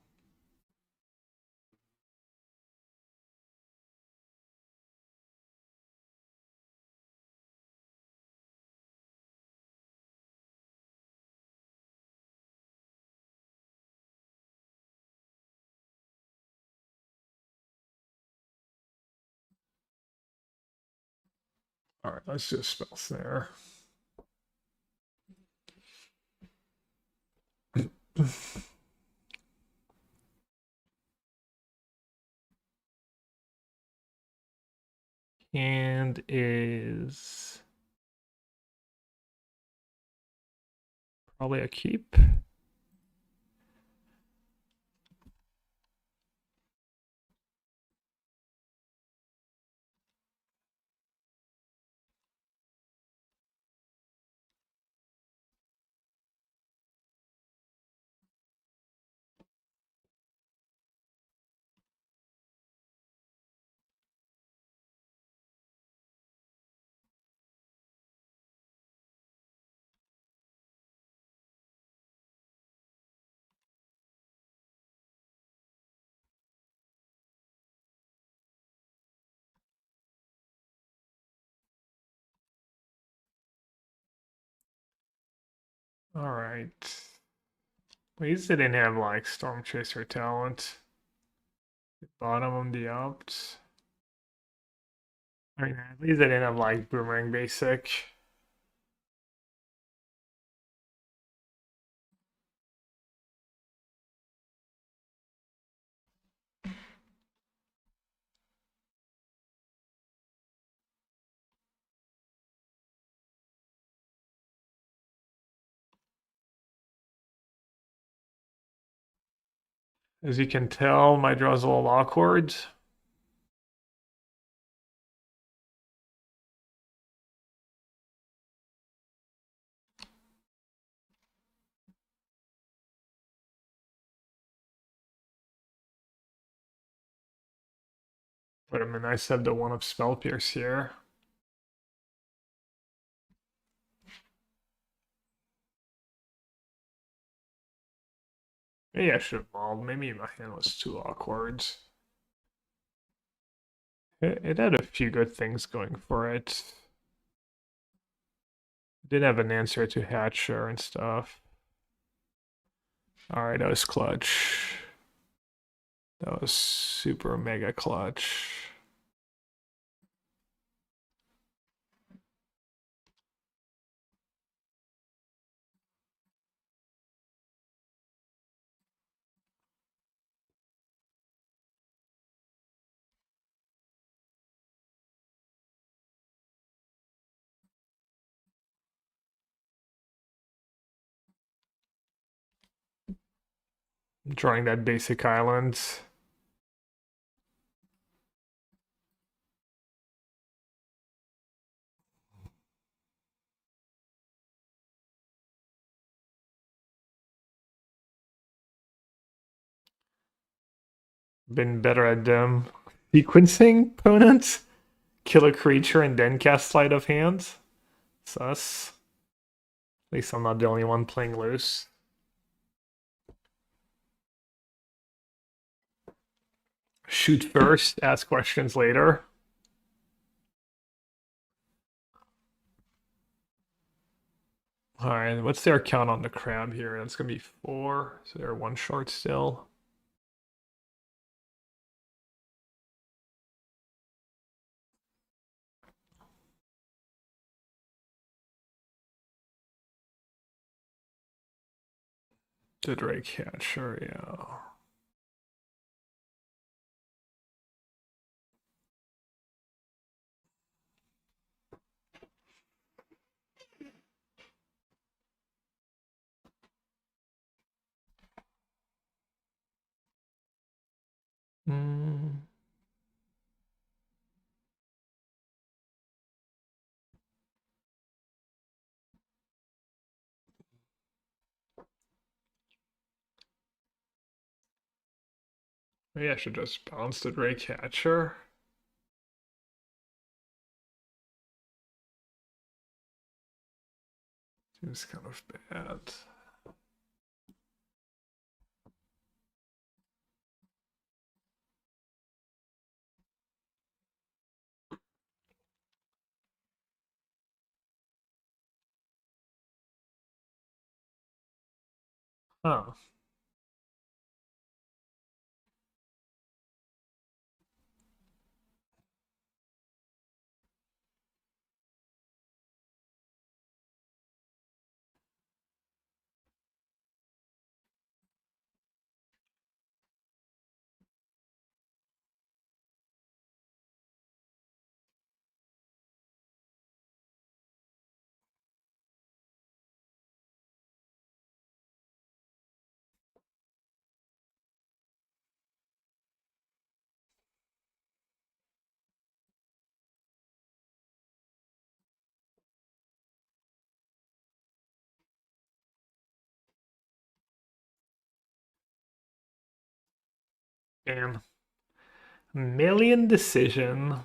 All right, let's just spell snare. And is probably a keep. All right. At least they didn't have like Storm Chaser talent. Bottom on the opt. I mean, at least they didn't have like Boomerang Basic. As you can tell, my draw's a little awkward. But I mean, I said the one of Spell Pierce here. Maybe I should have mauled. Maybe my hand was too awkward. It had a few good things going for it. It did have an answer to Hatcher and stuff. Alright, that was clutch. That was super mega clutch. Drawing that basic island. Been better at them. Sequencing opponent? Kill a creature and then cast Sleight of Hand? Sus. At least I'm not the only one playing loose. Shoot first, ask questions later. Alright, what's their count on the crab here? That's gonna be 4, so they're 1 short still. The Drake Catcher, yeah. Hmm. Maybe I should just bounce the Drake Catcher. Seems kind of bad. Oh. Damn. Million decision.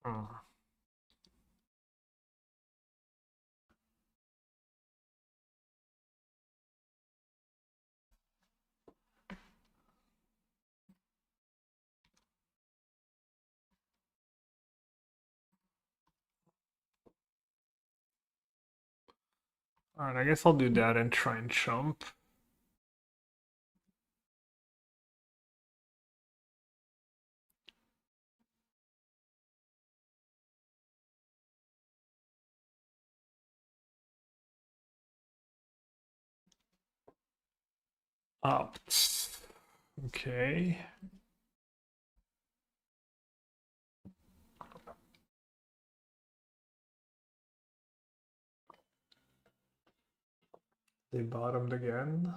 Oh. Alright, I guess I'll do that and try and chump. Opt. Okay. They bottomed again.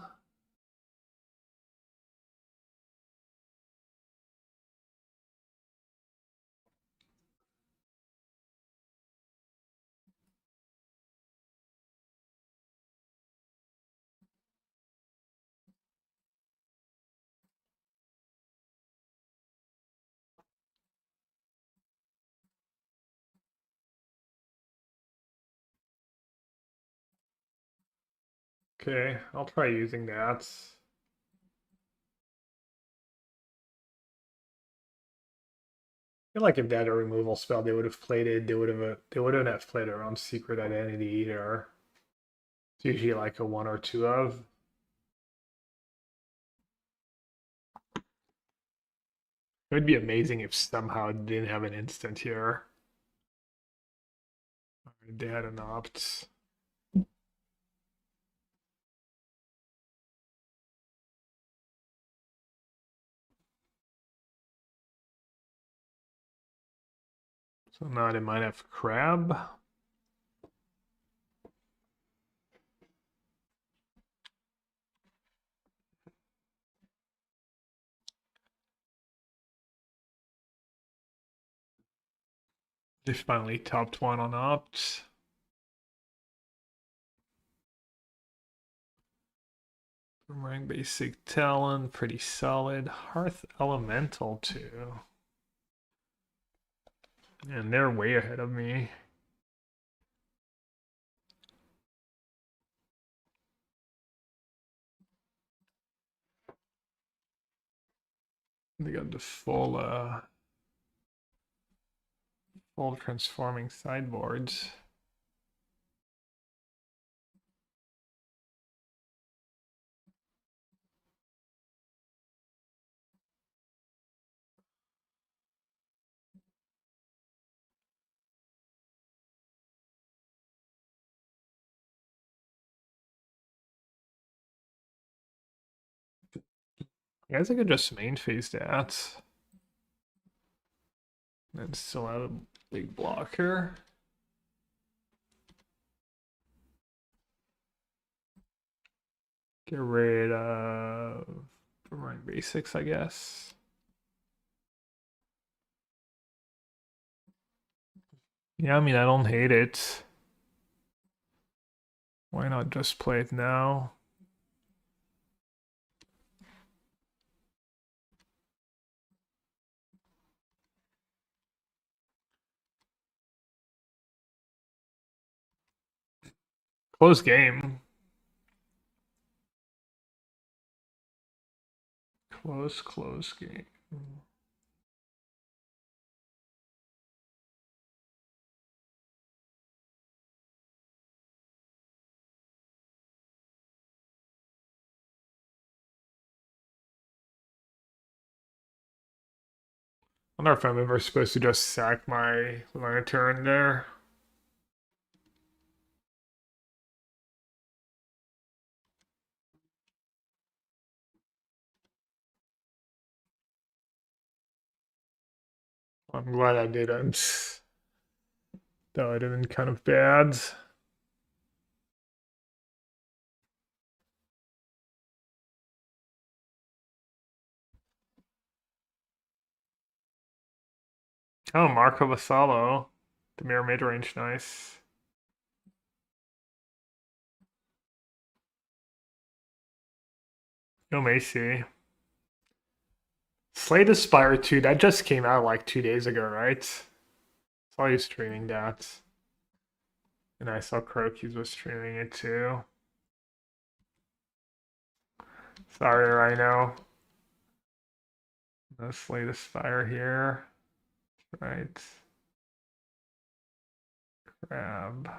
Okay, I'll try using that. feel like if they had a removal spell, they would have played it. They wouldn't have played around Secret Identity either. It's usually like a 1 or 2 of. It would be amazing if somehow it didn't have an instant here. They had an opt. So now they might have crab. They finally topped one on opt. Boomerang basic talent, pretty solid. Hearth elemental too. And they're way ahead of me. They got the full transforming sideboards. I guess I could just main phase that. And still have a big blocker. Get rid of Boomerang basics, I guess. Yeah, I mean, I don't hate it. Why not just play it now? Close game. Close game. I wonder if I'm ever supposed to just sack my lantern there. I'm glad I didn't. That would have been kind of bad. Oh, Marco Vasallo. The mirror mid-range, nice. No Macy. Slay the Spire 2, that just came out like 2 days ago, right? Saw you streaming that. And I saw Crokies was streaming it too. Sorry, Rhino. No Slay the Spire here. Right. Crab.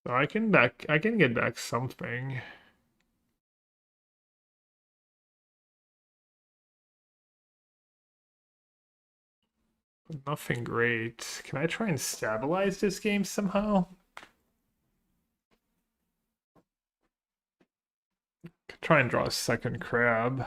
So I can get back something. But nothing great. Can I try and stabilize this game somehow? Could try and draw a second crab.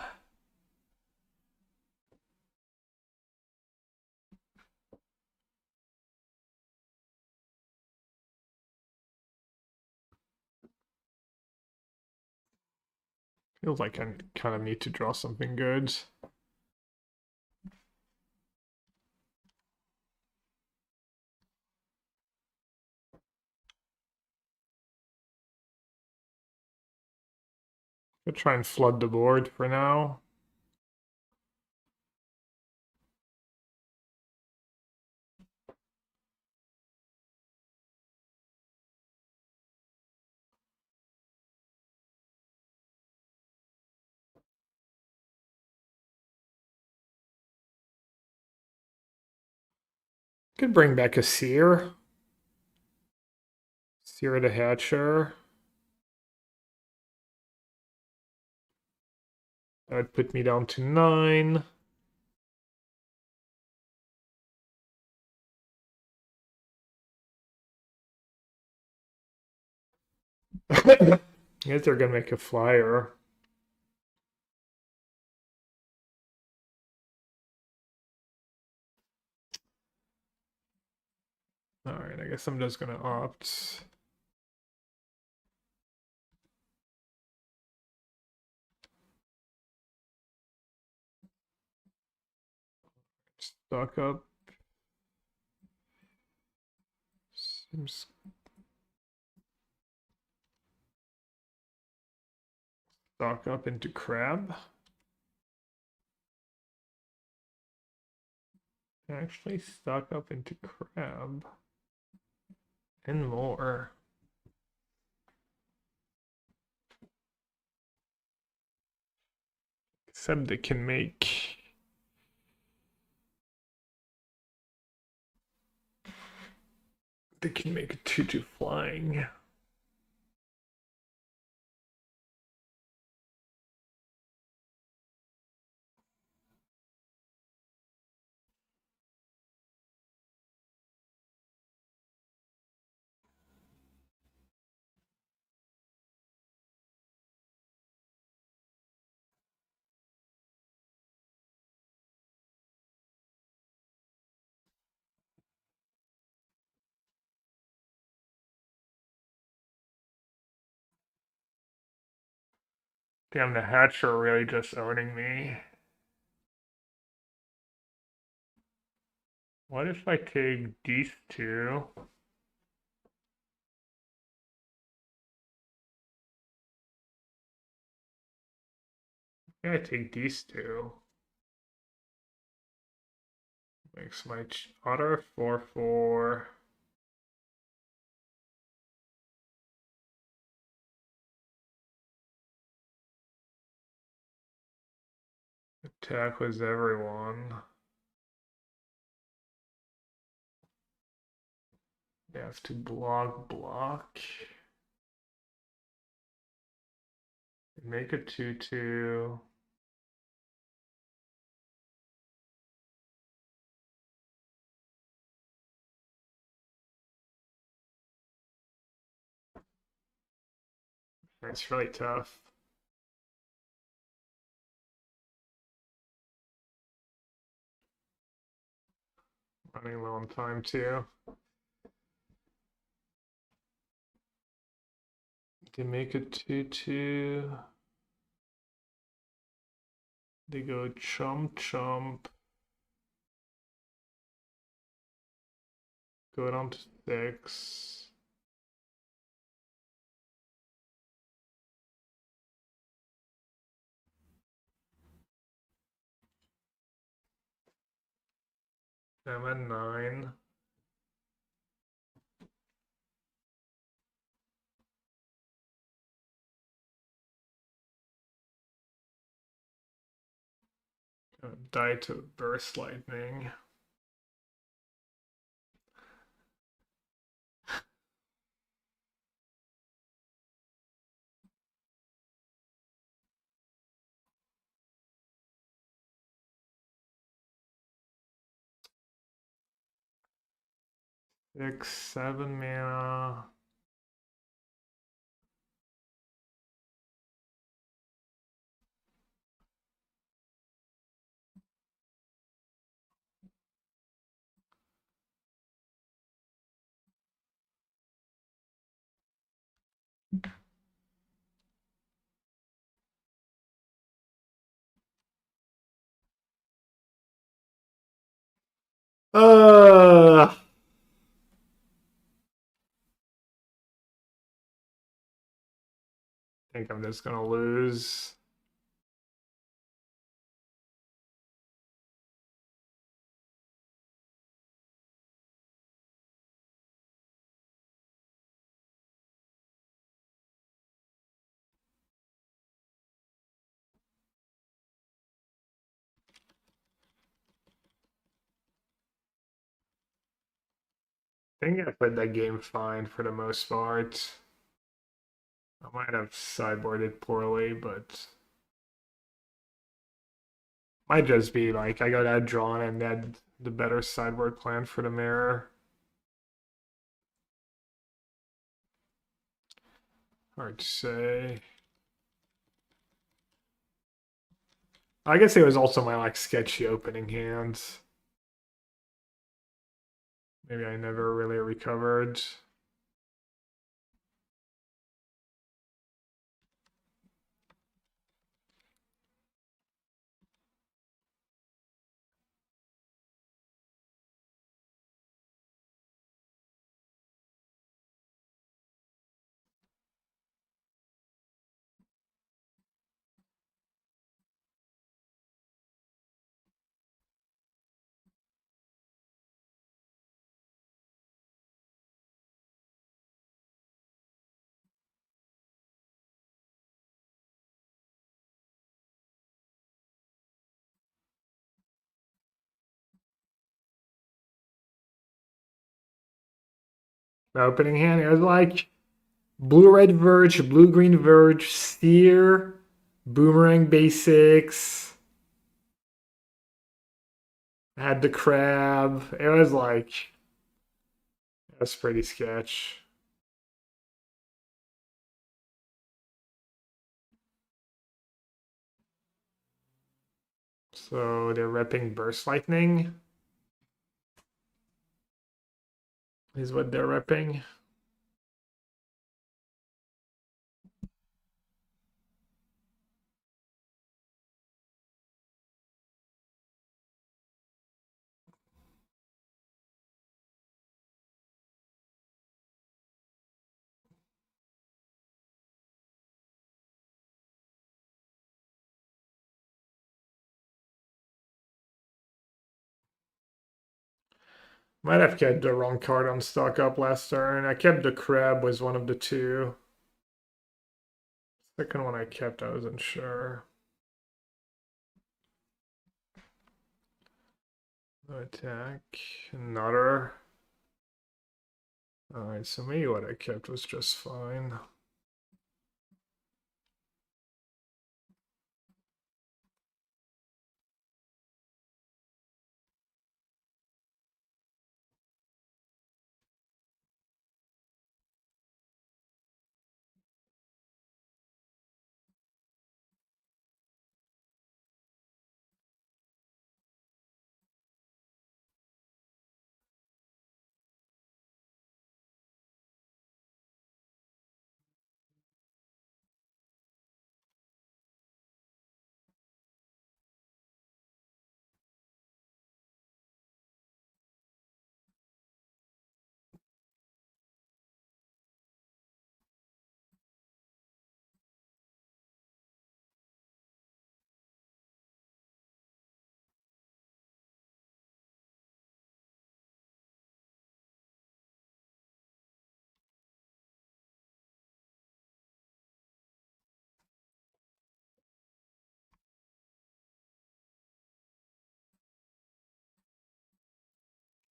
Feels like I kind of need to draw something good. I'll try and flood the board for now. Could bring back a Seer. Seer the Hatcher. That would put me down to 9. I guess they're gonna make a flyer. Alright, I guess I'm just gonna opt. Stock up. Seems stock up into crab. Actually, stock up into crab. And more. Except they can make. They can make a 2/2 flying. Damn, the Hatcher really just owning me. What if I take these two? Yeah, I take these two. Makes my otter 4/4. Attack with everyone. They have to block. Make a 2/2. It's really tough. Running low on time too. They make a 2/2. They go chump. Go down to 6. I'm at 9. Die to burst lightning. Six, 7 mana. think I'm just gonna lose. I think I played that game fine for the most part. I might have sideboarded poorly, but might just be like I got outdrawn and had the better sideboard plan for the mirror. Hard to say. I guess it was also my like sketchy opening hands. Maybe I never really recovered. My opening hand, it was like blue-red verge, blue-green verge, steer, boomerang basics. I had the crab. It was like, that's pretty sketch. So they're repping burst lightning. Is what they're repping. Might have kept the wrong card on stock up last turn. I kept the crab was one of the two. Second one I kept, I wasn't sure. No attack, another. Alright, so maybe what I kept was just fine.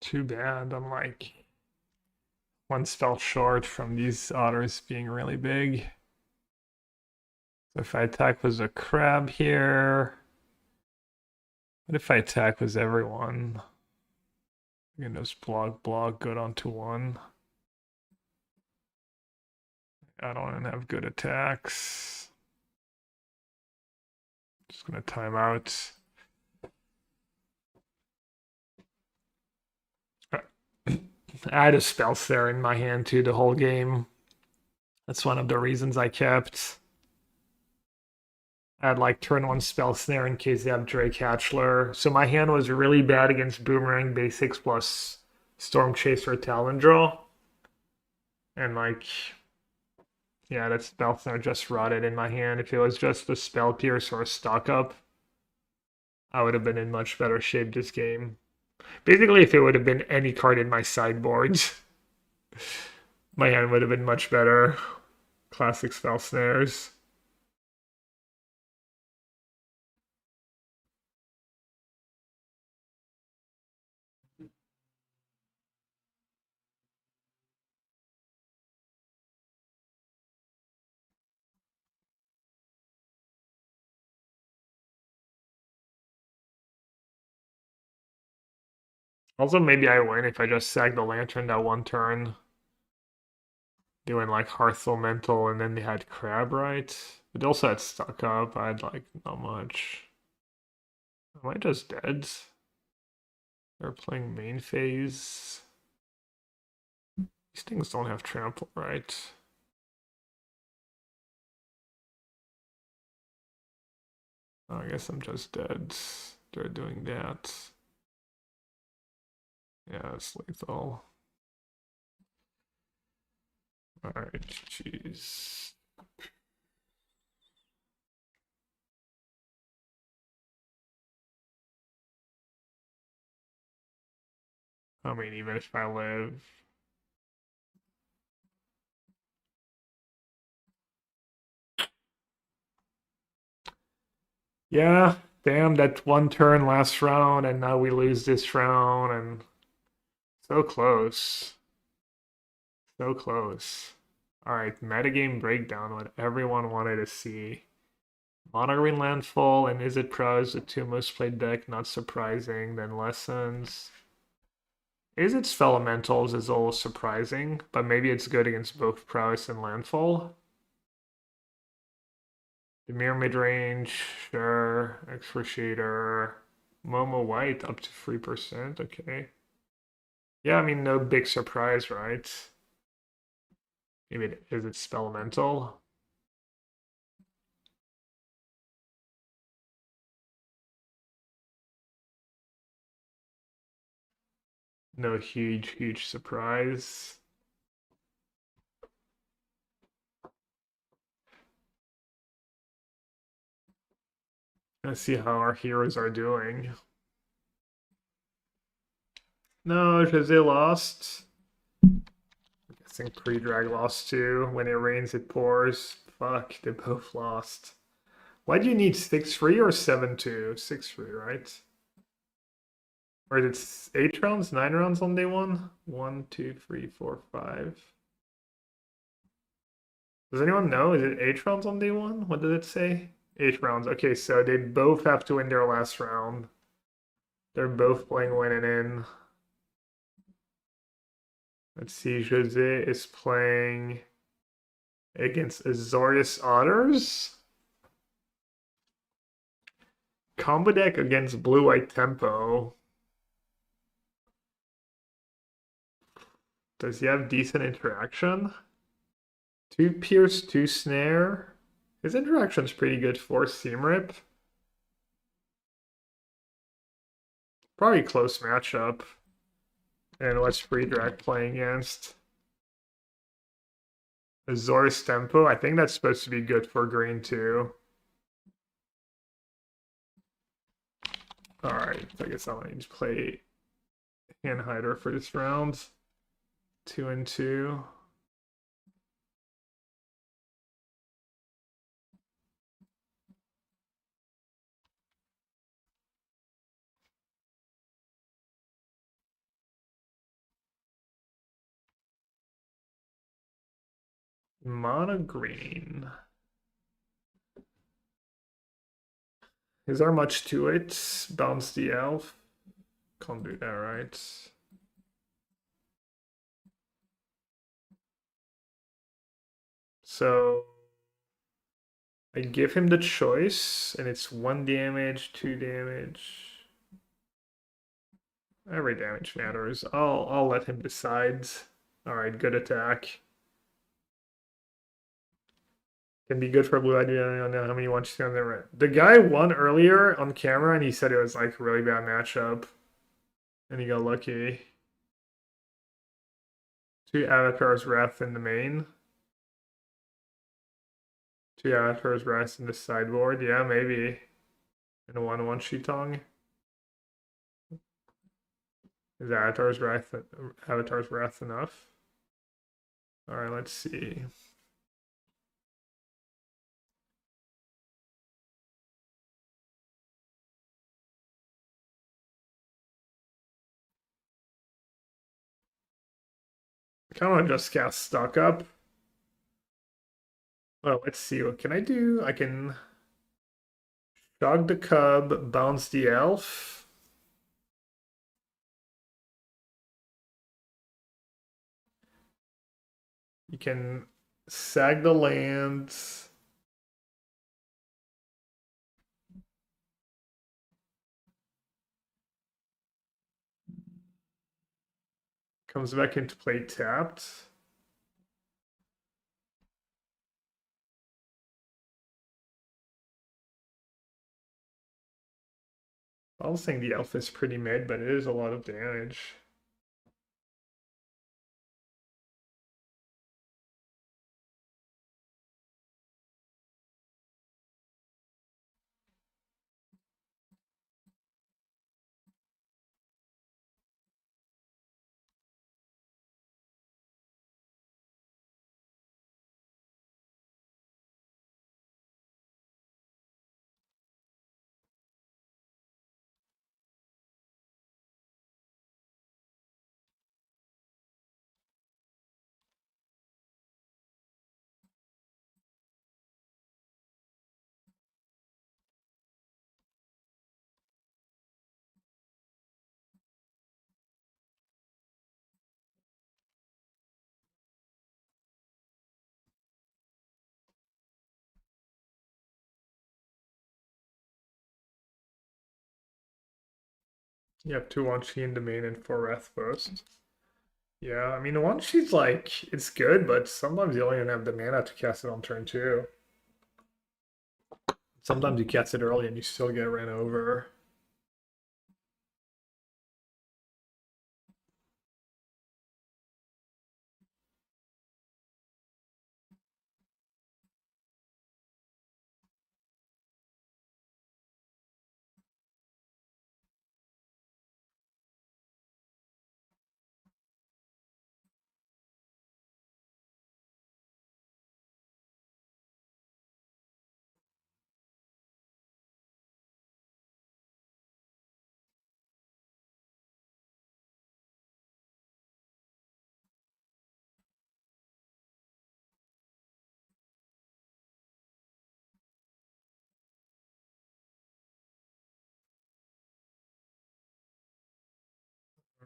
Too bad. I'm like one spell short from these otters being really big. So if I attack was a crab here. What if I attack was everyone? I can just block, good onto one. I don't have good attacks. Just gonna time out. I had a spell there in my hand too the whole game. That's one of the reasons I kept. I had like turn one spell snare in case they have Drake Hatchler. So my hand was really bad against Boomerang Basics plus Storm Chaser Talon Draw. And like Yeah, that spell snare just rotted in my hand. If it was just a spell pierce or a stock up, I would have been in much better shape this game. Basically, if it would have been any card in my sideboard, my hand would have been much better. Classic spell snares. Also, maybe I win if I just sag the lantern that one turn. Doing like Hearth Elemental, and then they had Crab, right? But they also had Stuck Up. I had like not much. Am I just dead? They're playing main phase. These things don't have trample, right? Oh, I guess I'm just dead. They're doing that. Yeah, it's lethal. Alright, jeez. I mean, even if I live. Yeah, damn, that one turn last round, and now we lose this round, and so close. So close. Alright, metagame breakdown, what everyone wanted to see. Mono Green Landfall and Is It Pros, the two most played deck, not surprising. Then Lessons. Is It Elementals is a little surprising, but maybe it's good against both Prowess and Landfall. Demir midrange, sure. Excruciator. Momo White up to 3%, okay. Yeah, I mean, no big surprise, right? Maybe is it Spellamental? No huge surprise. Let's see how our heroes are doing. No, Jose lost. I'm guessing pre-drag lost too. When it rains, it pours. Fuck, they both lost. Why do you need 6-3 or 7-2? 6-3, right? Or is it 8 rounds, 9 rounds on day one? 1, 2, 3, 4, 5. Does anyone know? Is it 8 rounds on day one? What did it say? 8 rounds. Okay, so they both have to win their last round. They're both playing win and in. Let's see, Jose is playing against Azorius Otters. Combo deck against Blue White Tempo. Does he have decent interaction? 2 Pierce, 2 Snare. His interaction's pretty good for Seam Rip. Probably close matchup. And what's Free Drag playing against? Azorius Tempo. I think that's supposed to be good for green too. Alright, I guess I'll need to play Hand Hider for this round. 2 and 2. Mono green. Is there much to it? Bounce the elf. Can't do that, right? So I give him the choice, and it's 1 damage, 2 damage. Every damage matters. I'll let him decide. Alright, good attack. Can be good for blue. I don't know how many ones on the red. The guy won earlier on camera, and he said it was like a really bad matchup. And he got lucky. 2 Avatar's Wrath in the main. Yeah, first rest in the sideboard. Yeah, maybe. In a 1/1 Shitong. Is Avatar's Wrath enough? Alright, let's see. I kind of want to just cast Stock Up. Well, let's see. What can I do? I can Jog the Cub, bounce the Elf. You can sag the lands. Comes back into play tapped. I was saying the elf is pretty mid, but it is a lot of damage. You have 2 One Chi in the main and 4 Wrath Burst. Yeah, I mean, One Chi's like, it's good, but sometimes you don't even have the mana to cast it on turn 2. Sometimes you cast it early and you still get ran over.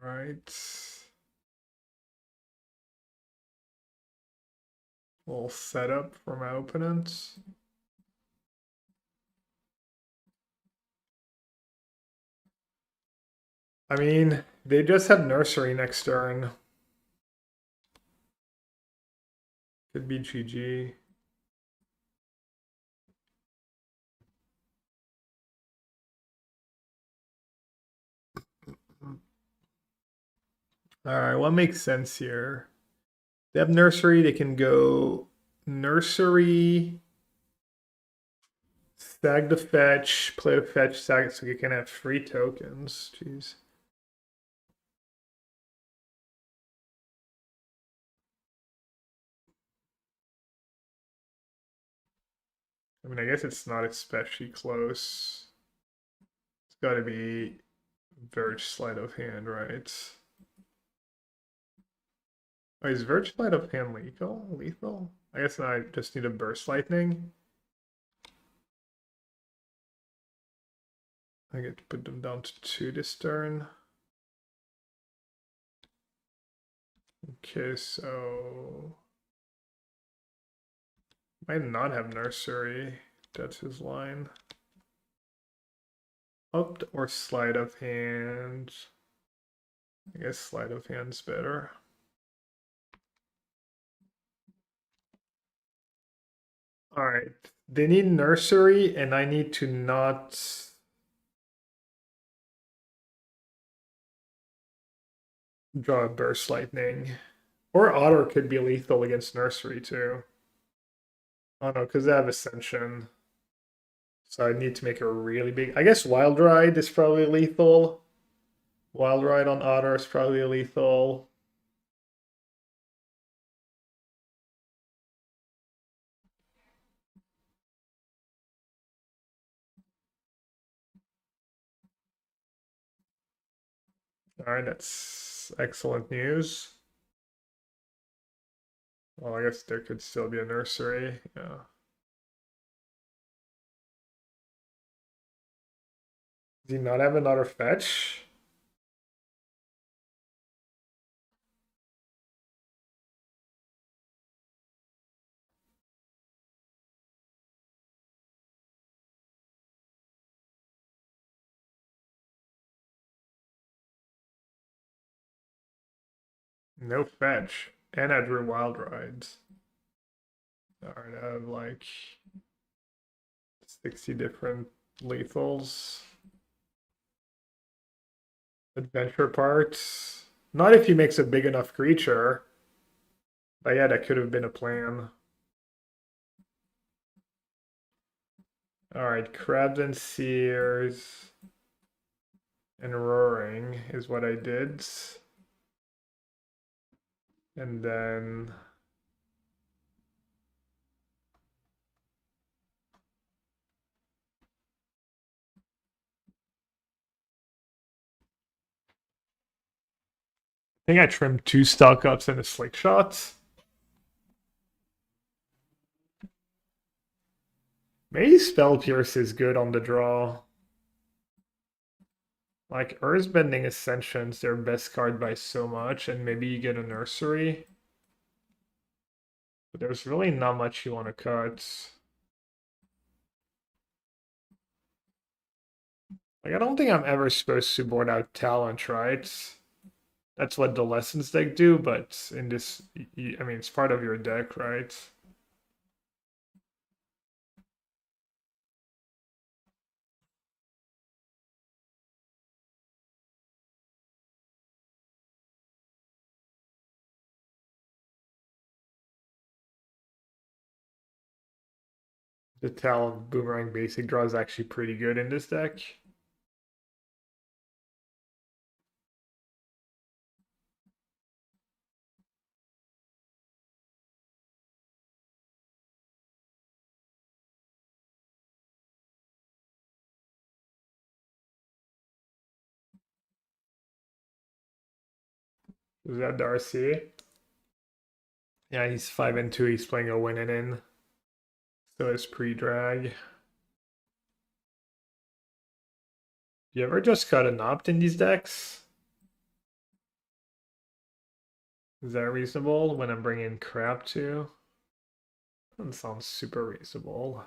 Right. Little setup for my opponents. I mean, they just have Nursery next turn. Could be GG. Alright, what makes sense here? They have Nursery, they can go Nursery, Sag the Fetch, play a Fetch, Sag, so you can have 3 tokens. Jeez. I mean, I guess it's not especially close. It's gotta be Verge Sleight of Hand, right? Oh, is Verge Sleight of Hand lethal? Lethal? I guess I just need a Burst Lightning. I get to put them down to 2 this turn. Okay, so might not have Nursery. That's his line. Up or Sleight of Hand. I guess Sleight of Hand's better. Alright. They need Nursery, and I need to not draw a Burst Lightning. Or Otter could be lethal against Nursery too. Oh no, because I have Ascension. So I need to make a really big. I guess Wild Ride is probably lethal. Wild Ride on Otter is probably lethal. Alright, that's excellent news. Well, I guess there could still be a nursery. Yeah. Does he not have another fetch? No fetch. And I drew Wild Rides. Alright, I have like 60 different lethals. Adventure parts. Not if he makes a big enough creature. But yeah, that could have been a plan. Alright, Crabs and Sears and Roaring is what I did. And then I think I trimmed 2 stock ups and a slick shot. Maybe Spell Pierce is good on the draw. Like Earthbending Ascension's their best card by so much, and maybe you get a nursery. But there's really not much you want to cut. Like I don't think I'm ever supposed to board out Talent, right? That's what the Lessons deck do, but in this, I mean, it's part of your deck, right? The Talent Boomerang basic draw is actually pretty good in this deck. Is that Darcy? Yeah, he's 5 and 2. He's playing a win and in. So it's pre-drag. You ever just cut an opt in these decks? Is that reasonable when I'm bringing crap too? That sounds super reasonable.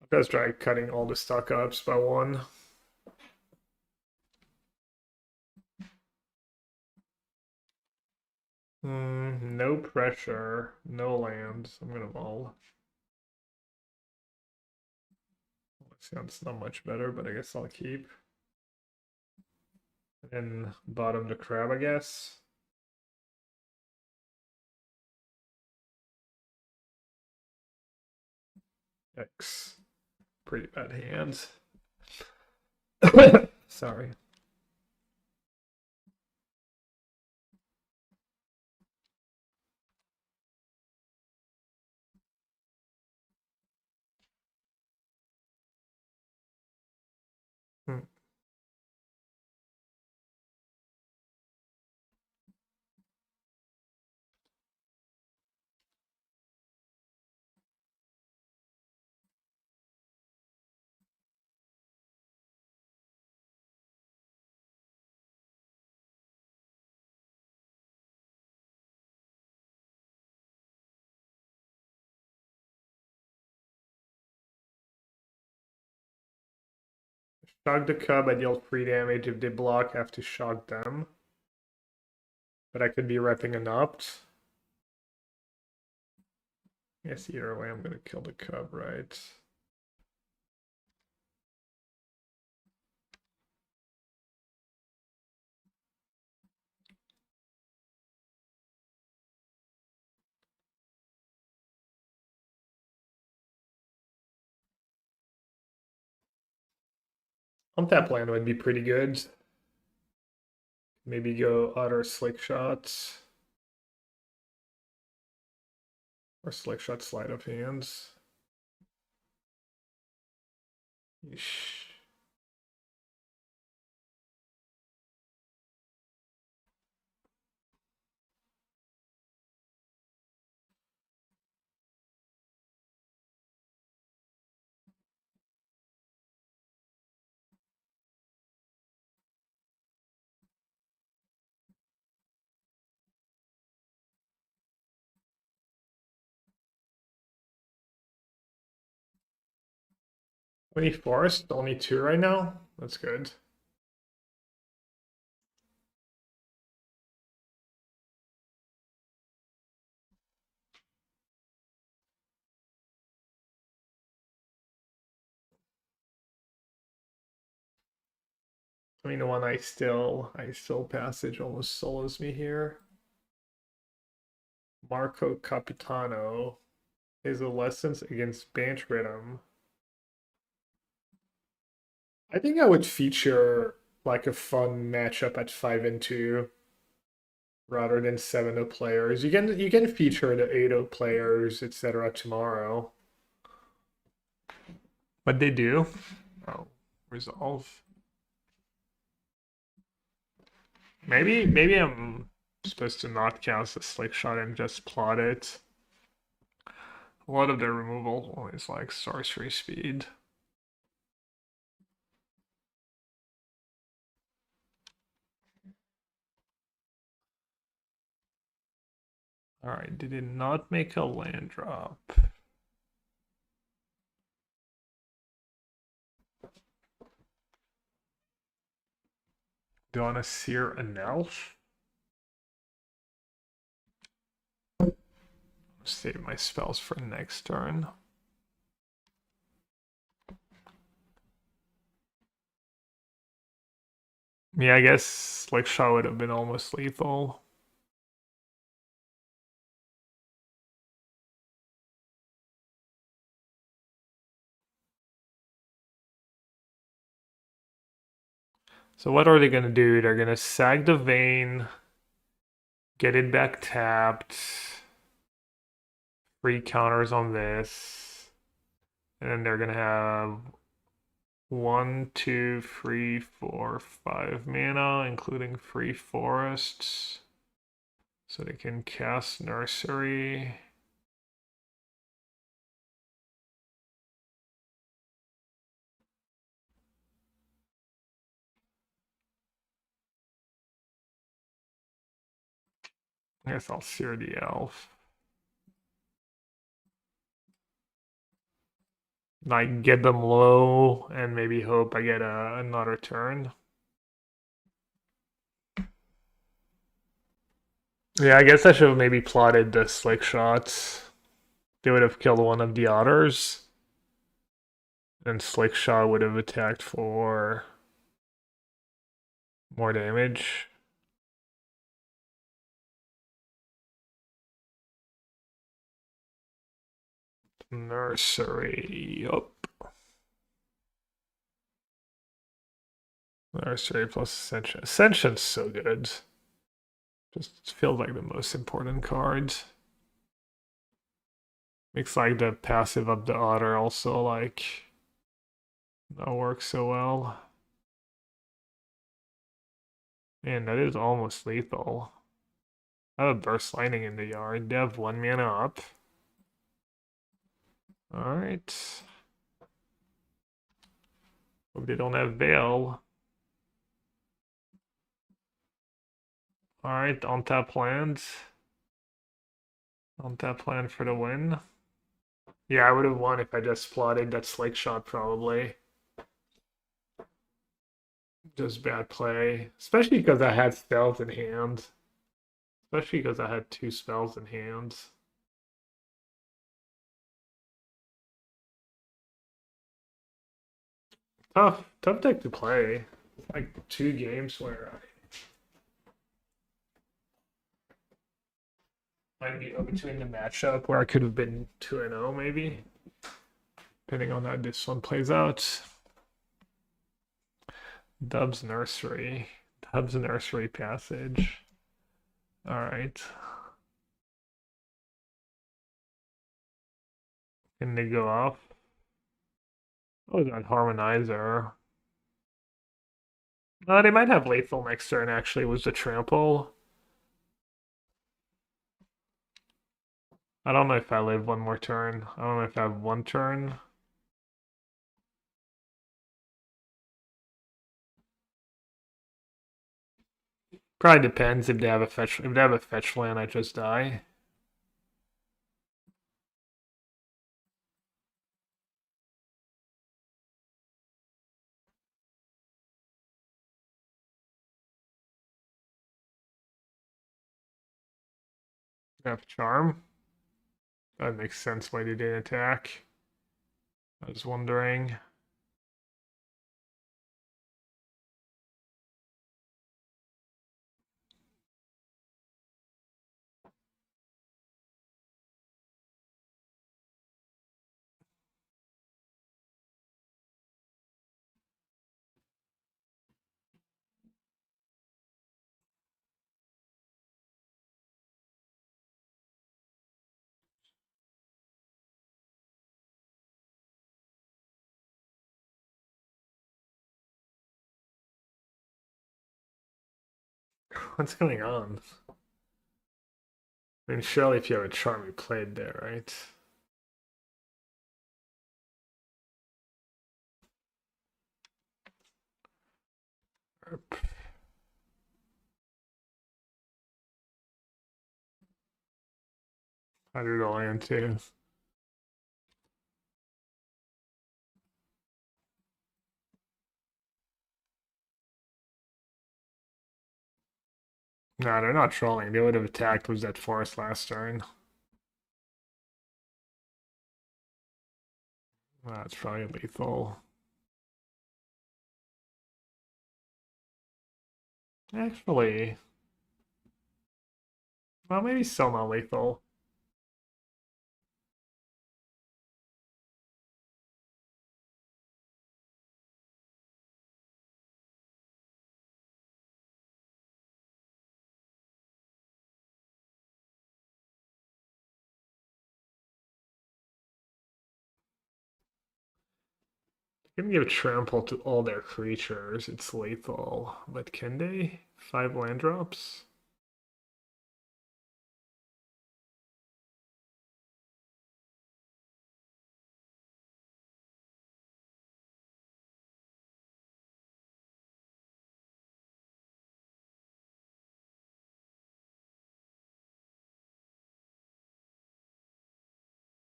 I'll just try cutting all the stock ups by 1. No pressure, no land. I'm gonna mull. Sounds not much better, but I guess I'll keep. And bottom the crab, I guess. X. Pretty bad hands. Sorry. Hmm. Shock the cub, I deal 3 damage. If they block, I have to shock them. But I could be repping an opt. Yes, either way, I'm gonna kill the cub, right? On-tap land would be pretty good. Maybe go other slick shots. Or slick shot sleight of hands. Yeesh. Many forest, only 2 right now. That's good. I mean, the one I still passage almost solos me here. Marco Capitano. His lessons against Bench Rhythm. I think I would feature like a fun matchup at 5 and 2 rather than 7-0 players. You can feature the 8-0 players, etc. tomorrow. But they do. Oh, resolve. Maybe I'm supposed to not cast a slick shot and just plot it. A lot of their removal is like sorcery speed. Alright, did it not make a land drop? Do I want to sear an elf? Save my spells for next turn. Yeah, I guess like shot would have been almost lethal. So what are they gonna do? They're gonna sag the vein, get it back tapped, free counters on this, and then they're gonna have 1, 2, 3, 4, 5 mana, including free forests. So they can cast Nursery. I guess I'll sear the elf. Like get them low and maybe hope I get another turn. Yeah, I guess I should have maybe plotted the slick shots. They would have killed one of the otters. And slick shot would have attacked for more damage. Nursery, yup. Nursery plus Ascension. Ascension's so good. Just feels like the most important card. Makes like the passive of the otter also like not work so well. Man, that is almost lethal. I have a Burst Lightning in the yard. They have 1 mana up. Alright. Hope they don't have Veil. Alright, on tap land. On tap land for the win. Yeah, I would have won if I just plotted that slick shot probably. Just bad play. Especially because I had spells in hand. Especially because I had 2 spells in hand. Tough deck to play. Like 2 games where I might be between the matchup where I could have been 2-0 maybe. Depending on how this one plays out. Dub's Nursery. Dub's Nursery Passage. Alright. Can they go off? Oh, that Harmonizer. They might have lethal next turn, actually, was the trample. I don't know if I live one more turn. I don't know if I have one turn. Probably depends if they have a fetch. If they have a fetch land, I just die. Have charm. That makes sense why they didn't attack. I was wondering. What's going on? I mean, surely if you have a charm, you played there, right? $100 into. No, they're not trolling. They would have attacked was that forest last turn. That's probably lethal. Actually, well, maybe still not lethal. You can give trample to all their creatures. It's lethal, but can they? 5 land drops?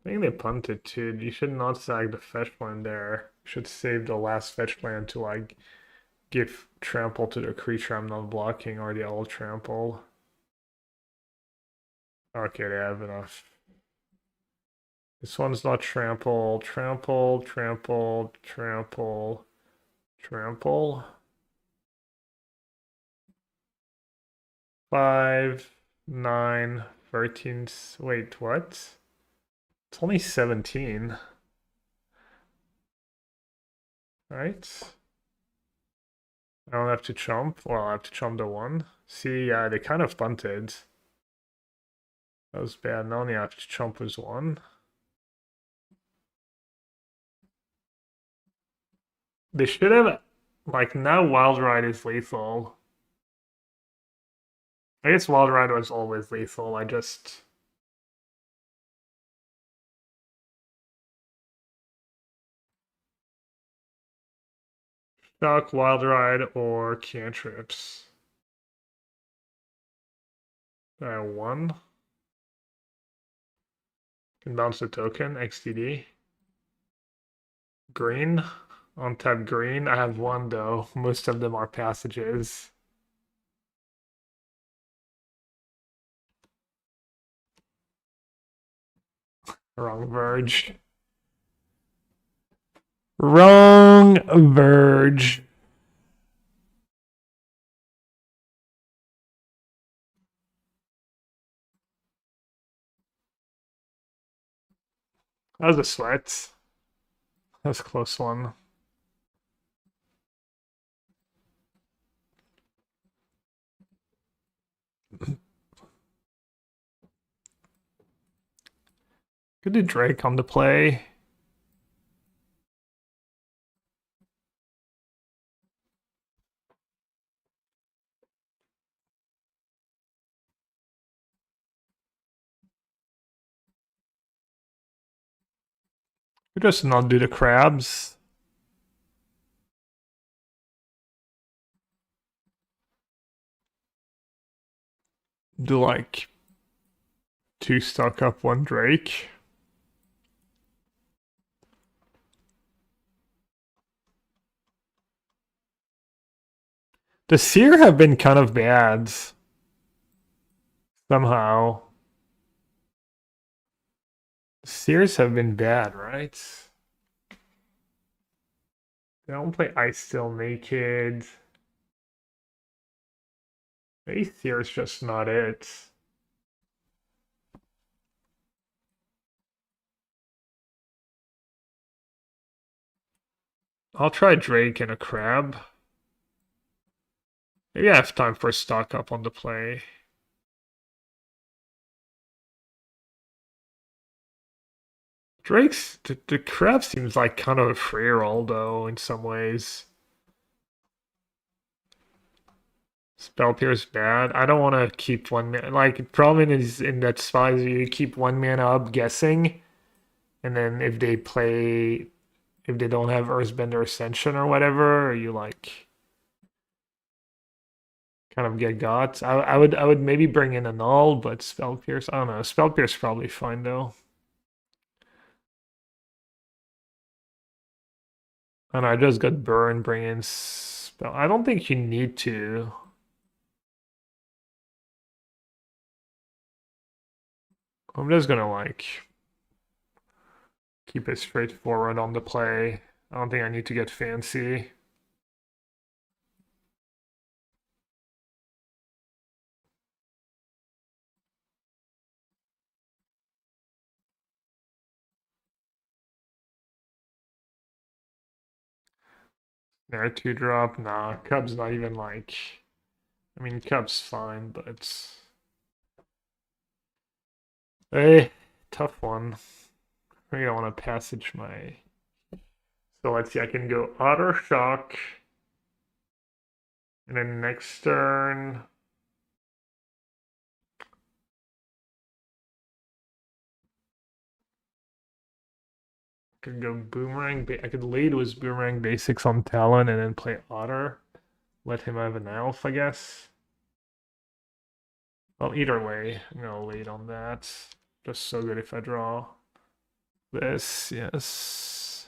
I think they punted too. You should not sag the fetch land there. You should save the last fetch land to like give trample to the creature I'm not blocking or the all trample. Okay, they have enough. This one's not trample, trample, trample, trample, trample. 5, 9, 13. Wait, what? It's only 17. Right? I don't have to chump. Well, I have to chump the 1. See, yeah, they kind of punted. That was bad. Now only I have to chump was 1. They should have, like, now Wild Ride is lethal. I guess Wild Ride was always lethal. I just... Shock, Wild Ride, or cantrips. 1. Can bounce the token, XTD. Green. On tap green. I have 1 though. Most of them are passages. Wrong verge. Wrong verge. That was a sweat. That was a close one. Could do Drake on the play. Could just not do the crabs. Do like 2 stuck up, 1 Drake. The Seer have been kind of bad. Somehow. The Seers have been bad, right? They don't play Ice Still Naked. Maybe Seer's just not it. I'll try Drake and a crab. Maybe I have time for a stock up on the play. The crab seems like kind of a free roll though in some ways. Spell Pierce bad. I don't want to keep 1 man. Like, the problem is in that spot is you keep 1 mana up guessing, and then if they don't have Earthbender Ascension or whatever, you like kind of get got. I would maybe bring in a null, but Spell Pierce. I don't know. Spell Pierce probably fine though. And I just got burned. Bring in spell. I don't think you need to. I'm just gonna like keep it straightforward on the play. I don't think I need to get fancy. There, 2-drop. Nah, Cub's not even like. I mean, Cub's fine, but. Hey, tough one. I don't want to passage my. So let's see, I can go Otter Shock. And then next turn. I could go Boomerang. I could lead with Boomerang Basics on Talon and then play Otter. Let him have an elf, I guess. Well, either way, I'm gonna lead on that. Just so good if I draw this, yes.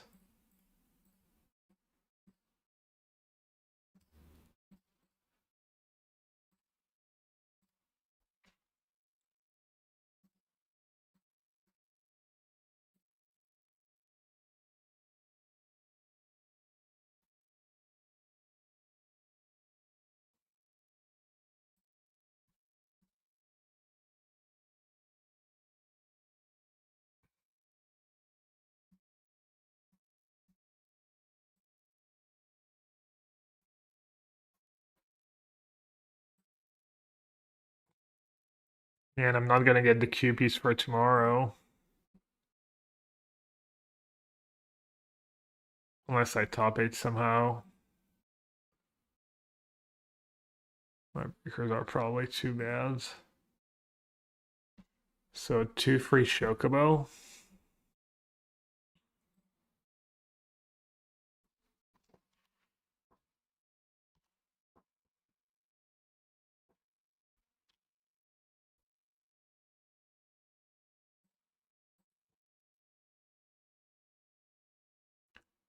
And I'm not gonna get the Q piece for tomorrow. Unless I top 8 somehow. My breakers are probably too bad. So 2 free Chocobo.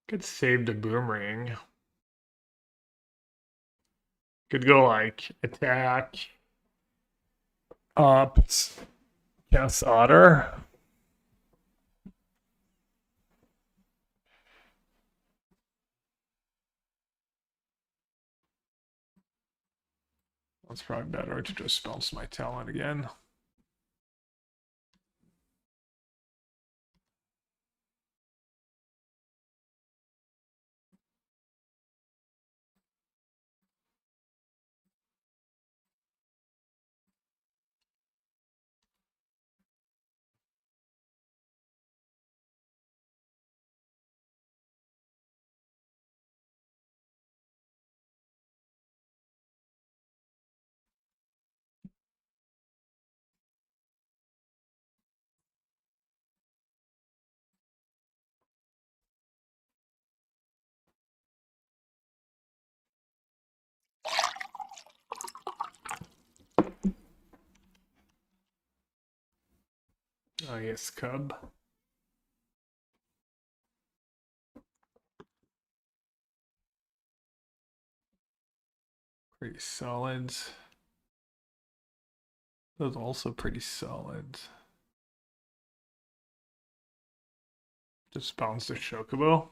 Could save the Boomerang. Could go like attack. Up. Cast Otter. It's probably better to just bounce my talent again. I guess Cub. Pretty solid. That was also pretty solid. Just bounce the Chocobo.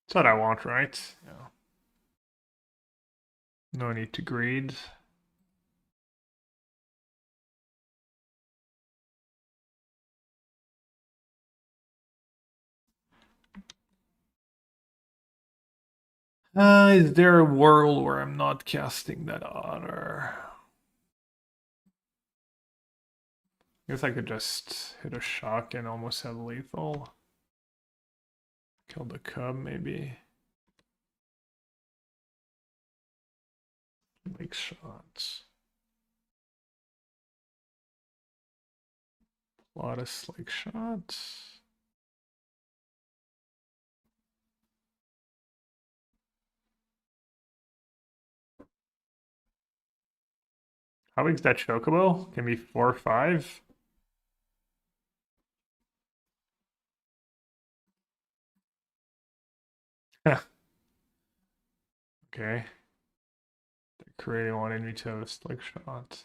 That's what I want, right? Yeah. No need to greed. Is there a world where I'm not casting that honor? Guess I could just hit a shock and almost have lethal. Kill the Cub, maybe. Make shots. A lot of slick shots. How big is that Chocobo? Can be 4 or 5? Okay. They're creating one enemy to have a slick shot.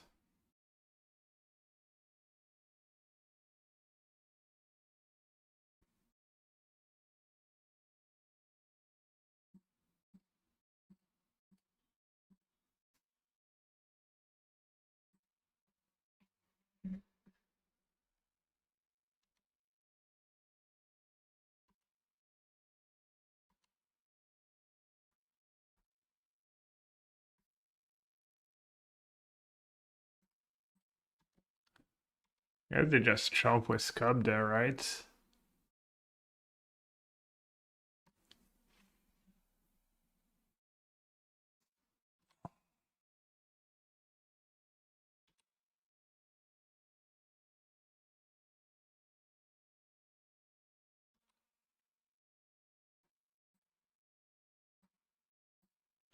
Yeah, they just chomp with Cub there, right?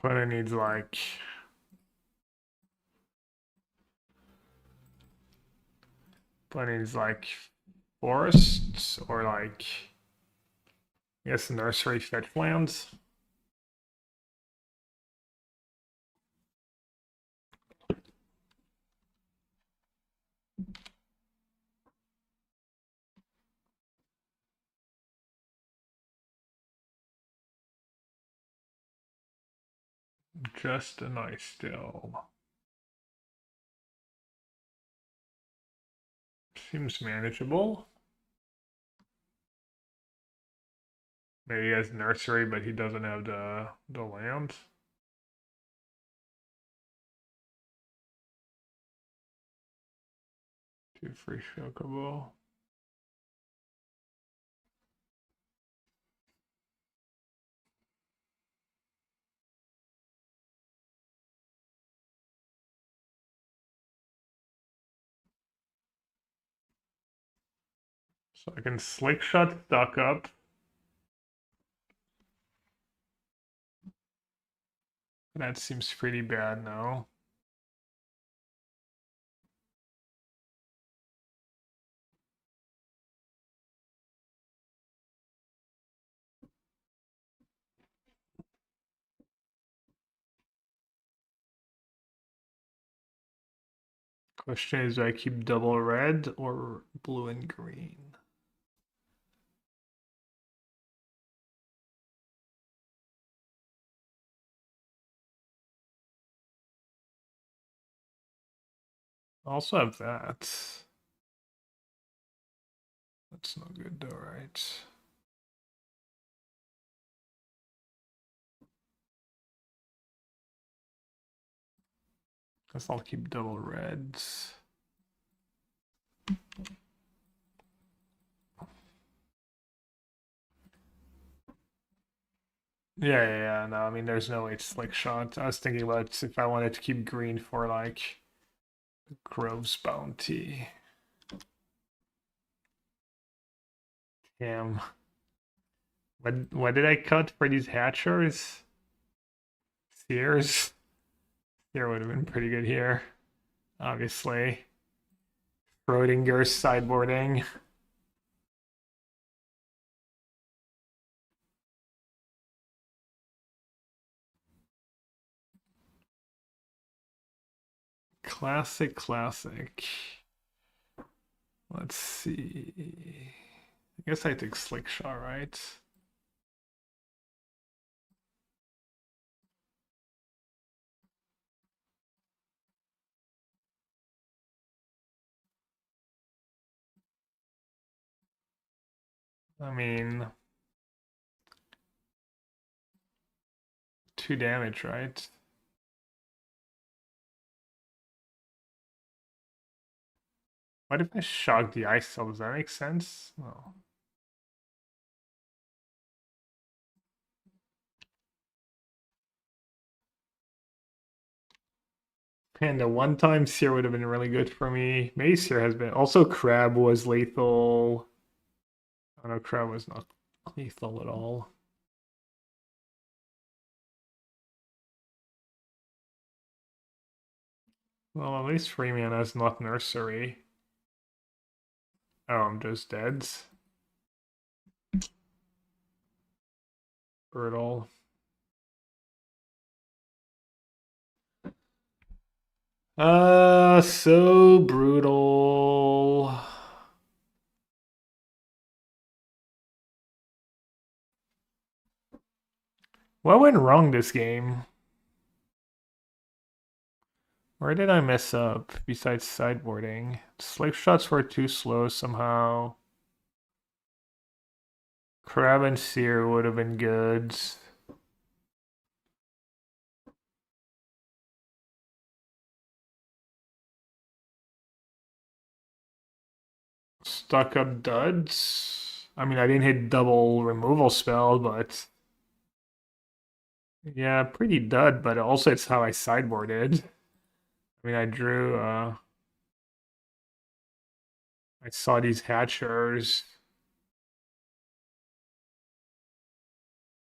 But it needs like forests or like I guess nursery fetch lands. Just a nice still. Seems manageable. Maybe he has nursery, but he doesn't have the land. Two free Chocobo. So I can slick shot stuck up. That seems pretty bad now. Question is, do I keep double red or blue and green? I also have that. That's no good though, right? Guess I'll keep double reds. Yeah. No, I mean, there's no way to slick shot. I was thinking about if I wanted to keep green for like Grove's Bounty. Damn. What did I cut for these hatchers? Sears? Sear would have been pretty good here. Obviously. Schrodinger's sideboarding. Classic. Let's see. I guess I take Slickshot, right? I mean, 2 damage, right? What if I shock the ice cell? Does that make sense? No. And the one time Sear would have been really good for me. Maybe Sear has been. Also, Crab was lethal. Oh no, Crab was not lethal at all. Well, at least Freeman has not Nursery. Oh, I'm just dead. Brutal. So brutal. What went wrong this game? Where did I mess up besides sideboarding? Slip shots were too slow somehow. Crab and Sear would have been good. Stuck up duds. I mean, I didn't hit double removal spell, but yeah, pretty dud. But also, it's how I sideboarded. I mean, I drew. I saw these hatchers.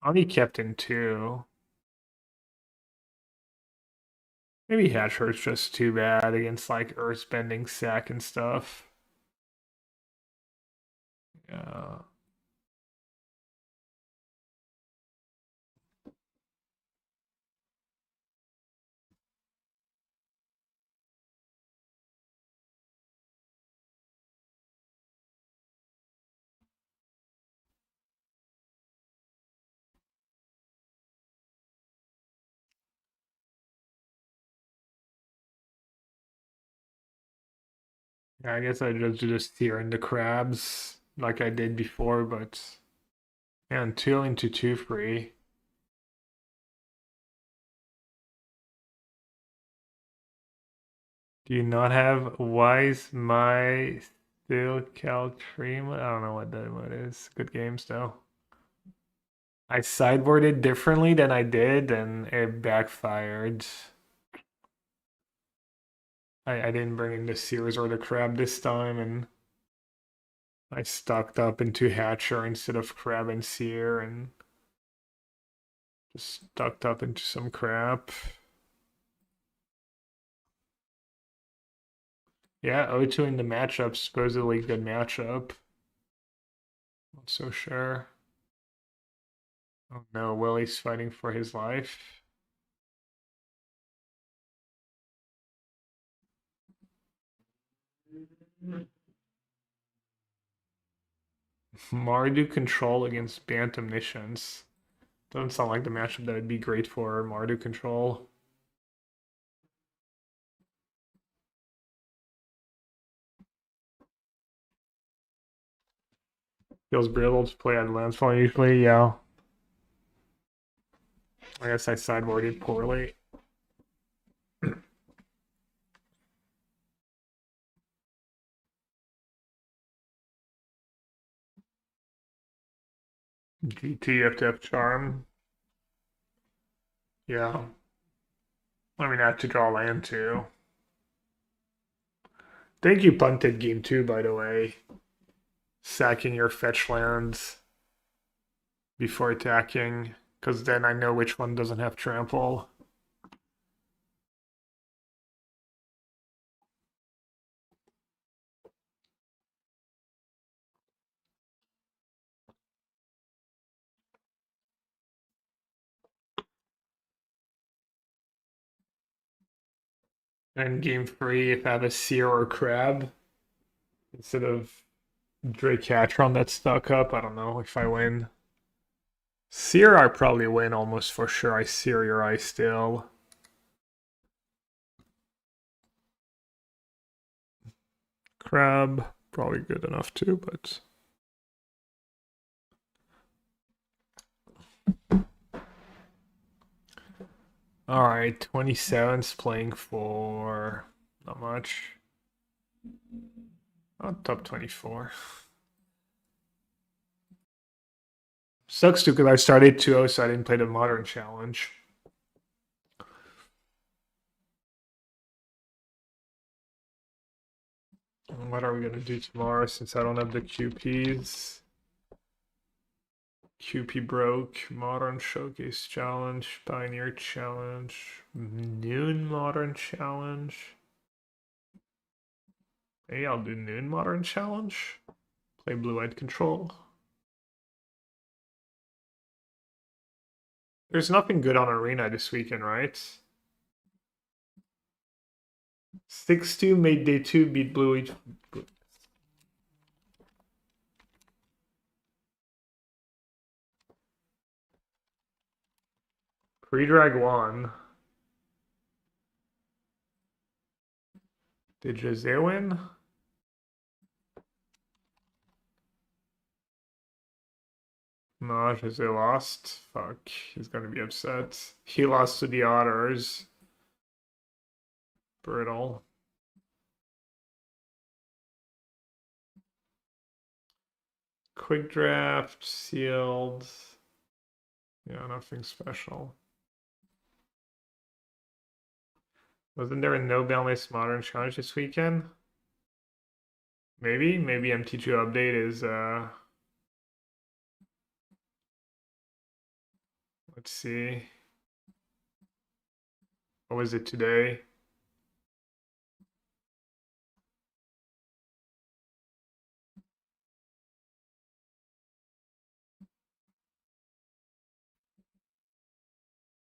Only kept in 2. Maybe hatcher's just too bad against like earthbending sack and stuff. Yeah. Yeah, I guess I just steer into crabs like I did before, but man, 2 into 2 free. Do you not have Wise My Still Caltrim? I don't know what that one is. Good game still. I sideboarded differently than I did, and it backfired. I didn't bring in the Sears or the Crab this time, and I stocked up into Hatcher instead of Crab and Sear, and just stocked up into some crap. Yeah, O2 in the matchup, supposedly good matchup. Not so sure. Oh no, Willie's fighting for his life. Mardu control against Bantam Missions. Doesn't sound like the matchup that would be great for Mardu control. Feels brittle to play at landfall usually, yeah. I guess I sideboarded poorly. GT, you have to have charm. Yeah. I mean, I have to draw land too. Thank you, Punted Game 2, by the way. sacking your fetch lands before attacking, because then I know which one doesn't have trample. And game 3, if I have a seer or crab, instead of Dracatron that's stuck up, I don't know if I win. Seer, I probably win almost for sure. I seer your eye still. Crab, probably good enough too, but. Alright, 27's playing for not much. Oh, top 24. Sucks too because I started 2-0, so I didn't play the modern challenge. What are we gonna do tomorrow since I don't have the QPs? QP broke, Modern Showcase Challenge, Pioneer Challenge, Noon Modern Challenge. Maybe I'll do Noon Modern Challenge. Play Blue-Eyed Control. There's nothing good on Arena this weekend, right? 6-2 made day 2 beat Blue-Eyed. Pre-drag 1. Did Jose win? No, Jose lost. Fuck, he's gonna be upset. He lost to the Otters. Brutal. Quick draft, sealed. Yeah, nothing special. Wasn't there a no boundless modern challenge this weekend? Maybe MTG update is let's see. What was it today?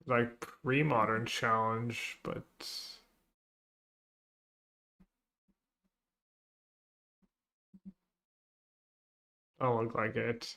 Like pre-modern challenge, but don't look like it.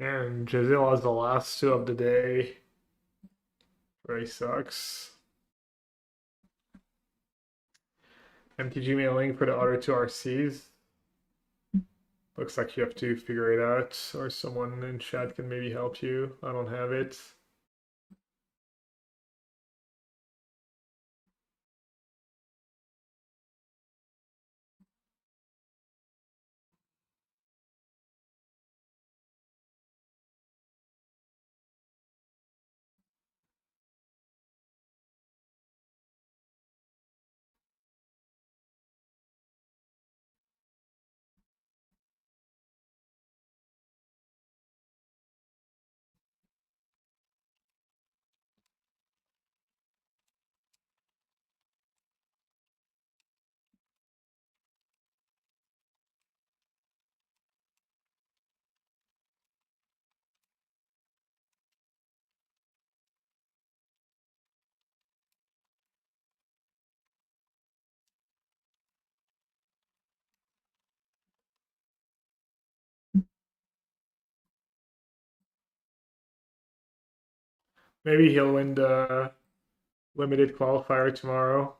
And Jazil has the last 2 of the day. Very sucks. MTG mailing for the other 2 RCs. Looks like you have to figure it out, or someone in chat can maybe help you. I don't have it. Maybe he'll win limited qualifier tomorrow.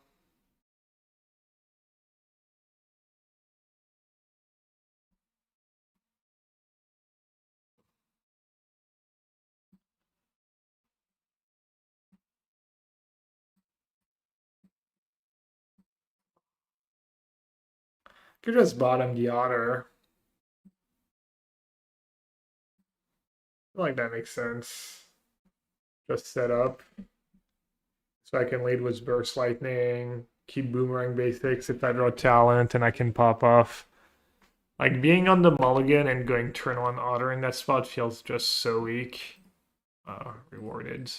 Could just bottom the otter. I feel like that makes sense. Just set up. So I can lead with Burst Lightning, keep Boomerang Basics if I draw Talent, and I can pop off. Like being on the mulligan and going turn 1 otter in that spot feels just so weak. Rewarded.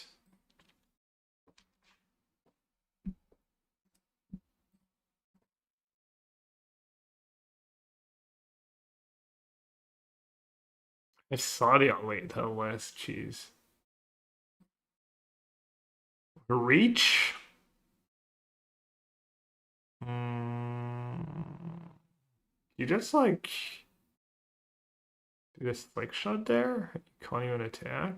I saw the late the last cheese. Reach? You just like do this like shot there? You can't even attack.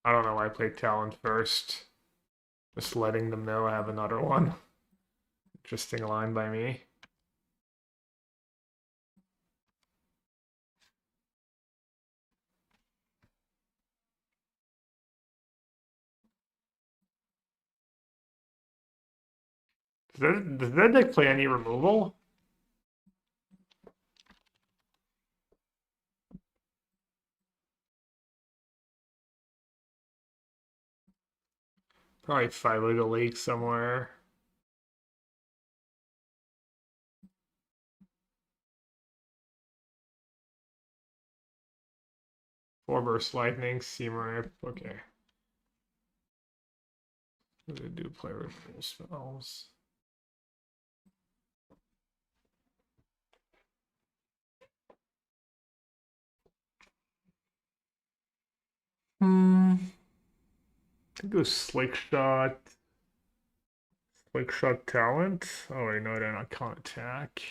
I don't know why I played Talent first. Just letting them know I have another one. Interesting line by me. Does that deck play any removal? Probably Five Little League somewhere. Four Burst Lightning, Seamer. Okay. They do play removal spells. I think it was Slick Shot. Slick Shot Talent. Oh wait, no, then I can't attack.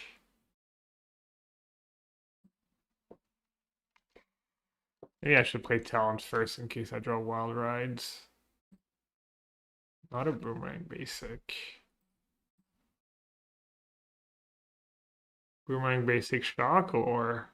Maybe I should play Talent first in case I draw Wild Rides. Not a Boomerang Basic. Boomerang Basic Shock or...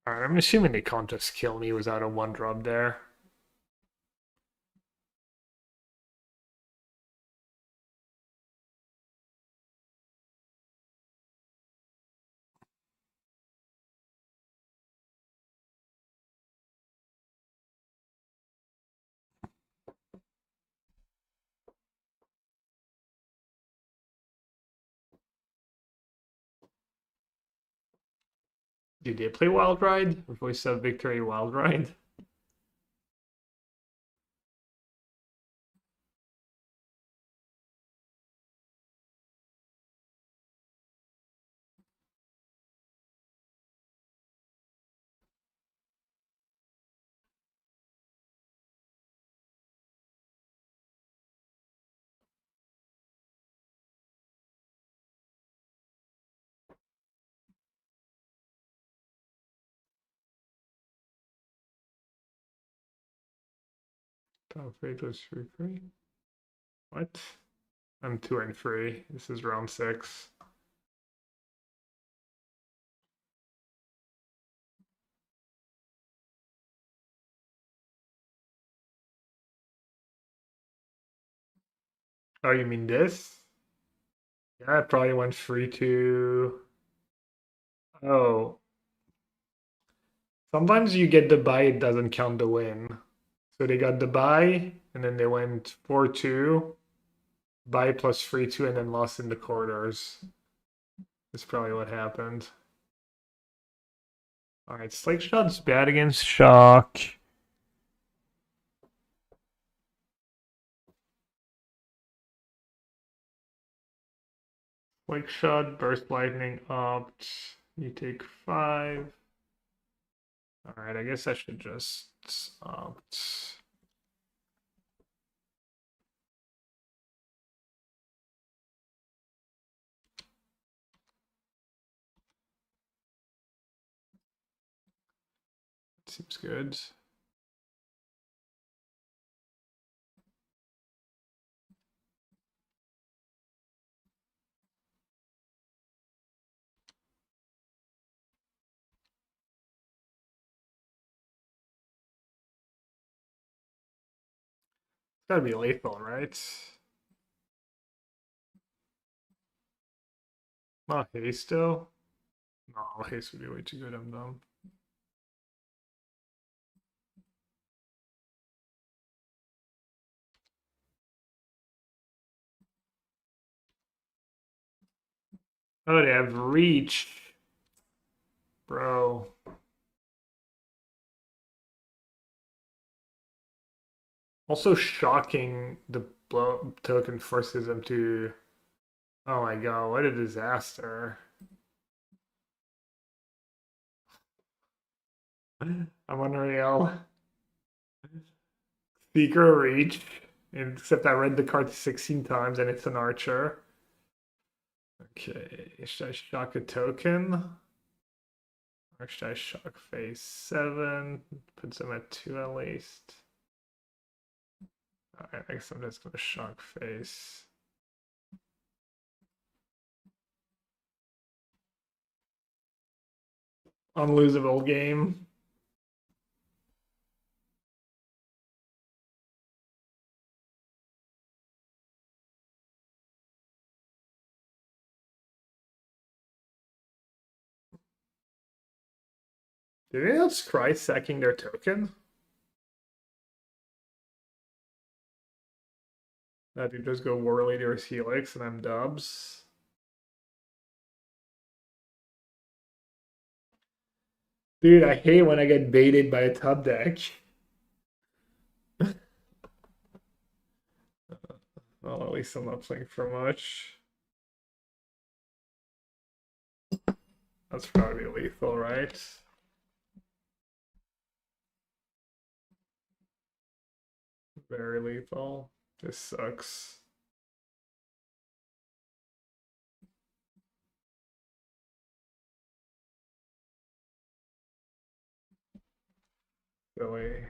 Alright, I'm assuming they can't just kill me without a 1-drop there. Did they play Wild Ride? Voice of Victory Wild Ride? Top 8 was free. What? I'm 2 and 3. This is round 6. Oh, you mean this? Yeah, I probably went free to... Oh. Sometimes you get the buy, it doesn't count the win. So they got the buy, and then they went 4-2. Buy plus free 2, and then lost in the quarters. That's probably what happened. Alright, Slake Shot's bad against Shock. Slake Shot, Burst Lightning, Opt. You take 5. Alright, I guess I should just opt. Seems good. It's gotta be lethal, right? Not haste though. No, haste would be way too good. I'm dumb. Oh, they have reach, bro. Also shocking, the blow token forces them to. Oh my god, what a disaster! I'm unreal. Seeker reach, except I read the card 16 times and it's an archer. Okay, should I shock a token? Or should I shock phase 7? Puts him at 2 at least. Alright, I guess I'm just gonna shock face. Unlosable game. Did they not scry sacking their token? That you just go War Lady or Helix and I'm dubs. Dude, I hate when I get baited by a tub deck. Well, at least I'm not playing for much. That's probably lethal, right? Very lethal. This sucks. Silly.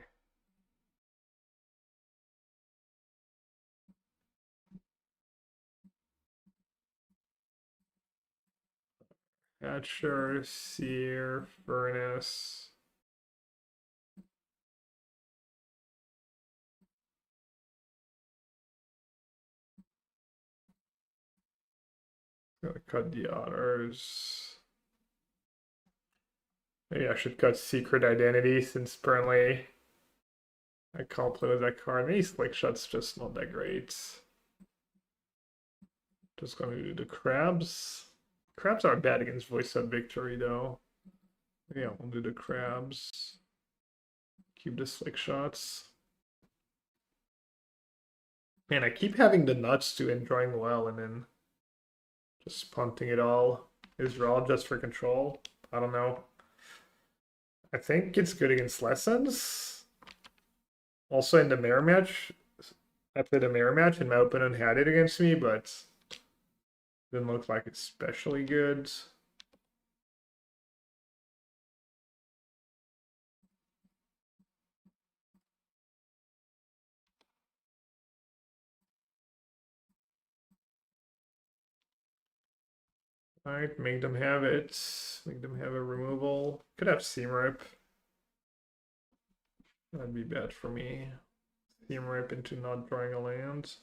Hatcher, Seer, Furnace. Gotta cut the others. Maybe I should cut Secret Identity since apparently I can't play with that card. Maybe Slick Shot's just not that great. Just gonna do the crabs. Crabs aren't bad against Voice of Victory though. Yeah, we'll do the crabs. Keep the Slick Shots. Man, I keep having the nuts too and drawing well and then just punting it all. Is raw just for control? I don't know. I think it's good against lessons. Also in the mirror match, I played a mirror match and my opponent had it against me, but didn't look like especially good. Alright, make them have it. Make them have a removal. Could have Seam Rip. That'd be bad for me. Seam Rip into not drawing a land.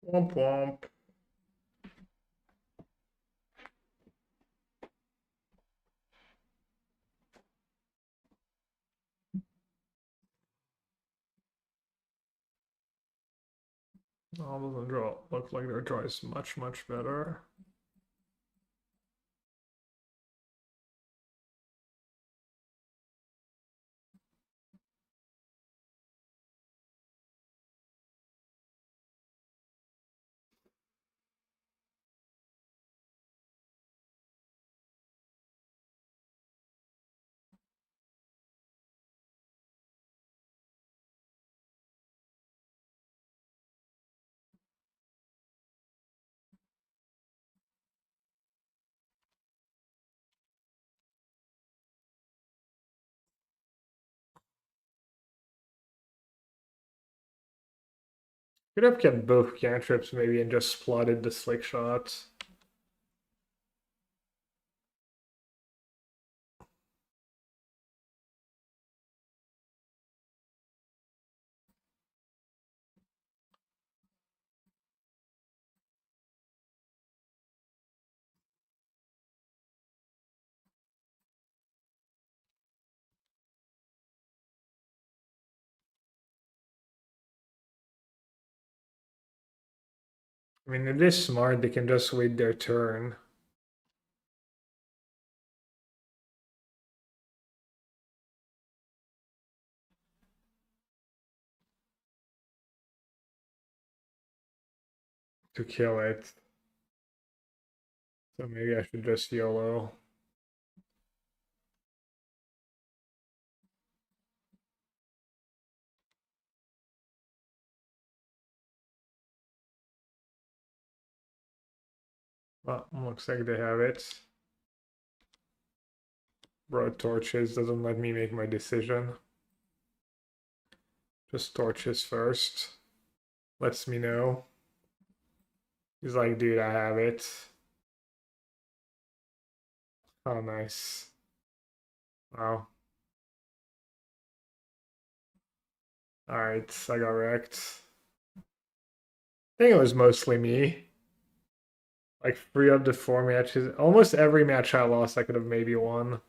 Womp womp. Oh, doesn't draw look like their draw is much better. Could have kept both cantrips maybe and just plotted the slick shots. I mean, if they're smart, they can just wait their turn. To kill it. So maybe I should just YOLO. Well, looks like they have it. Broad torches doesn't let me make my decision. Just torches first. Lets me know. He's like, dude, I have it. Oh, nice. Wow. Alright, I got wrecked. I think it was mostly me. Like 3 of the 4 matches. Almost every match I lost, I could have maybe won.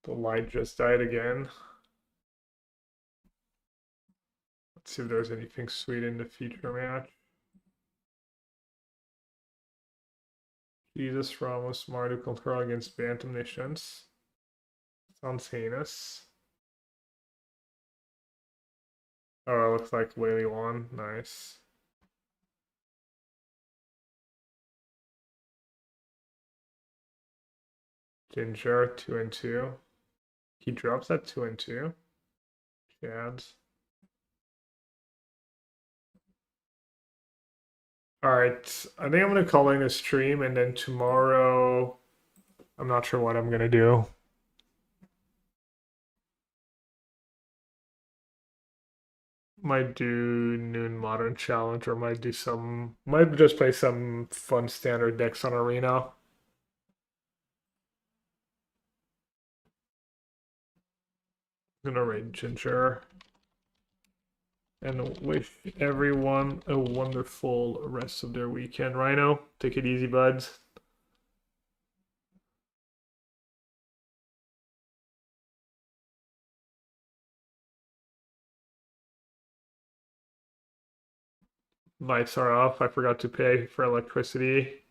The light just died again. Let's see if there's anything sweet in the feature match. Jesus Ramos Mardu control against Bantam Nations. Sounds heinous. Oh, it looks like Lily won. Nice. Ginger, 2 and 2. He drops at 2 and 2. Chads. Alright, I think I'm gonna call in a stream and then tomorrow I'm not sure what I'm gonna do. Might do noon modern challenge or might just play some fun standard decks on arena. Gonna raid Ginger. And wish everyone a wonderful rest of their weekend. Rhino, take it easy, buds. Lights are off. I forgot to pay for electricity.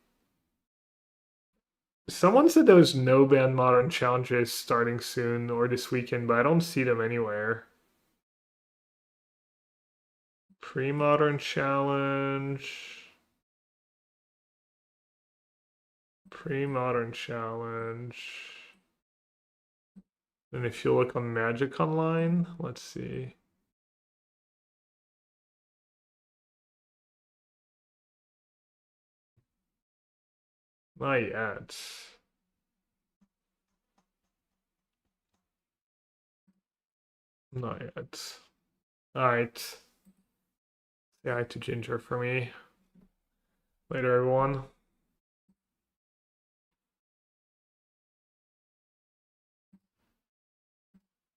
Someone said there was no ban modern challenges starting soon or this weekend, but I don't see them anywhere. Pre-modern challenge. Pre-modern challenge. And if you look on Magic Online, let's see. Not yet. Not yet. Alright. Say hi to Ginger for me. Later, everyone.